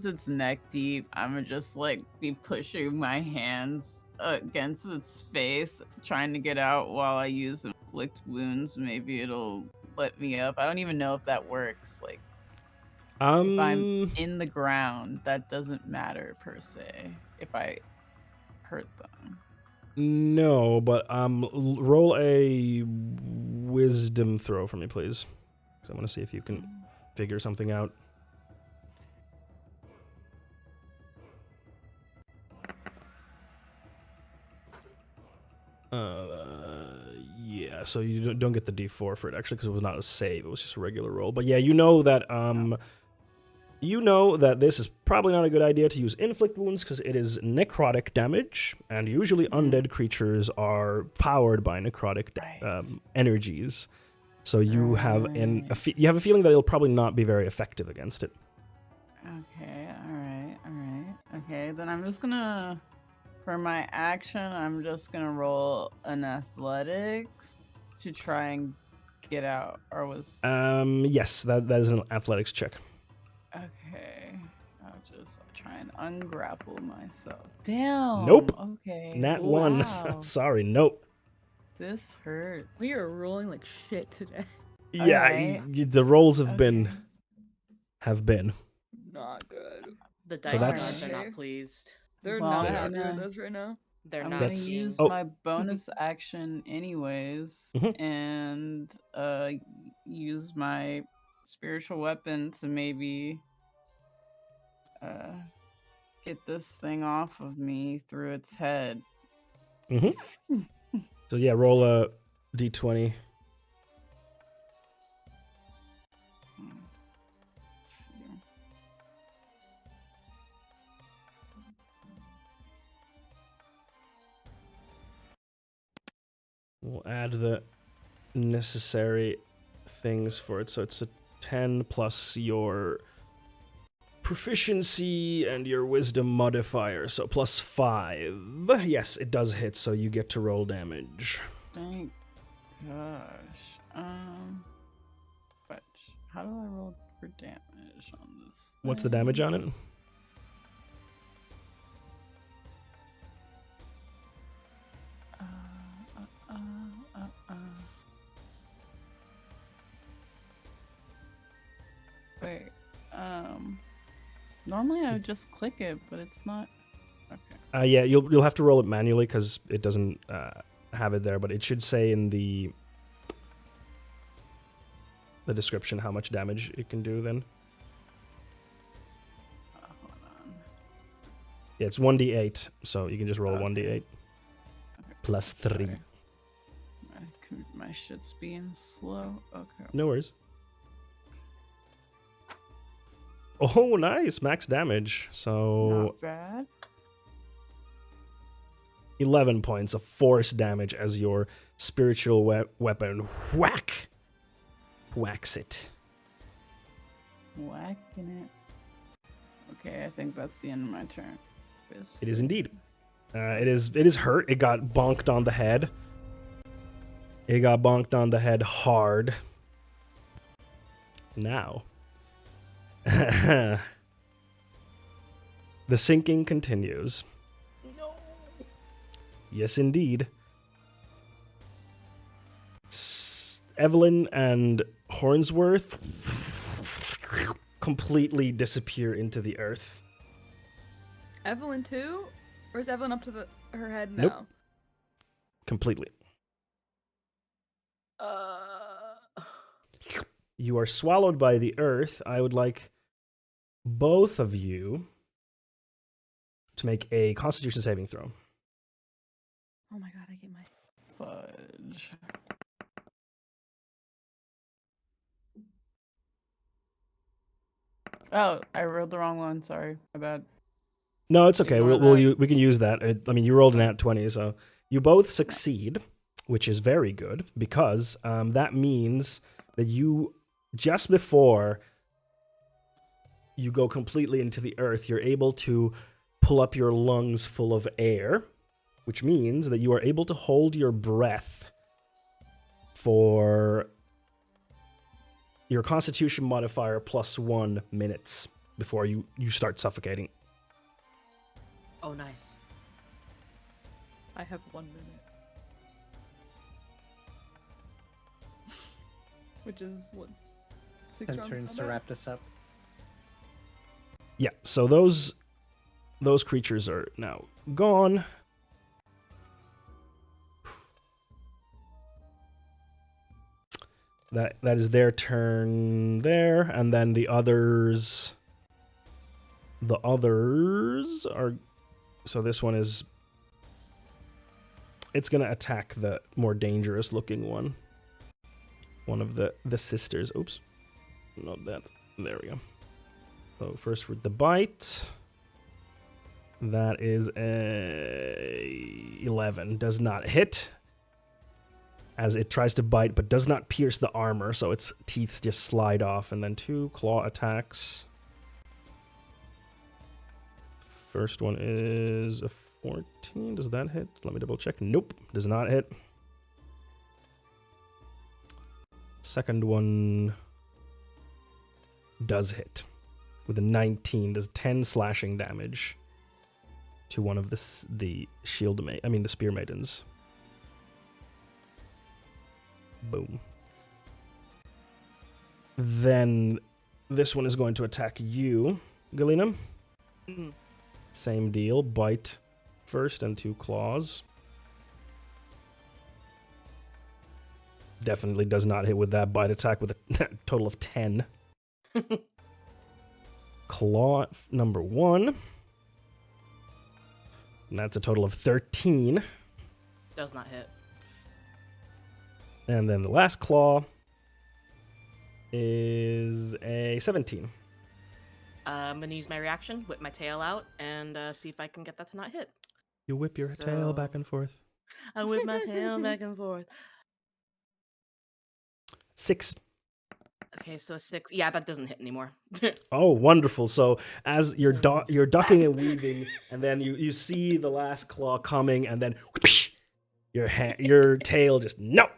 it's neck deep, I'm gonna just like be pushing my hands against its face, trying to get out while I use inflict wounds. Maybe it'll let me up. I don't even know if that works. Like if I'm in the ground, that doesn't matter per se. If I hurt them. No, but roll a wisdom throw for me, please. 'Cause I want to see if you can figure something out. Yeah, so you don't get the D4 for it actually because it was not a save; it was just a regular roll. But yeah, you know that this is probably not a good idea to use inflict wounds because it is necrotic damage, and usually undead creatures are powered by necrotic energies. So you have you have a feeling that it'll probably not be very effective against it. Okay, all right. Okay, then I'm just gonna, for my action, I'm just gonna roll an athletics to try and get out. Or was Yes, that is an athletics check. okay. I'll just try and ungrapple myself. Damn. Nope. Okay. Nat 1. Wow. Sorry, nope. This hurts. We are rolling like shit today. Yeah, Alright. the rolls have Okay. been. Not good. The dice So are that's- not pleased. They're Well, not I'm happy gonna- with us right now. They're I'm not gonna That's- use Oh. my bonus action anyways, Mhm. and use my spiritual weapon to maybe get this thing off of me through its head. So yeah, roll a d20. Let's see. We'll add the necessary things for it. So it's a 10 plus your proficiency and your wisdom modifier. So plus 5. Yes, it does hit, so you get to roll damage. Thank gosh. But how do I roll for damage on this? What's the damage on it? Wait. Normally I would just click it, but it's not. Okay. Yeah, you'll have to roll it manually because it doesn't have it there, but it should say in the description how much damage it can do then. Hold on. Yeah, it's 1d8, so you can just roll Okay. 1d8 Okay. plus 3. Sorry. My shit's being slow. Okay. No worries. Oh, nice. Max damage. So Not bad. 11 points of force damage as your spiritual weapon whacks it. Whacking it. Okay, I think that's the end of my turn. It is indeed. It is hurt. It got bonked on the head. It got bonked on the head hard. Now. The sinking continues. No. Yes, indeed. Evelyn and Hornsworth completely disappear into the earth. Evelyn too? Or is Evelyn up to her head now? Nope. Completely. You are swallowed by the earth. I would like both of you to make a Constitution saving throw. Oh my god, I get my... Fudge. Oh, I rolled the wrong one. Sorry, my bad. No, it's okay. Ignore We can use that. I mean, you rolled an at 20, so you both succeed, which is very good because that means that you, just before you go completely into the earth, you're able to pull up your lungs full of air, which means that you are able to hold your breath for your Constitution modifier plus 1 minutes before you start suffocating. Oh, nice. I have 1 minute. Which is, what, 6 10 rounds turns of to combat? wrap this up. Yeah, so those creatures are now gone. That is their turn there, and then the others are, so this one is, it's gonna attack the more dangerous looking one. One of the sisters. Oops. Not that. There we go. So first for the bite. That is a 11. Does not hit. As it tries to bite, but does not pierce the armor, so its teeth just slide off. And then 2 claw attacks. First one is a 14. Does that hit? Let me double check. Nope. Does not hit. Second one does hit. With a 19. Does 10 slashing damage to one of the spear maidens. Boom. Then this one is going to attack you, Galena. Mm. Same deal. Bite first and 2 claws. Definitely does not hit with that bite attack with a total of 10. Claw number 1. And that's a total of 13. Does not hit. And then the last claw is a 17. I'm gonna use my reaction, whip my tail out, and see if I can get that to not hit. You whip your tail back So- and forth. I whip my tail back and forth. 6. Okay, so a 6. Yeah, that doesn't hit anymore. Oh, wonderful. So as you're ducking and weaving, and then you see the last claw coming, and then whoosh, your tail just no.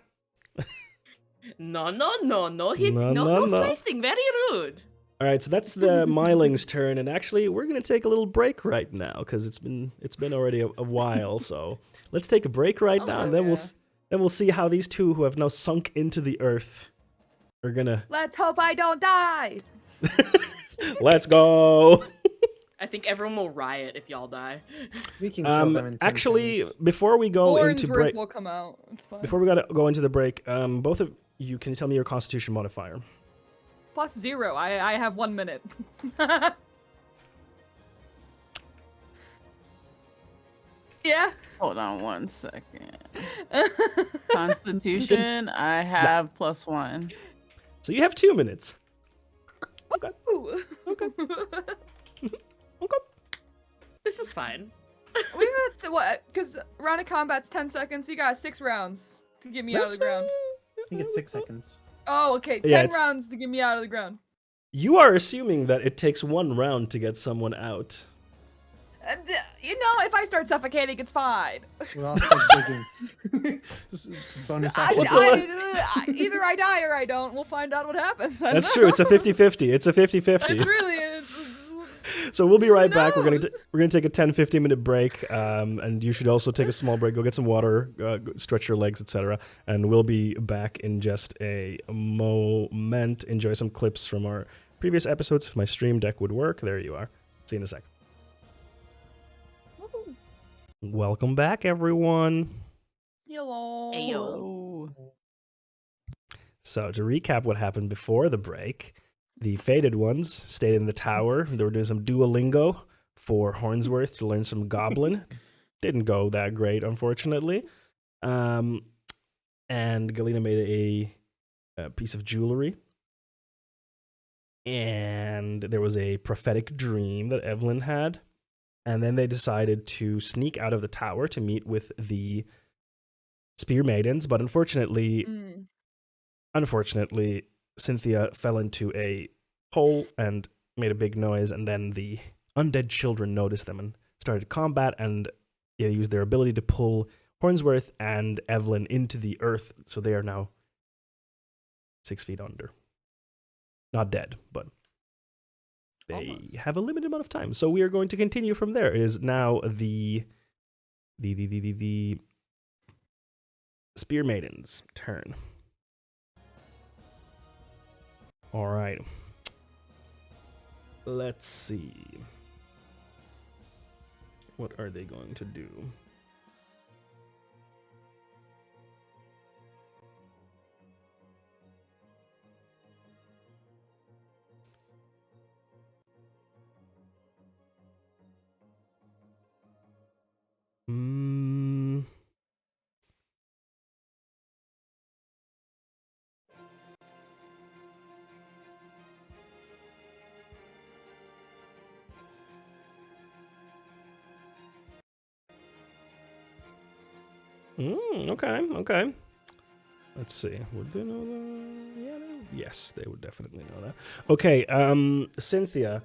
No, no hitting, No, no no. slicing. Very rude. All right, so that's the Myling's turn, and actually we're gonna take a little break right now because it's been already a while. So let's take a break right now, and then we'll see how these two who have now sunk into the earth are gonna. Let's hope I don't die. Let's go. I think everyone will riot if y'all die. We can kill them in 10 Actually, turns. before we go into Hornsworth break, will come out. It's fine. before we gotta go into the break, both of you can tell me your Constitution modifier. +0. I have 1 minute. Yeah. Hold on 1 second. Constitution, I have +1. So you have 2 minutes. Okay. Ooh. Okay. This is fine. We got what? Because round of combat's 10 seconds. So you got 6 rounds to get me out of the ground. I think it's 6 seconds. Oh, okay. 10 Yeah, rounds to get me out of the ground. You are assuming that it takes 1 round to get someone out. You know, if I start suffocating, it's fine. We'll all start digging. Just bonus action. Either I die or I don't. We'll find out what happens. That's true. It's a 50-50. It's a 50-50. It's really. So we'll be right back. We're knows? gonna take a 10-15 minute break, and you should also take a small break. Go get some water, stretch your legs, etc. And we'll be back in just a moment. Enjoy some clips from our previous episodes. If my stream deck would work, there you are. See you in a sec. Welcome back, everyone. Hello. Ayo. So to recap what happened before the break, the Fated ones stayed in the tower. They were doing some Duolingo for Hornsworth to learn some Goblin. Didn't go that great, unfortunately. And Galena made a piece of jewelry. And there was a prophetic dream that Evelyn had. And then they decided to sneak out of the tower to meet with the Spear Maidens. But unfortunately, Cynthia fell into a hole and made a big noise. And then the undead children noticed them and started combat. And they used their ability to pull Hornsworth and Evelyn into the earth. So they are now 6 feet under. Not dead, but they have a limited amount of time. So we are going to continue from there. It is now the Spear Maiden's turn. All right. Let's see. What are they going to do? Okay. Let's see. Would they know that? Yeah, yes, they would definitely know that. Okay, Cynthia,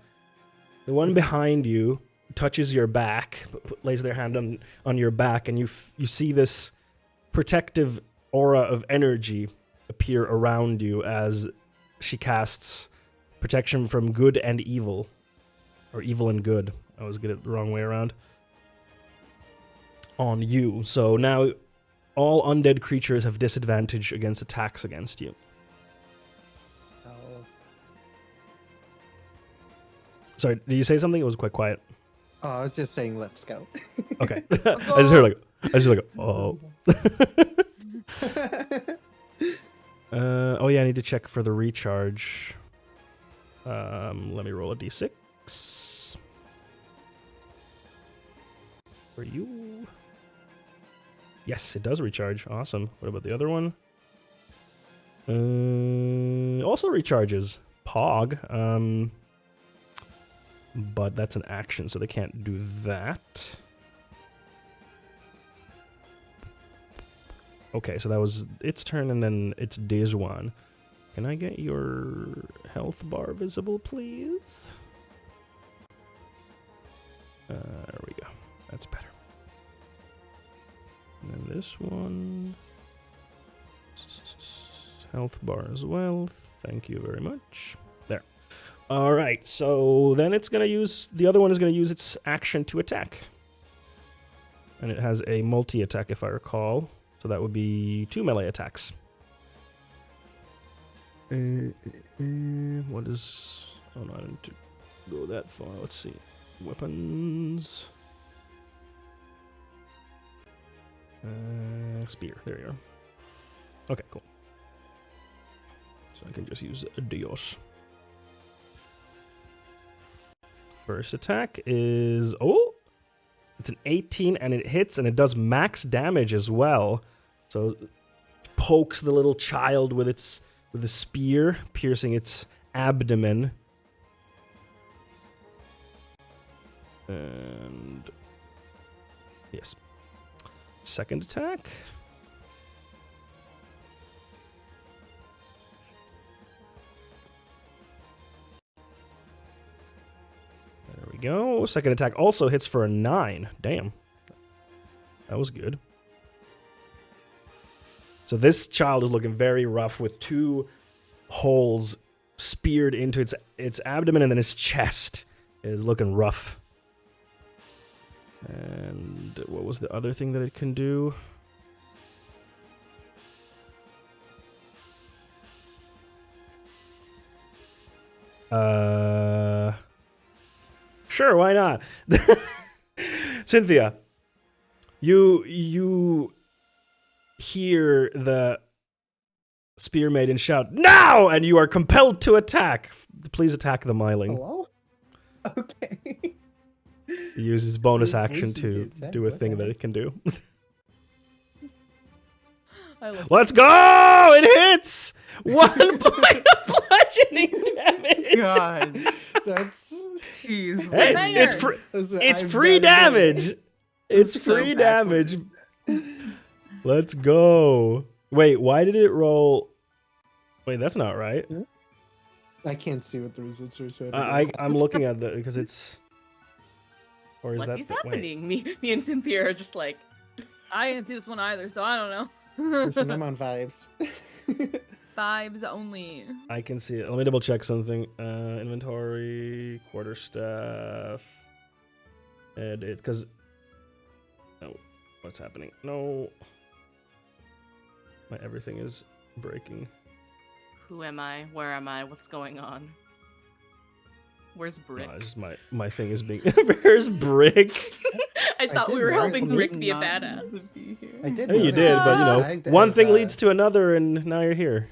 the one behind you touches your back, lays their hand on your back, and you see this protective aura of energy appear around you as she casts protection from good and evil, or evil and good. I always get it the wrong way around. On you. So now all undead creatures have disadvantage against attacks against you. Oh. Sorry, did you say something? It was quite quiet. Oh, I was just saying, let's go. Okay. I just heard like, oh. Oh yeah, I need to check for the recharge. Let me roll a d6. For you. Yes, it does recharge. Awesome. What about the other one? Also recharges. Pog. But that's an action, so they can't do that. Okay, so that was its turn, and then it's Dejuan. Can I get your health bar visible, please? There we go. That's better. And then this one. Health bar as well. Thank you very much. There. All right, so then it's going to use... The other one is going to use its action to attack. And it has a multi-attack, if I recall. So that would be 2 melee attacks. What is... Oh, no, I didn't go that far. Let's see. Weapons. Spear. There you are. Okay, cool. So I can just use Dios. First attack is... Oh! It's an 18, and it hits, and it does max damage as well. So it pokes the little child with a spear, piercing its abdomen. And... Yes. Second attack. There we go. Second attack also hits for a 9. Damn. That was good. So this child is looking very rough with 2 holes speared into its abdomen, and then its chest is looking rough. And what was the other thing that it can do? Sure, why not? Cynthia, you hear the spear maiden shout, "Now!" And you are compelled to attack. Please attack the Myling. Hello? Okay. He uses bonus Hey, action hey, to attack, do a what thing the that heck? it can do. I love Let's go! It hits! 1 point of bludgeoning damage! God. That's... Jeez. Hey, Banger. it's I'm free better than it. damage! It's So free damage! Let's go! Wait, why did it roll... Wait, that's not right. I can't see what the results are. So I'm looking at the... Because it's... Or is what that... is wait. happening? Me and Cynthia are just like, I didn't see this one either, so I don't know. Listen, I'm on vibes. Vibes only. I can see it. Let me double check something. Inventory, quarterstaff, edit, because... Oh, what's happening? No. My everything is breaking. who am I? Where am I? What's going on? Where's Brick? No, it's just my thing is being... Where's Brick? I thought we did were not helping notice Brick be a Not badass. to be here. I did. Hey, you notice did, but it's you tagged know, one as, thing leads to another, and now you're here.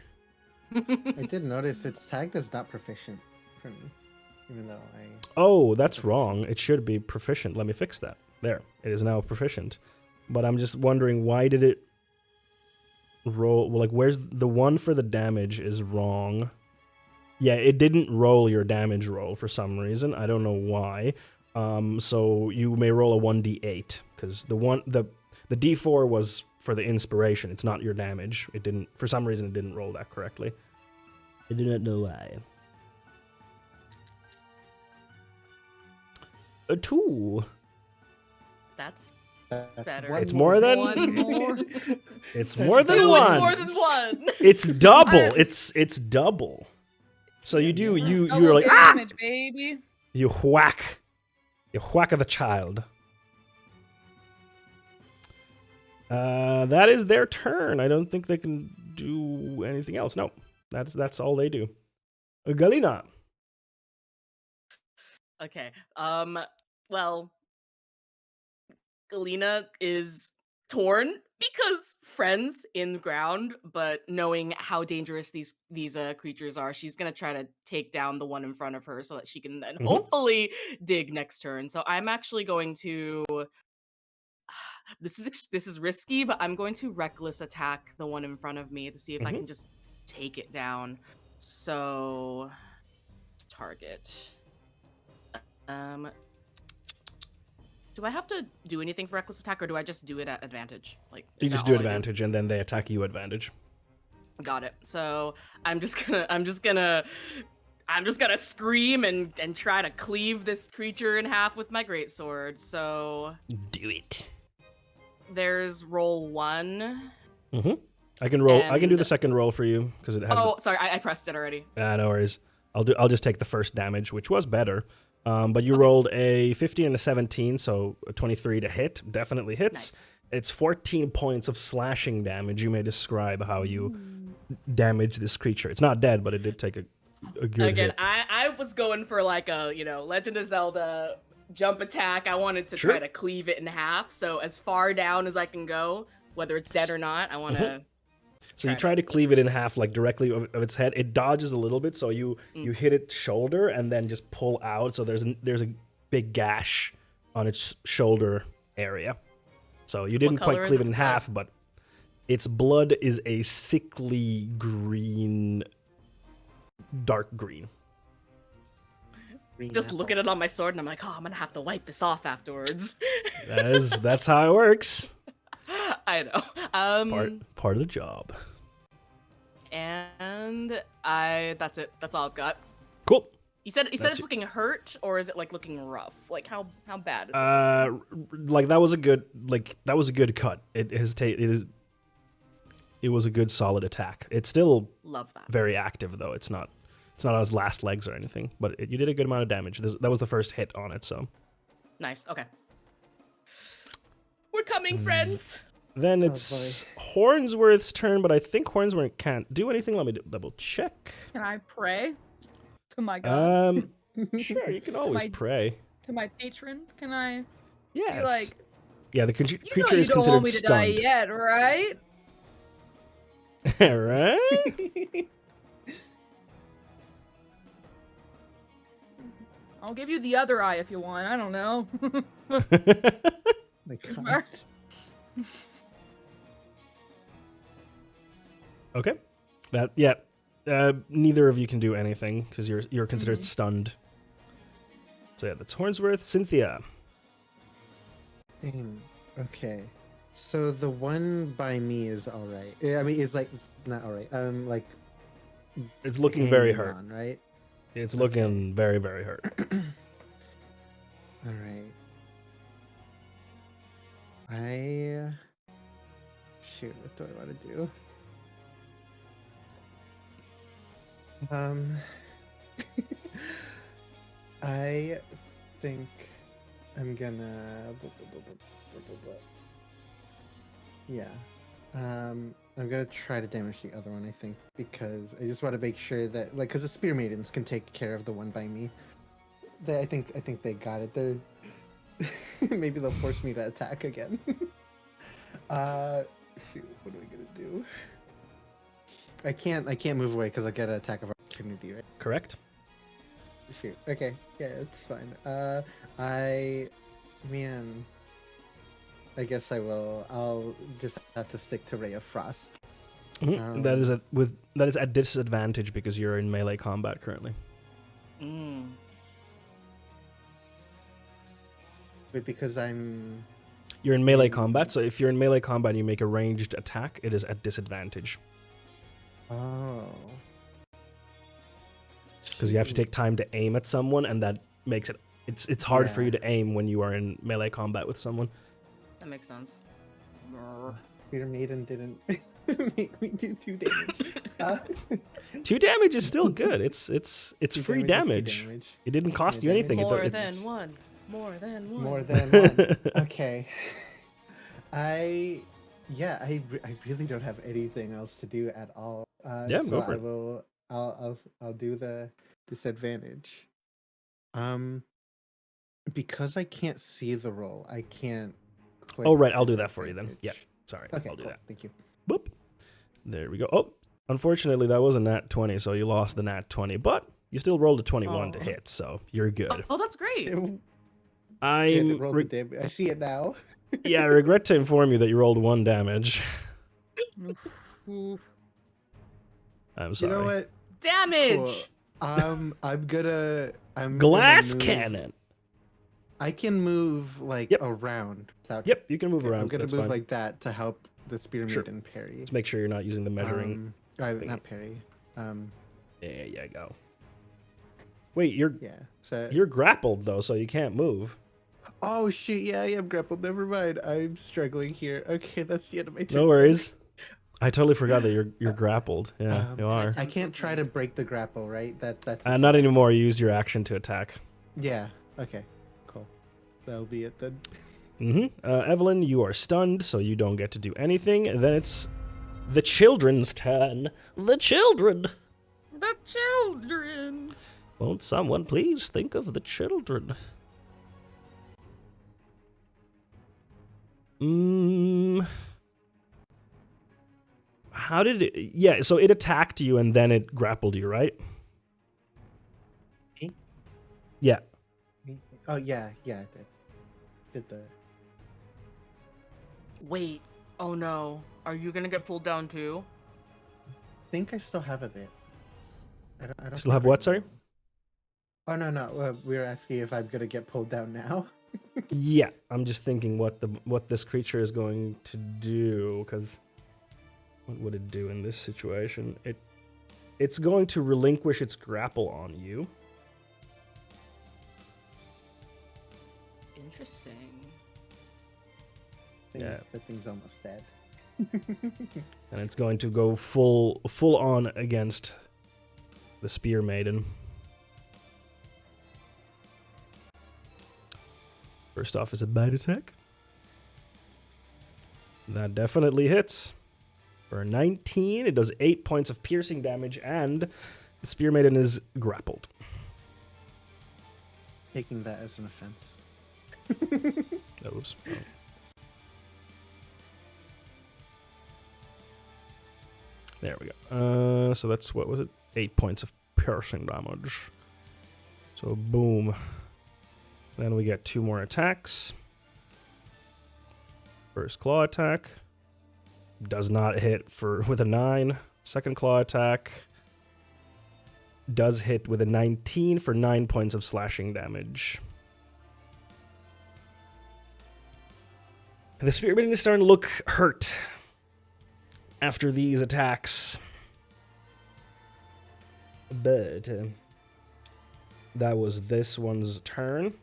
I did notice it's tagged as not proficient for me, even though I. Oh, that's wrong. It should be proficient. Let me fix that. There, it is now proficient. But I'm just wondering, why did it roll? Well, like, where's the 1 for the damage is wrong. Yeah, it didn't roll your damage roll for some reason. I don't know why. So you may roll a 1d8 because the d4 was for the inspiration. It's not your damage. It didn't, for some reason, it didn't roll that correctly. I do not know why. A 2. That's Better. better. It's more than- One more. It's more than Two one. is more than one. It's double. I- it's double. So you do you're Double like damage, baby. you whack at the child. That is their turn. I don't think they can do anything else. No, that's all they do. Galina. Okay. Well, Galena is torn because friends in the ground, but knowing how dangerous these creatures are, she's gonna try to take down the one in front of her so that she can then hopefully dig next turn. So I'm actually going to. This is risky, but I'm going to reckless attack the one in front of me to see if I can just take it down. So target. Do I have to do anything for reckless attack, or do I just do it at advantage? Like You is just that do all I advantage, and then they attack you advantage. Got it. So I'm just gonna scream and try to cleave this creature in half with my greatsword. So Do it. there's roll 1. Mm-hmm. I can roll. I can do the And- second roll for you because it has. Oh, sorry, I pressed it already. No worries. I'll just take the first damage, which was better. But you rolled a 15 and a 17, so a 23 to hit. Definitely hits. Nice. It's 14 points of slashing damage. You may describe how you damage this creature. It's not dead, but it did take a good Again, hit. I was going for like a, Legend of Zelda jump attack. I wanted to try to cleave it in half. So as far down as I can go, whether it's dead or not, I want to. So you try to cleave it in half, like directly of its head. It dodges a little bit, so you hit its shoulder and then just pull out. So there's a big gash on its shoulder area. So you didn't quite color is cleave it its in blood? half, but its blood is a sickly green, dark green. Green Just apple. look at it on my sword, and I'm like, oh, I'm gonna have to wipe this off afterwards. That's how it works. I know. Part of the job. And that's it. That's all I've got. Cool. You said That's it's it. looking hurt, or is it like looking rough? Like how bad is it? Like that was a good cut. It was a good solid attack. It's still Love that. very active though. It's not on its last legs or anything, but you did a good amount of damage. That was the first hit on it, so. Nice. Okay. We're coming, friends. Then it's Hornsworth's turn, but I think Hornsworth can't do anything. Let me double check. Can I pray to my god? Sure, you can always my- pray. To my patron? Can I Yes. be like, Yeah, the creature you know you is don't considered want me to die stunned. yet, right? Right? I'll give you the other eye if you want. I don't know. My God. Okay. Neither of you can do anything because you're considered stunned. So yeah, that's Hornsworth. Cynthia. Dang. Okay. So the one by me is all right. I mean, it's like not all right. Like It's looking very hanging hurt. on, right? It's looking very, very hurt. All right. Shoot, what do I want to do? I think I'm gonna. Yeah. I'm gonna try to damage the other one, I think, because I just want to make sure that, like, because the Spear Maidens can take care of the one by me. I think they got it. They're maybe they'll force me to attack again. Shoot, what am I gonna do? I can't move away because I get an attack of opportunity, right? Correct? Shoot. Okay. Yeah, it's fine. I guess I will. I'll just have to stick to Ray of Frost. That is at disadvantage because you're in melee combat currently. But because You're in melee combat, so if you're in melee combat and you make a ranged attack, it is at disadvantage. Oh. Because you have to take time to aim at someone, and that makes it's hard for you to aim when you are in melee combat with someone. That makes sense. Your maiden didn't make me do 2 damage. 2 damage is still good. It's free damage. It didn't cost you anything. More than one. More than one. Okay. I really don't have anything else to do at all. Yeah, so go for I it. will. I'll do the disadvantage. Because I can't see the roll, I can't. Click Oh right, I'll do that for you then. disadvantage. Yeah, sorry, Okay. I'll do Cool. that. Thank you. Boop. There we go. Oh, unfortunately, that was a nat 20, so you lost the nat 20, but you still rolled a 21 to Aw. hit, so you're good. Oh, that's great. It I'm rolled the damage. I see it now. I regret to inform you that you rolled 1 damage. Oof. I'm sorry. You know what? Damage. Cool. I'm gonna Glass move- cannon. I can move like Yep. around without. Yep, you can move Okay, around. I'm gonna That's move fine. like that to help the spear Sure. maiden parry. Just make sure you're not using the measuring. thingy. Not parry. There you go. Wait, you're Yeah. So. you're grappled though, so you can't move. Oh shoot! Yeah, I am grappled. Never mind. I'm struggling here. Okay, that's the end of my turn. No worries. I totally forgot that you're grappled. Yeah, you are. I can't try to break the grapple, right? That's. Not anymore. You use your action to attack. Yeah. Okay. Cool. That'll be it then. Evelyn, you are stunned, so you don't get to do anything. And then it's the children's turn. The children. The children. Won't someone please think of the children? How did it... Yeah, so it attacked you and then it grappled you, right? Me? Yeah. Oh yeah, I did the. Wait. Oh no. Are you gonna get pulled down too? I think I still have a bit. I don't Still have think I what, sorry? do. Oh no. We were asking if I'm gonna get pulled down now. Yeah, I'm just thinking what this creature is going to do, because what would it do in this situation? It's going to relinquish its grapple on you. Interesting. Yeah. That thing's almost dead. And it's going to go full on against the Spear Maiden. First off is a bite attack. That definitely hits. For a 19, it does 8 points of piercing damage, and the Spear Maiden is grappled. Taking that as an offense. Oops. Oh. There we go. So that's, what was it? 8 points of piercing damage. So boom. Then we get 2 more attacks. First claw attack. Does not hit with a 9. Second claw attack. Does hit with a 19 for 9 points of slashing damage. The Spear Maiden is starting to look hurt after these attacks. But that was this one's turn.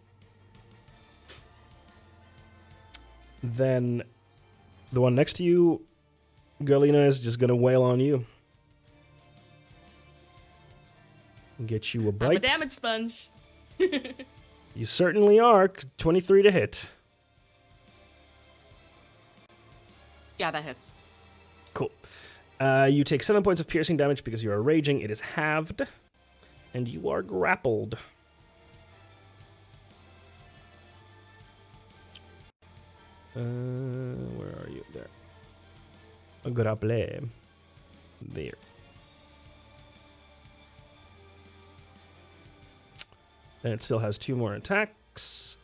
Then the one next to you, Galena, is just gonna wail on you. Get you a bite. I'm a damage sponge. You certainly are. 23 to hit. Yeah, that hits. Cool. You take 7 points of piercing damage because you are raging. It is halved. And you are grappled. Where are you? There. Grapple. There. And it still has 2 more attacks.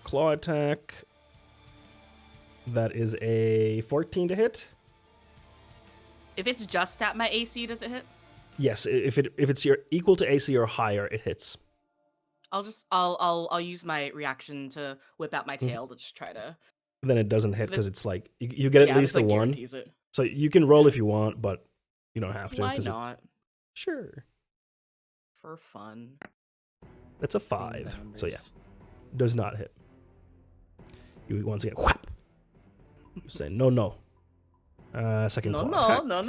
Claw attack. That is a 14 to hit. If it's just at my AC, does it hit? Yes, if it's your equal to AC or higher, it hits. I'll use my reaction to whip out my tail to just try to. Then it doesn't hit because it's like you get at least a 1. It. So you can roll if you want, but you don't have to. Why not? Sure. For fun. That's a 5. So yeah, does not hit. You once again whap. You say no. Second claw attack. No.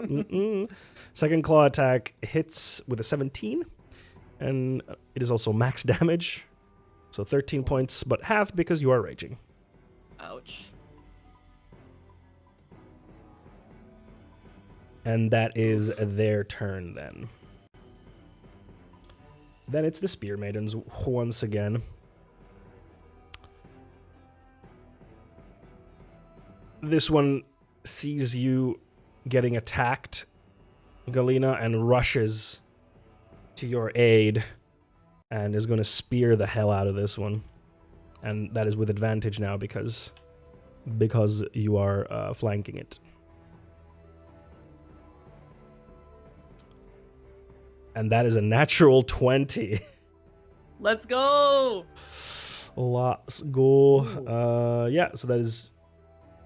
No. Second claw attack hits with a 17, and it is also max damage. So 13 points, but half because you are raging. Ouch. And that is their turn then. Then it's the Spear Maidens once again. This one sees you getting attacked, Galena, and rushes to your aid and is going to spear the hell out of this one. And that is with advantage now because you are flanking it. And that is a natural 20. Let's go. Let's go. Yeah, so that is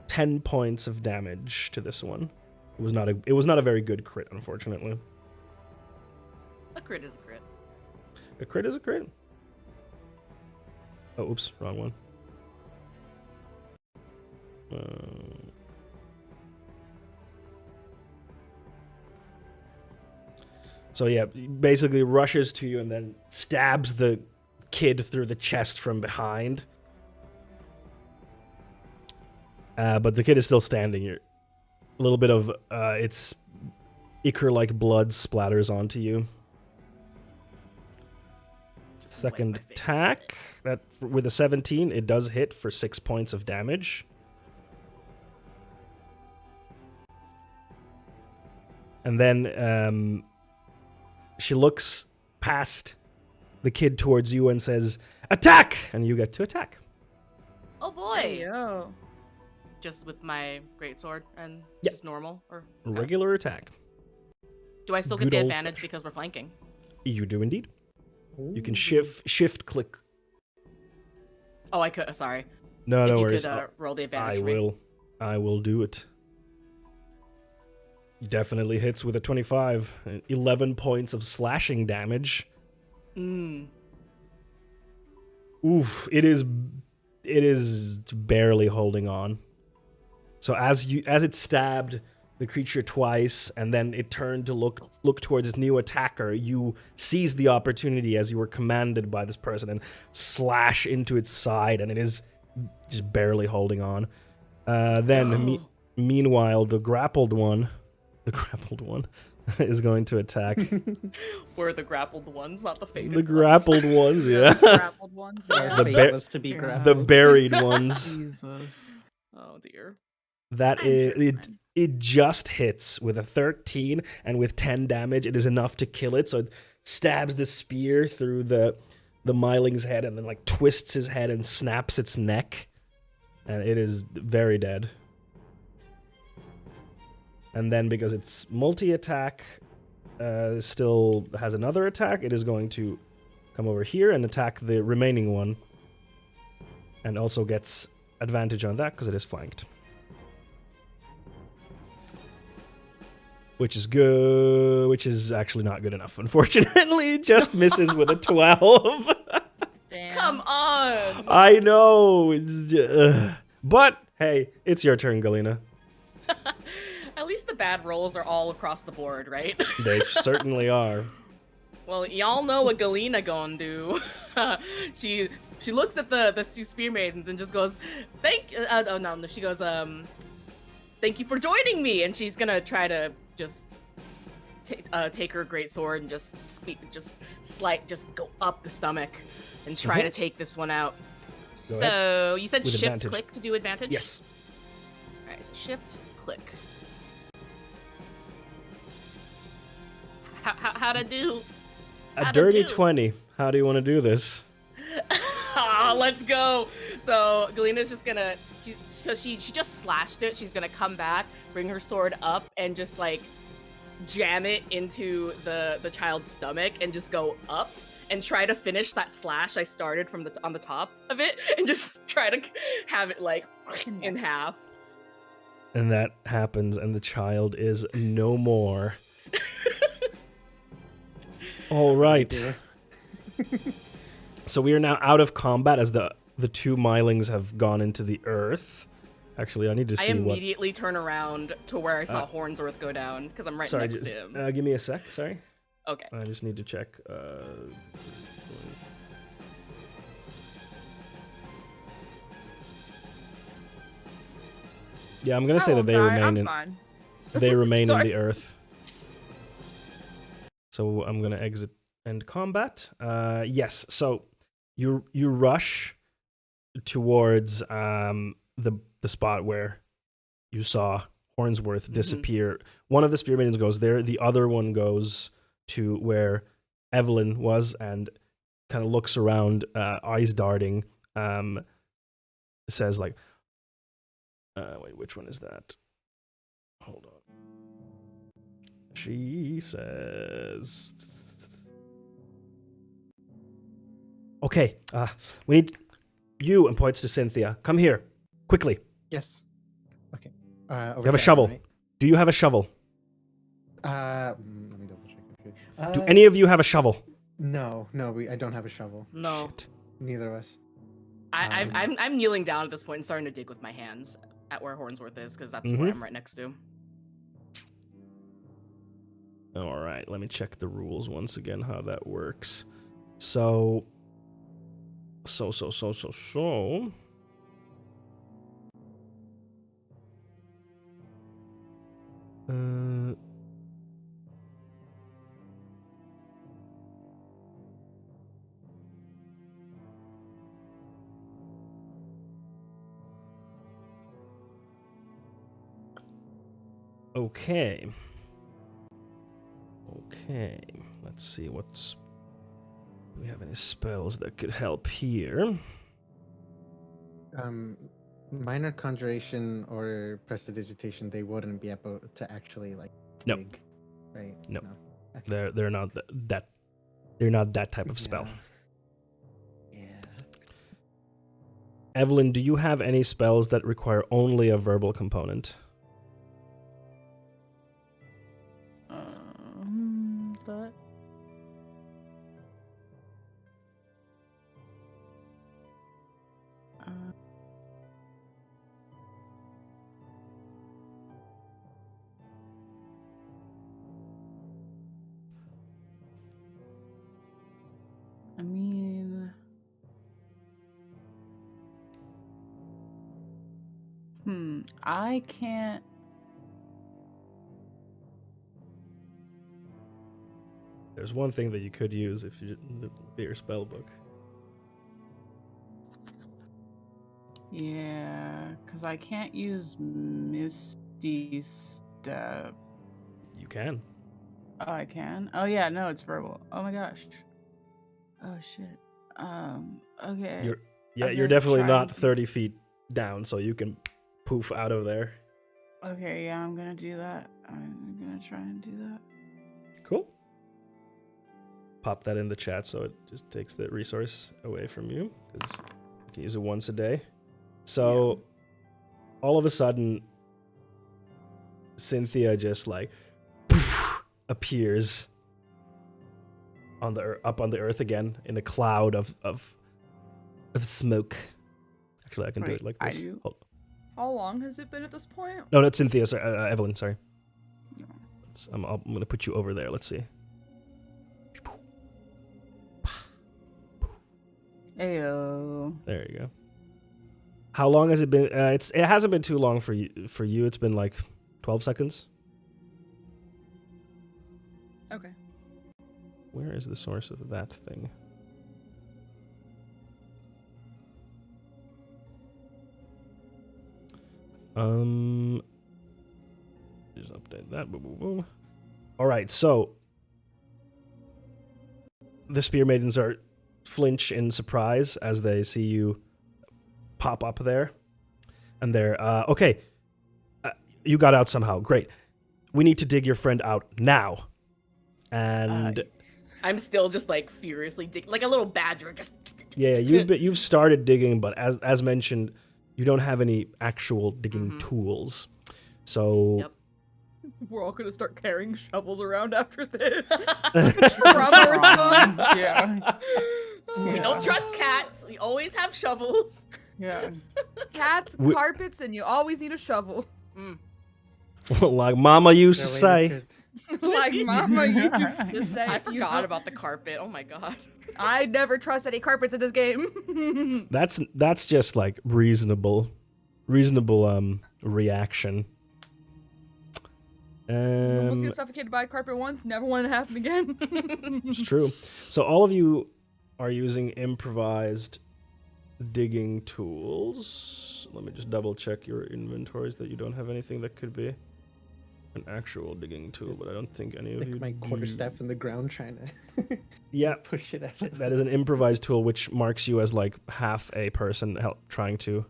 10 points of damage to this one. It was not a very good crit, unfortunately. A crit is a crit. A crit is a crit. Oh, oops, wrong one. So yeah, basically rushes to you and then stabs the kid through the chest from behind. But the kid is still standing here. A little bit of its ichor-like blood splatters onto you. Just Second wipe my face. attack, that with a 17, it does hit for 6 points of damage. And then she looks past the kid towards you and says, "Attack!" And you get to attack. Oh boy. Hey, yo. Just with my greatsword and Yep. just normal, or okay. Regular attack. Do I still get Good the old advantage fashion. because we're flanking? You do indeed. You can Ooh. shift click. Oh, I could. Sorry. No, if no you worries. could roll the advantage. I for me. will. I will do it. Definitely hits with a 25. 11 points of slashing damage. Oof, it is barely holding on. So as it stabbed the creature twice and then it turned to look towards its new attacker, you seize the opportunity as you were commanded by this person and slash into its side, and it is just barely holding on. Meanwhile, the grappled one is going to attack. We're the grappled ones, not the faded The grappled ones, yeah. Grappled ones. Our Yeah. The fate bear- was to be The grappled. The buried ones. Jesus. Oh dear. That I'm is sure it's fine. it just hits with a 13, and with 10 damage, it is enough to kill it. So it stabs the spear through the Myling's head and then like twists his head and snaps its neck. And it is very dead. And then because it's multi-attack, still has another attack, it is going to come over here and attack the remaining one. And also gets advantage on that because it is flanked. Which is good, which is actually not good enough, unfortunately. Just misses with a 12. Damn. Come on. I know. It's but hey, it's your turn, Galena. At least the bad rolls are all across the board, right? They certainly are. Well, y'all know what Galena gonna do. She looks at the two spear maidens and just goes, she goes, thank you for joining me, and she's gonna try to just take her great sword and just go up the stomach and try to take this one out. So you said With shift advantage. click to do advantage? Yes. All right, so shift click. How'd I do? A How'd I dirty do? 20. How do you want to do this? Let's go. So Galena's just gonna, because she just slashed it. She's gonna come back, bring her sword up, and just like jam it into the child's stomach, and just go up and try to finish that slash I started from on the top of it, and just try to have it like in half. And that happens, and the child is no more. All right. So we are now out of combat as the two Mylings have gone into the earth. Actually, I need to I see what... immediately turn around to where I saw Hornsworth go down, because I'm right Sorry, next to him. give me a sec, sorry. Okay. I just need to check. Yeah, I'm gonna say that they remain in Fine. they remain in Sorry. the earth. So I'm gonna exit end combat. Yes. So you rush towards the spot where you saw Hornsworth disappear. One of the spear maidens goes there. The other one goes to where Evelyn was and kind of looks around, eyes darting. Says like, wait, which one is that? Hold on. She says, Okay, we need you, and points to Cynthia. Come here, quickly. Yes. Okay. You have a shovel. Right? Do you have a shovel? Let me double check. Do any of you have a shovel? No, I don't have a shovel. No. Shit. Neither of us. I'm kneeling down at this point and starting to dig with my hands at where Hornsworth is, because that's where I'm right next to. All right, let me check the rules once again, how that works. So. Okay. Let's see what's. Do we have any spells that could help here? Minor conjuration or prestidigitation, they wouldn't be able to actually like No. dig, right? No. Okay. They're not that. They're not that type of spell. Yeah. Evelyn, do you have any spells that require only a verbal component? That. I mean, I can't. There's one thing that you could use if you look at your spell book. Yeah, because I can't use Misty Step. You can. Oh, I can? Oh, yeah, no, it's verbal. Oh my gosh. Oh, shit. Okay. You're definitely not 30 feet down, so you can poof out of there. Okay, yeah, I'm gonna do that. I'm gonna try and do that. Cool. Pop that in the chat so it just takes the resource away from you, because you can use it once a day. So, all of a sudden, Cynthia just like poof, appears on the up on the earth again in a cloud of smoke. Actually, I can do it like this. How long has it been at this point? No, not Cynthia. Sorry, Evelyn. Sorry. No. I'm going to put you over there. Let's see. Ayo. There you go. How long has it been? It hasn't been too long for you. It's been like 12 seconds. Okay. Where is the source of that thing? Just update that. Boom, boom, boom. All right, so the spear maidens are flinch in surprise as they see you pop up there, and they're okay. You got out somehow. Great. We need to dig your friend out now. And I'm still just like furiously digging, like a little badger. Just yeah, you've started digging, but as mentioned, you don't have any actual digging tools. So Yep. We're all gonna start carrying shovels around after this. Yeah. We don't trust cats. We always have shovels. Yeah. Cats, carpets, and you always need a shovel. like Mama used to say. Like Mama used to say. I forgot about the carpet. Oh my god. I never trust any carpets in this game. That's just like reasonable reaction. Almost get suffocated by a carpet once, never want it to happen again. It's true. So all of you are using improvised digging tools. Let me just double check your inventories that you don't have anything that could be an actual digging tool, but I don't think any of you my quarterstaff in the ground trying to push it out. That is an improvised tool which marks you as like half a person trying to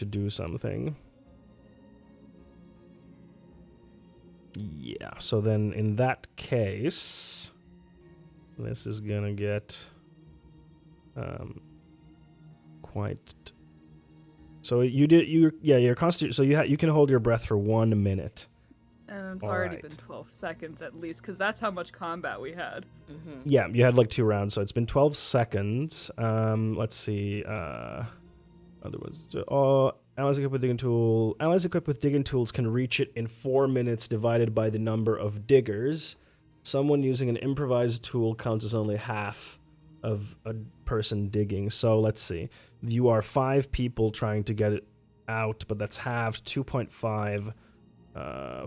do something. Yeah, so then in that case, this is gonna get Quite. So your constitution. So you can hold your breath for 1 minute. And it's All already right. been 12 seconds at least, because that's how much combat we had. Mm-hmm. Yeah, you had like 2 rounds, so it's been 12 seconds. Let's see. Allies equipped with digging tool. Allies equipped with digging tools can reach it in 4 minutes divided by the number of diggers. Someone using an improvised tool counts as only half of a person digging. So let's see. You are 5 people trying to get it out, but that's halved. 2.5.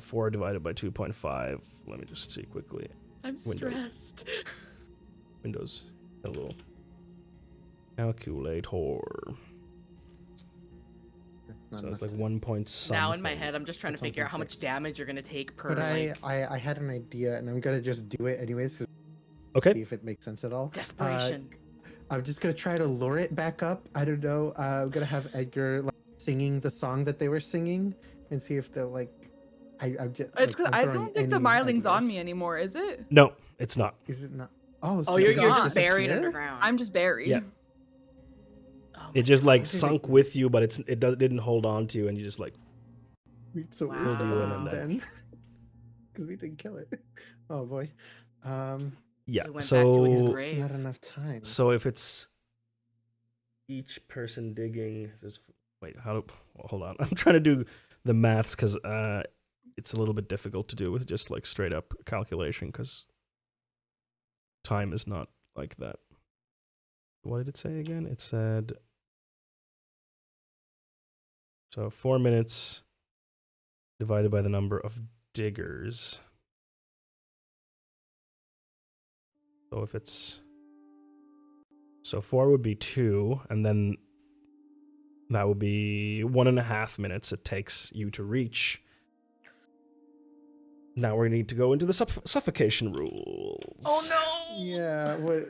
4 divided by 2.5. Let me just see quickly. I'm stressed. Windows. Hello. Calculator. So it's like 1 point something. Now in my head, I'm just trying to That's figure out how 1.6. much damage you're gonna take per. But like, I had an idea, and I'm gonna just do it anyways. See Okay. if it makes sense at all. desperation. I'm just gonna try to lure it back up. I don't know. I'm gonna have Edgar like, singing the song that they were singing, and see if they're like. I'm just. It's because I'm I throwing don't think the any Myling's on ideas. me anymore, is it? No, it's not. Is it not? Oh, Oh, so you're did it just buried disappear? underground. I'm just buried. Yeah. Oh my It just like Okay, sunk wait. with you, but didn't hold on to you, and you just like Wait, so Wow. where's the Pulled you in other and one then- then? Because we didn't kill it. Oh boy. yeah. It went back to its So grave. It's not enough time. so if it's each person digging, wait, hold on. I'm trying to do the maths because it's a little bit difficult to do with just like straight up calculation because time is not like that. What did it say again? It said so 4 minutes divided by the number of diggers. So if it's 4 would be 2, and then that would be 1.5 minutes it takes you to reach. Now we need to go into the suffocation rules. Oh no! Yeah. What?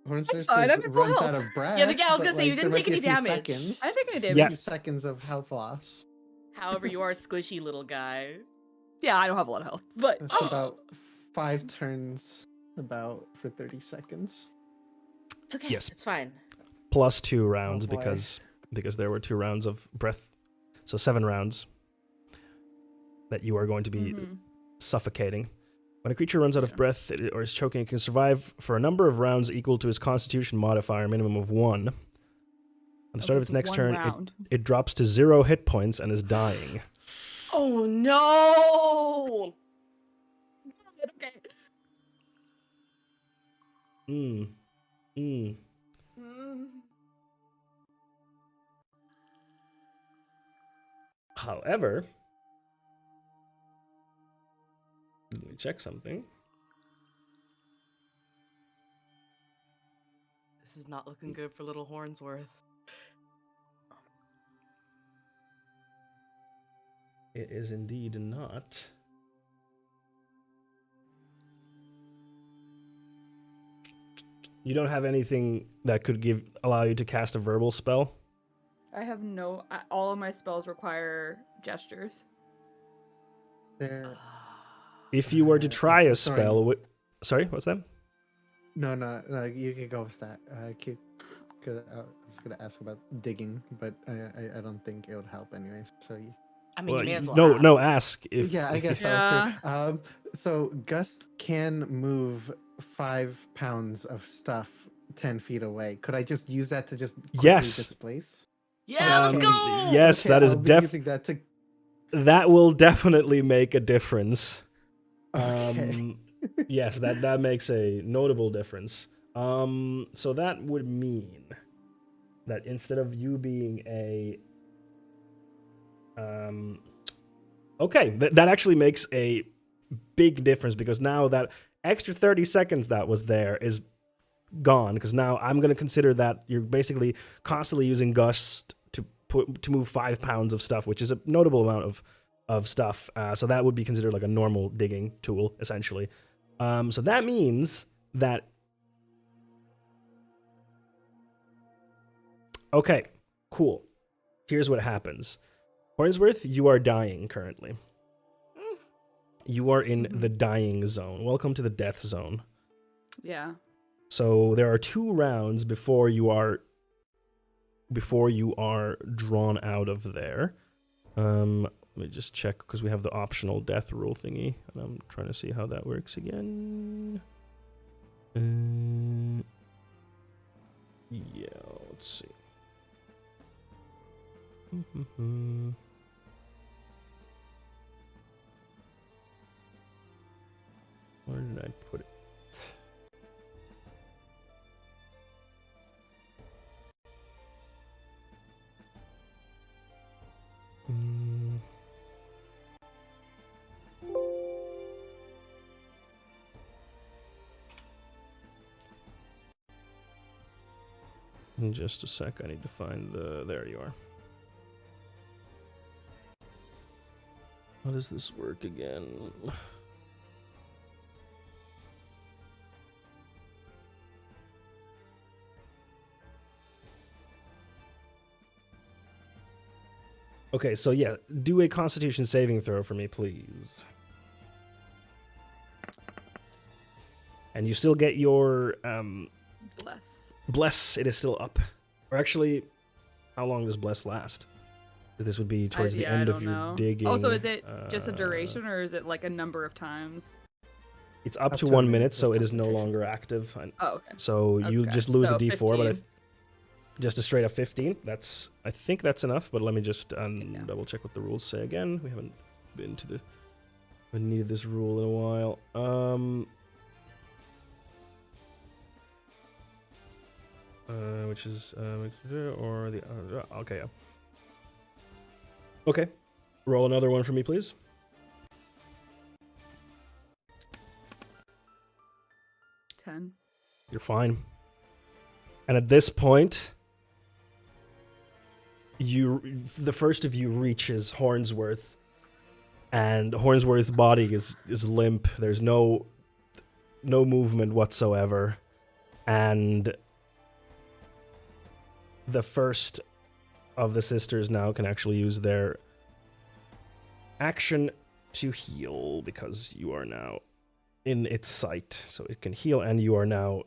Hornsworth fine, I'm says at full runs health. out of breath. Yeah, I was but, gonna say, you like, didn't there take might any be a few damage. Seconds. I think I did. Yeah. A few seconds of health loss. However, you are a squishy little guy. Yeah, I don't have a lot of health, but That's about 5 turns about for 30 seconds. It's okay. Yes. It's fine. Plus 2 rounds boy. because there were 2 rounds of breath. So 7 rounds that you are going to be suffocating. When a creature runs out of breath or is choking, it can survive for a number of rounds equal to its constitution modifier, minimum of 1. At the start of its next turn, it drops to 0 hit points and is dying. Oh no! Okay. However, let me check something. This is not looking good for little Hornsworth. It is indeed not. You don't have anything that could allow you to cast a verbal spell? I have all of my spells require gestures. There. If you were to try a Sorry. spell, sorry, what's that? No, you can go with that. Because I was gonna ask about digging, but I don't think it would help anyways. So I mean, you may as well no, ask. ask. If, yeah, I if guess you- so. True. So Gust can move 5 pounds of stuff 10 feet away. Could I just use that to just quickly Yes. displace? Yeah, let's Okay. go! Yes, Okay, that is I'll be using that to. that will definitely make a difference. Okay. Yes, that makes a notable difference. So that would mean that instead of you being a okay, that actually makes a big difference because now that extra 30 seconds that was there is gone because now I'm going to consider that you're basically constantly using Gust to move 5 pounds of stuff, which is a notable amount of stuff. So that would be considered like a normal digging tool, essentially. So that means that... Okay, cool. Here's what happens. Hornsworth, you are dying currently. You are in the dying zone. Welcome to the death zone. Yeah. So there are 2 rounds before you are drawn out of there. Let me just check because we have the optional death rule thingy, and I'm trying to see how that works again. Yeah, let's see. Where did I put it? In just a sec, I need to find the... There you are. How does this work again? Okay, so yeah, do a Constitution saving throw for me, please. And you still get your bless. It is still up. Or actually, how long does bless last? Because this would be towards the end of your digging. Also, is it just a duration, or is it like a number of times? It's up to 1 minute, so it is no longer active. Oh, okay. So you just lose the D4, 15. but just a straight up 15. I think that's enough, but let me just double check what the rules say again. We haven't needed this rule in a while. Which is or the okay. Okay, roll another one for me, please. 10. You're fine. And at this point, the first of you reaches Hornsworth, and Hornsworth's body is limp. There's no movement whatsoever, and the first of the sisters now can actually use their action to heal because you are now in its sight, so it can heal, and you are now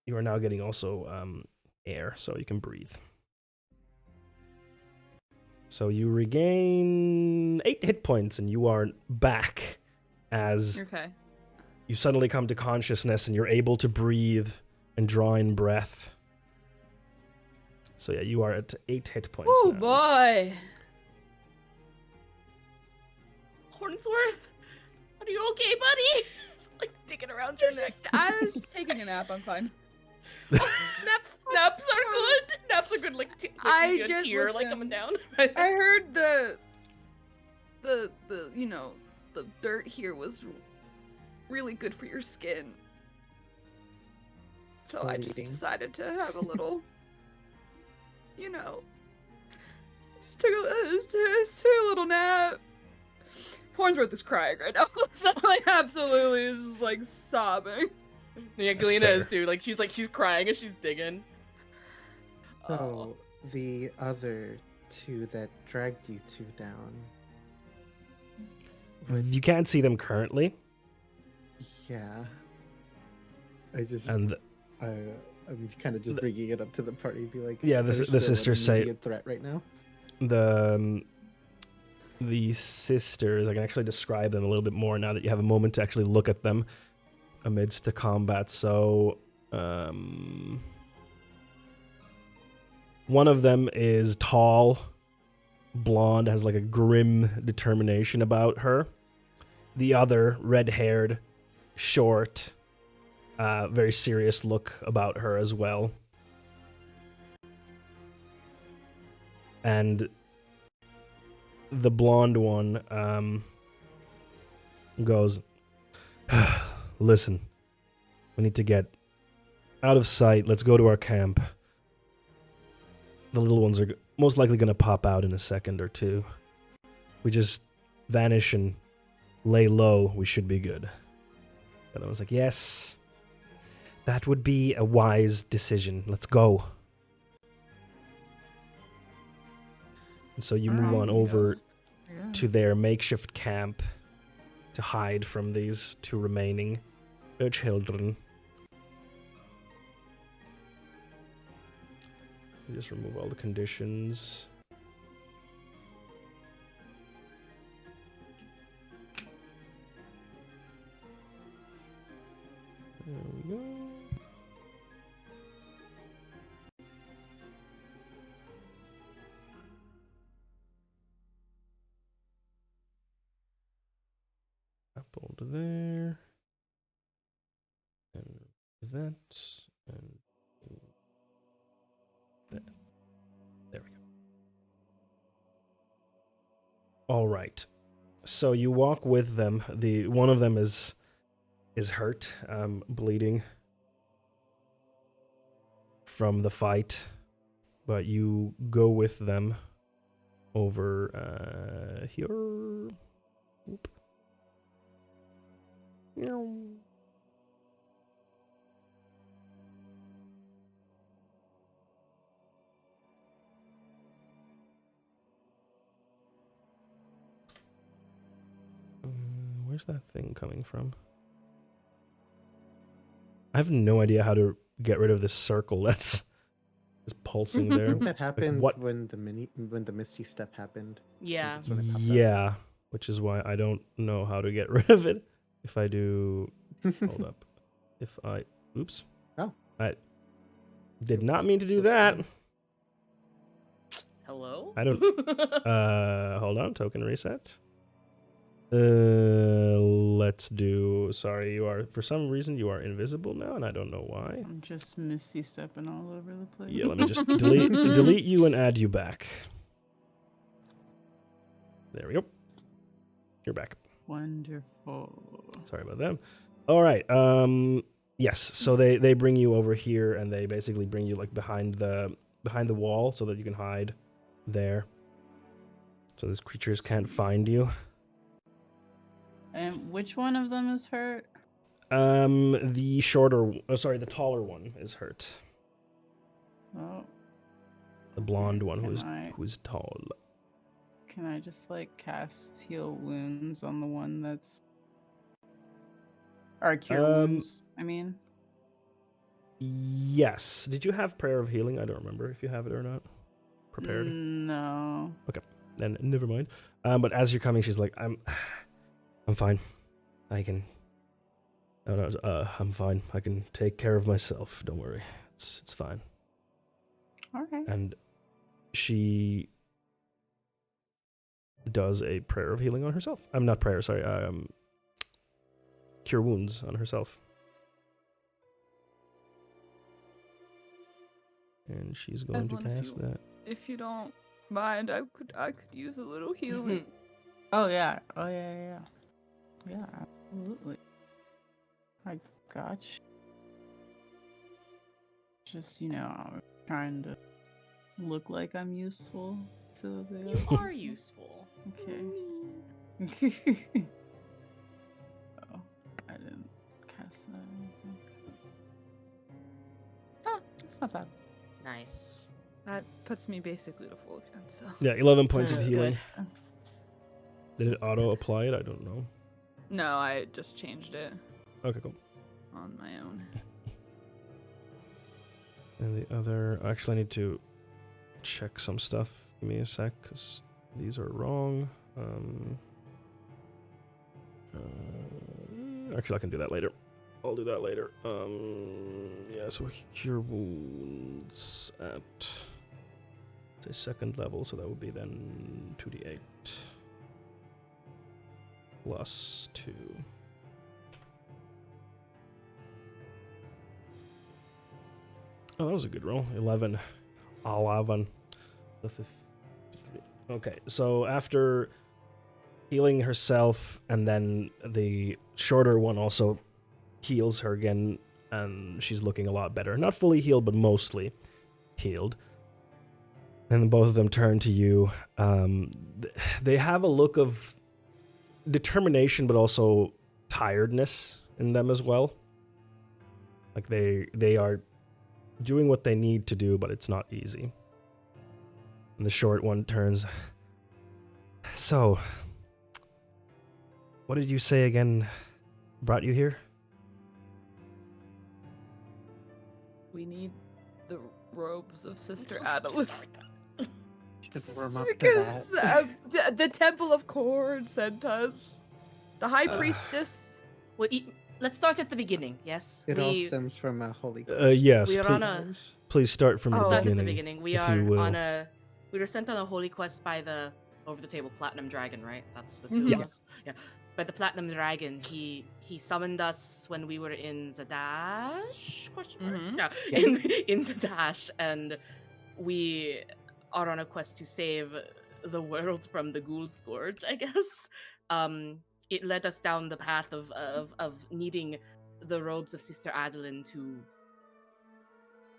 getting also air, so you can breathe. So you regain 8 hit points, and you are back as you suddenly come to consciousness, and you're able to breathe and draw in breath. So yeah, you are at 8 hit points. Oh now. boy! Hornsworth, are you okay, buddy? It's like digging around your neck. I was just taking a nap. I'm fine. Naps are good. Naps are good. Like, I you see a just tear like listen. coming down. I heard the you know, the dirt here was really good for your skin. So I just decided to have a little, you know, just took a little nap. Hornsworth is crying right now. So like absolutely is like sobbing. Yeah, Galena is too. Like she's crying as she's digging. So the other 2 that dragged you 2 down. You can't see them currently. Yeah. I'm kind of just bringing it up to the party, be like, yeah, the sisters say threat right now. The sisters, I can actually describe them a little bit more now that you have a moment to actually look at them amidst the combat. So, one of them is tall, blonde, has like a grim determination about her. The other, red-haired, short, very serious look about her as well. And the blonde one goes, listen, we need to get out of sight. Let's go to our camp. The little ones are most likely going to pop out in a second or two. We just vanish and lay low. We should be good. And I was like, yes, that would be a wise decision. Let's go. And so you move on over to their makeshift camp to hide from these 2 remaining children. Just remove all the conditions. There we go. Apple to there. And that. And that. There we go. All right. So you walk with them. One of them is hurt, bleeding from the fight, but you go with them over here. Oop. Where's that thing coming from? I have no idea how to get rid of this circle that's just pulsing I there. think that happened what? when the Misty Step happened. Yeah. That's when it popped up. Yeah, which is why I don't know how to get rid of it. If I do, hold up. If I, oops. Oh. I did not mean to do that. Hello? I don't, hold on, token reset. Let's do, sorry, for some reason you are invisible now, and I don't know why. I'm just Misty stepping all over the place. Yeah, let me just delete you and add you back. There we go. You're back. Wonderful. Sorry about that. All right. Yes. So they bring you over here, and they basically bring you like behind the wall, so that you can hide there. So these creatures can't find you. And which one of them is hurt? The taller one is hurt. Oh. The blonde one Can who's tall. Can I just like cast heal wounds on the one that's, or cure wounds? I mean. Yes. Did you have prayer of healing? I don't remember if you have it or not. Prepared. No. Okay. Then never mind. But as you're coming, she's like, I'm fine. I can. I'm fine. I can take care of myself. Don't worry. It's fine. All right. And she does a prayer of healing on herself. I'm not prayer. Sorry. Cure wounds on herself. And she's going to cast that. If you don't mind, I could use a little healing. Oh yeah. Yeah, absolutely. I gotcha. Just, I'm trying to look like I'm useful to the You are useful. Okay. Oh, I didn't cast that. Oh, it's not bad. Nice. That puts me basically to full again, so. Yeah, 11 points of That's healing. good. Did it That's auto good. apply it? I don't know. No, I just changed it Okay, cool. on my own. And the other, actually I need to check some stuff. Give me a sec, because these are wrong. Actually, I can do that later. I'll do that later. Yeah, so cure wounds at say second level, so that would be then 2d8 plus 2. Oh, that was a good roll. 11. The 53. Okay, so after healing herself, and then the shorter one also heals her again, and she's looking a lot better. Not fully healed, but mostly healed. And both of them turn to you. They have a look of determination, but also tiredness in them as well. Like they are doing what they need to do, but it's not easy. And the short one turns. So, what did you say again brought you here? We need the robes of Sister Let's Adeline. start that. Should warm up to Because that. the Temple of Cord sent us. The High Uh, Priestess. Well, let's start at the beginning. Yes, It all stems from a holy quest. yes, we are please, on a please start from the Oh. start beginning. at the beginning. We if are you will. on a. We were sent on a holy quest by the over the table platinum dragon, right? That's the 2 Mhm. of us. Yeah. By the platinum dragon, he summoned us when we were in Zadash. Question mark? Mhm. Yeah, Yeah. in Zadash, and we are on a quest to save the world from the ghoul scourge. I guess. It led us down the path of needing the robes of Sister Adeline to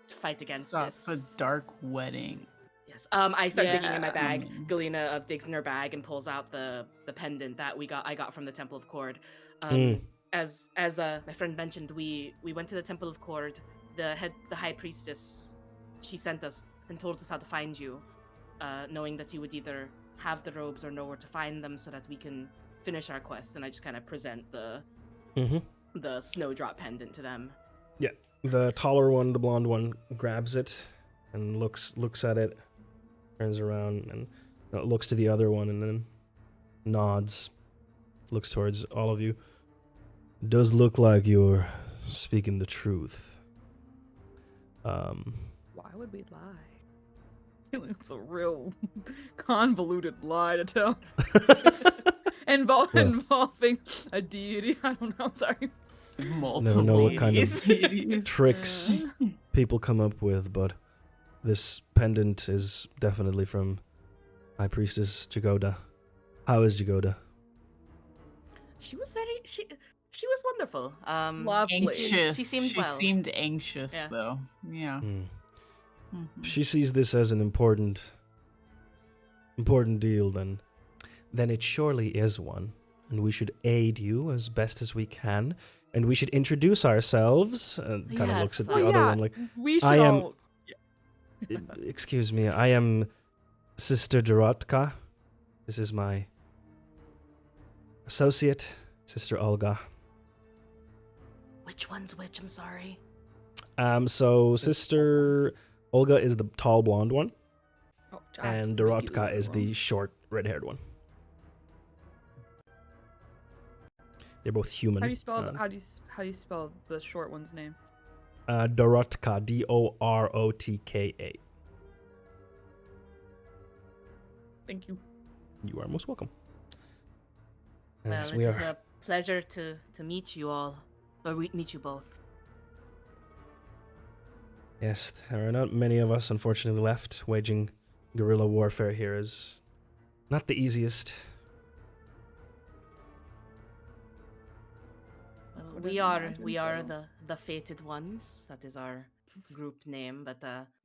fight against Stop this. the dark wedding. Yes. I start digging in my Yeah. bag. Coming. Galena digs in her bag and pulls out the pendant that I got from the Temple of Cord. Mm. As my friend mentioned, we went to the Temple of Cord. The high priestess, she sent us and told us how to find you, knowing that you would either have the robes or know where to find them, so that we can finish our quest. And I just kind of present the snowdrop pendant to them. The taller one, the blonde one, grabs it and looks at it, turns around and looks to the other one and then nods, looks towards all of you. Does look like you're speaking the truth. Why would we lie? It's a real convoluted lie to tell. Well. Involving a deity. I don't know. I'm sorry. Multiple know what kind of deities. tricks people come up with, but this pendant is definitely from High Priestess Jagoda. How is Jagoda? She was she was wonderful. Lovely. Anxious. She seemed well. seemed anxious Yeah. though. Yeah. Hmm. Mhm. She sees this as an important deal, then it surely is one, and we should aid you as best as we can, and we should introduce ourselves. And kind of looks at Yes. the Oh, other yeah. one like, We should I am- all. excuse me, I am Sister Dorotka. This is my associate, Sister Olga. Which one's which? I'm sorry. So Sister Olga is the tall blonde one, Oh, and maybe Dorotka we is were the wrong. short, red-haired one. They're both human. How do you spell? How do you spell the short one's name? Dorotka, Dorotka. Thank you. You are most welcome. Well, Yes, it we is are. a pleasure to meet you all, or meet you both. Yes, there are not many of us, unfortunately, left. Waging guerrilla warfare here is not the easiest. Well, Would we imagine are so. the fated ones. That is our group name. But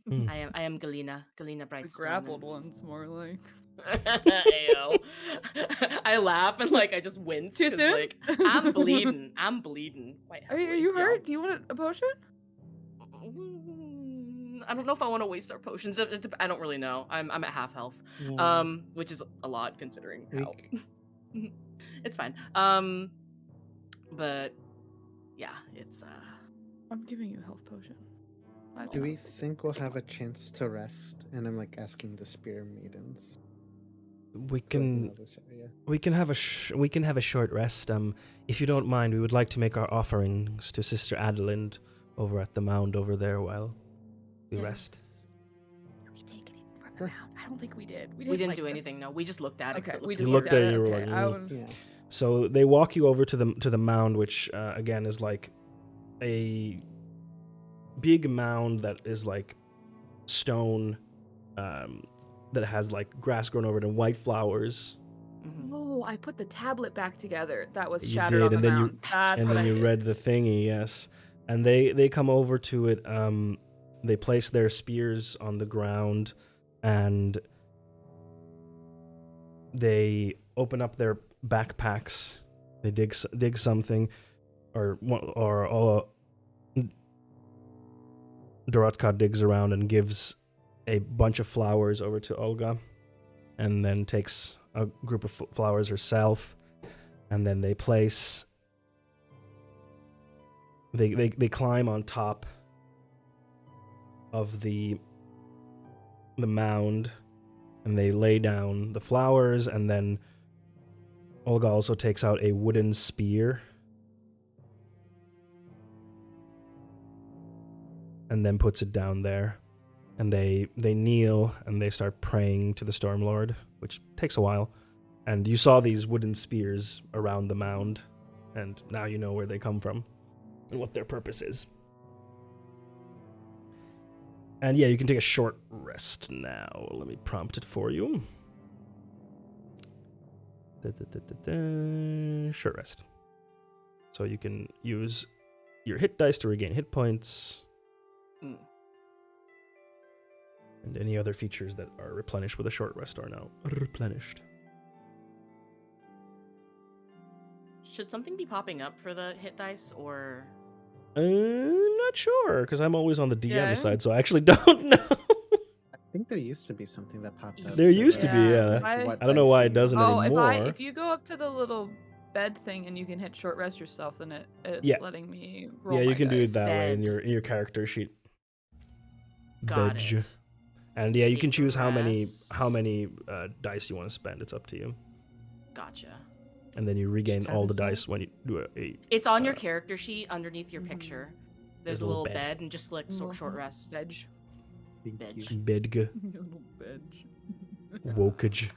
Hmm. I am Galena The Brightstone. grappled and- ones, more like. Ayo. I laugh and like I just wince. Too 'cause, soon? Like I'm bleeding. I'm bleeding quite Are heavily. you yeah. hurt? Do you want a potion? I don't know if I want to waste our potions. I don't really know. I'm at half health. Which is a lot considering how. It's fine. But yeah, it's I'm giving you a health potion. Do we think we'll have a chance to rest? And I'm like asking the spear maidens. We who know can this area. we can have a short rest. If you don't mind, we would like to make our offerings to Sister Adeline over at the mound over there while we Yes. rest. Did we take anything from the Sure. mound? I don't think we did. we didn't like, do the- anything. No, we just looked at it. 'cause Okay, it we looked just You weird. looked at it, you were Okay, like, I "Mm." would- Yeah. So they walk you over to the mound, which again is like a big mound that is like stone, that has like grass growing over it and white flowers. Mhm. Oh, I put the tablet back together. That was You shattered did, on the and then you- mound. That's and what then I you did. read the thingy, yes. And they come over to it. They place their spears on the ground, and they open up their backpacks. They dig something, or Dorotka digs around and gives a bunch of flowers over to Olga, and then takes a group of flowers herself, and then they place. They climb on top of the mound, and they lay down the flowers, and then Olga also takes out a wooden spear and then puts it down there. And they kneel and they start praying to the Stormlord, which takes a while. And you saw these wooden spears around the mound, and now you know where they come from and what their purpose is. And yeah, you can take a short rest now. Let me prompt it for you. Short rest. So you can use your hit dice to regain hit points. And any other features that are replenished with a short rest are now replenished. Should something be popping up for the hit dice, or? I'm not sure, because I'm always on the DM Yeah, side, so I actually don't know. I think there used to be something that popped up. There for used to the, be, yeah. what I don't know why it dice you doesn't roll. anymore. If you go up to the little bed thing and you can hit short rest yourself, then it's Yeah. letting me roll. Yeah, you my can do it dice. that way in Bed. your character sheet. Got Bedge. it. And yeah, you can Take choose how many rest. dice you want to spend. It's up to you. Gotcha. And then you regain tab all the is that? dice when you do a It's on your character sheet underneath your Mhm. picture. There's There's a a little little bed. bed and just select short rest. Veg. Thank Veg. you. bedg Little veg. wokage.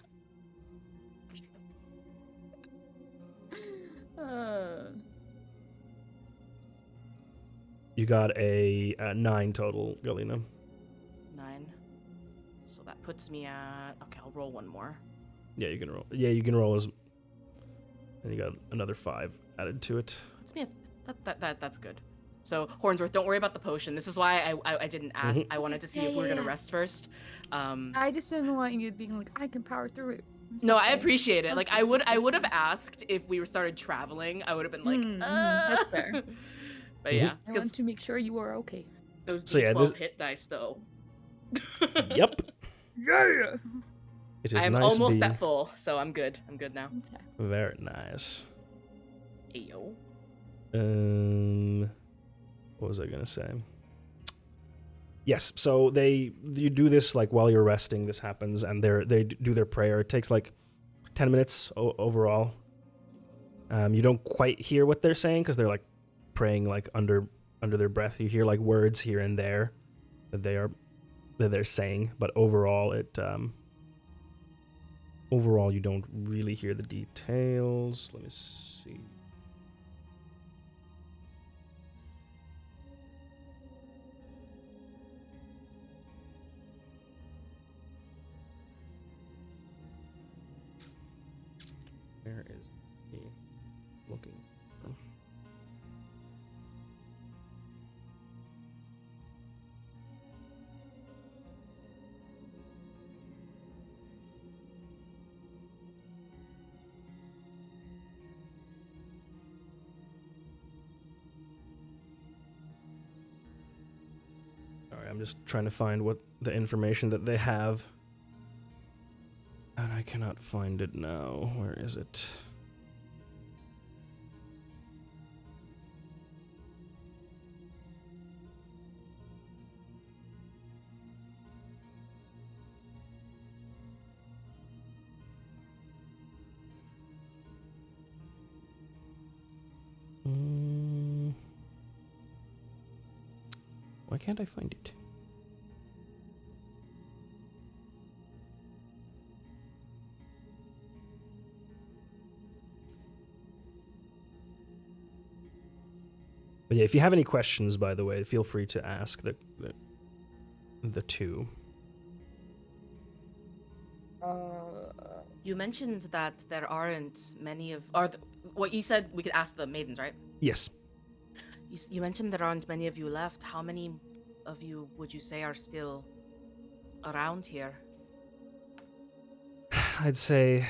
You got a 9 total, Galena. 9. So that puts me at. Okay, I'll roll one more. Yeah, you can roll. Yeah, you can roll as. And you got another 5 added to it. Puts me at. That's good. So Hornsworth, don't worry about the potion. This is why I didn't ask. I wanted to see if we were gonna rest first. I just didn't want you being like, I can power through it. It's No, I okay. appreciate it. Like I would have asked if we were started traveling. I would have been like, that's fair. But yeah, I because want to make sure you are okay. those So yeah, D12 this- hit dice though. Yep. Yeah. It is I'm nice almost being at full, so I'm good. I'm good now. Okay. very nice. Ayo. What was I gonna say? Yes, so you do this like while you're resting. This happens, and they do their prayer. It takes like 10 minutes overall. You don't quite hear what they're saying because they're like praying like under their breath. You hear like words here and there that they're saying, but overall you don't really hear the details. Let me see. Where is he looking? Alright, I'm just trying to find what the information that they have. And I cannot find it now. Where is it? Why can't I find it? But yeah, if you have any questions, by the way, feel free to ask the two. You mentioned that there aren't many of, what you said we could ask the maidens, right? Yes. You mentioned there aren't many of you left. How many of you would you say are still around here? I'd say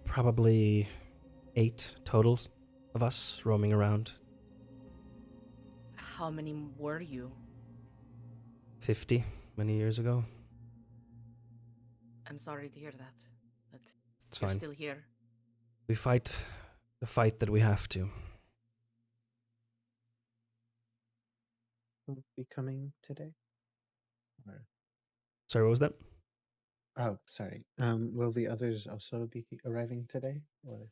probably 8 total of us roaming around. How many were you? 50 many years ago. I'm sorry to hear that, but It's you're fine. still here. We fight the fight that we have to. will be coming today? Or... Sorry, what was that? Oh, sorry. Will the others also be arriving today? Or...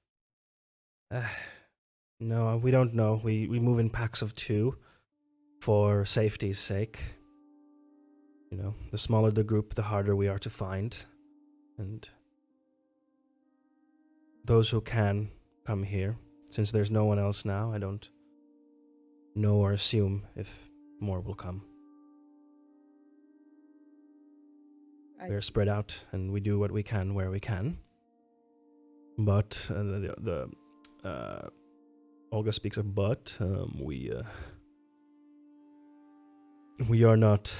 No, we don't know. We move in packs of 2 for safety's sake. You know, the smaller the group, the harder we are to find. And those who can come here. Since there's no one else now, I don't know or assume if more will come. We're spread out, and we do what we can where we can. But Olga speaks of but. We are not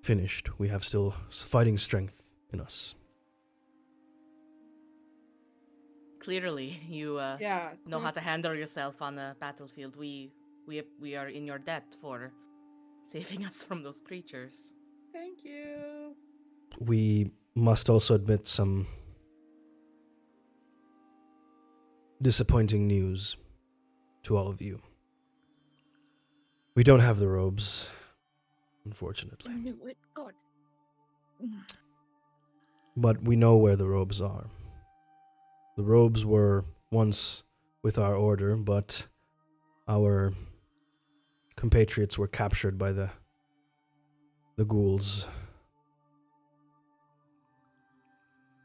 finished. We have still fighting strength in us. Clearly, you Yeah. know how to handle yourself on the battlefield. We are in your debt for saving us from those creatures. Thank you. We must also admit some disappointing news to all of you. We don't have the robes, unfortunately. I knew it. God. But we know where the robes are. The robes were once with our order, but our compatriots were captured by the ghouls.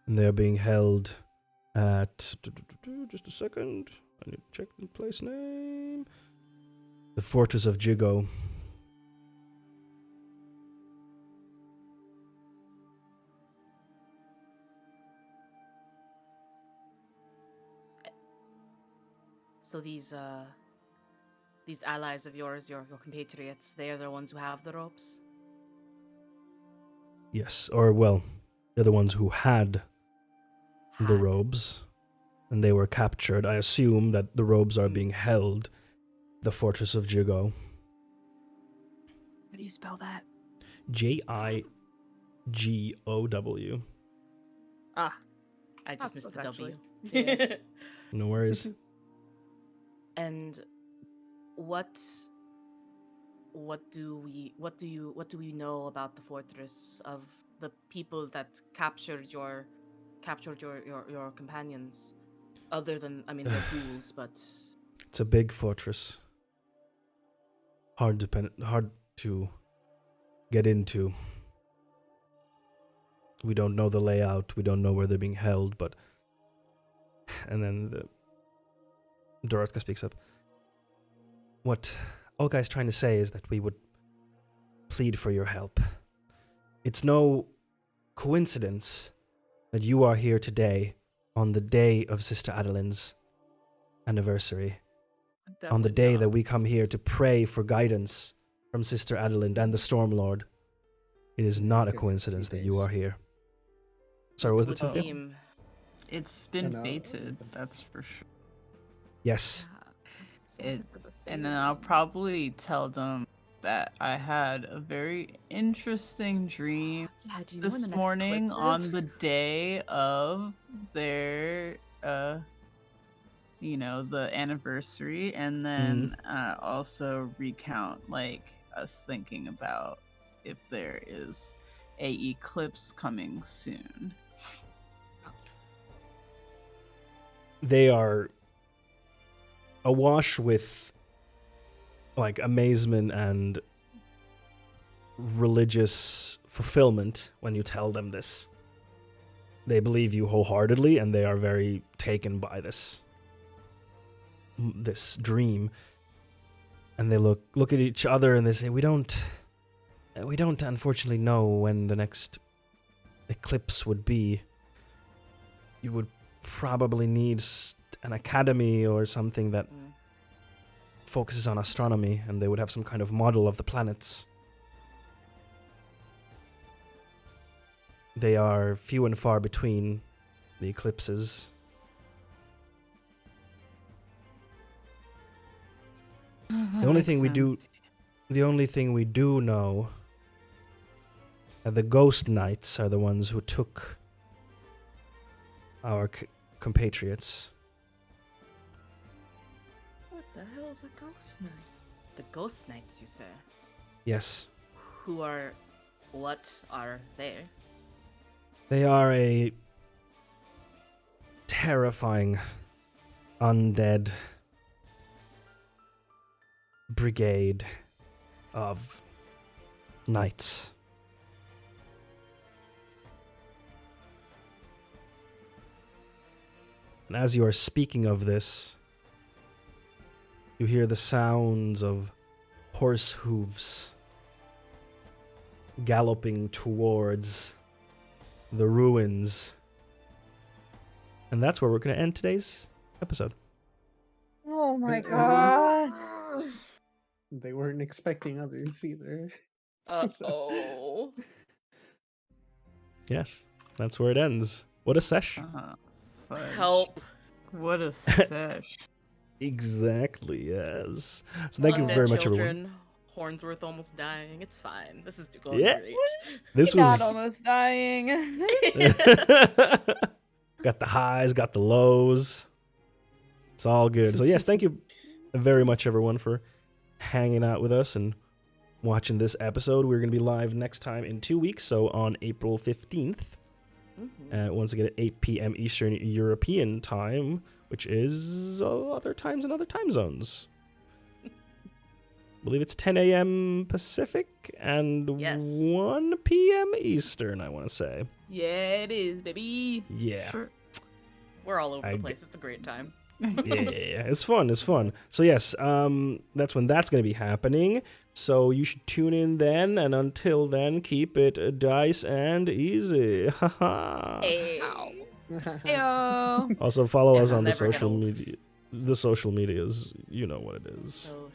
And they're being held at... Just a second. I need to check the place name. The Fortress of Jigo. So these allies of yours, your compatriots, they are the ones who have the ropes? Yes, or well, they're the ones who had the robes, and they were captured. I assume that the robes are being held the Fortress of Jigo. How do you spell that? Jigow. Ah, I just That's missed the close, W. actually. No worries. And what do we know about the fortress, of the people that captured your companions, other than, I mean, they're ghouls, but It's a big fortress. Hard to get into. We don't know the layout. We don't know where they're being held, but... And then Dorothea speaks up. What Olga is trying to say is that we would plead for your help. It's no coincidence that you are here today on the day of Sister Adeline's anniversary. On the day that we come here to pray for guidance from Sister Adeline and the Stormlord. It is not a coincidence that you are here. Sorry, what was it, Cynthia? It's been No. fated, that's for sure. Yes. And then I'll probably tell them that I had a very interesting dream this morning on the day of their, the anniversary, and then also recount, like, us thinking about if there is a eclipse coming soon. They are awash with like amazement and religious fulfillment when you tell them this. They believe you wholeheartedly, and they are very taken by this dream. And they look at each other and they say, we don't unfortunately know when the next eclipse would be. You would probably need an academy or something that focuses on astronomy, and they would have some kind of model of the planets. They are few and far between, the eclipses. The only thing we do know that the ghost knights are the ones who took our compatriots. What the hell is a ghost knight? The ghost knights, you say? Yes. What are they? They are a terrifying undead brigade of knights. And as you are speaking of this, you hear the sounds of horse hooves galloping towards the ruins. And that's where we're going to end today's episode. Oh my god. They weren't expecting others either. Uh-oh. Yes, that's where it ends. What a sesh. Fudge. Help. What a sesh. Exactly, yes. So thank you Undead very much, children. Hornsworth almost dying. It's fine. This is going Yeah. great. This Not was almost dying. got the highs, got the lows. It's all good. So yes, thank you very much, everyone, for hanging out with us and watching this episode. We're going to be live next time in 2 weeks, so on April 15th. Once again at 8 p.m. Eastern European time, which is other times in other time zones. I believe it's 10 a.m. Pacific and Yes. 1 p.m. Eastern, I want to say. Yeah, it is, baby. Yeah. Sure. We're all over the place. It's a great time. Yeah, it's fun. So yes, that's when that's going to be happening. So you should tune in then, and until then, keep it dice and easy. Haha. Hey. Heyo. Also follow us Yeah, on the never gonna social hold. media. The social medias, you know what it is. So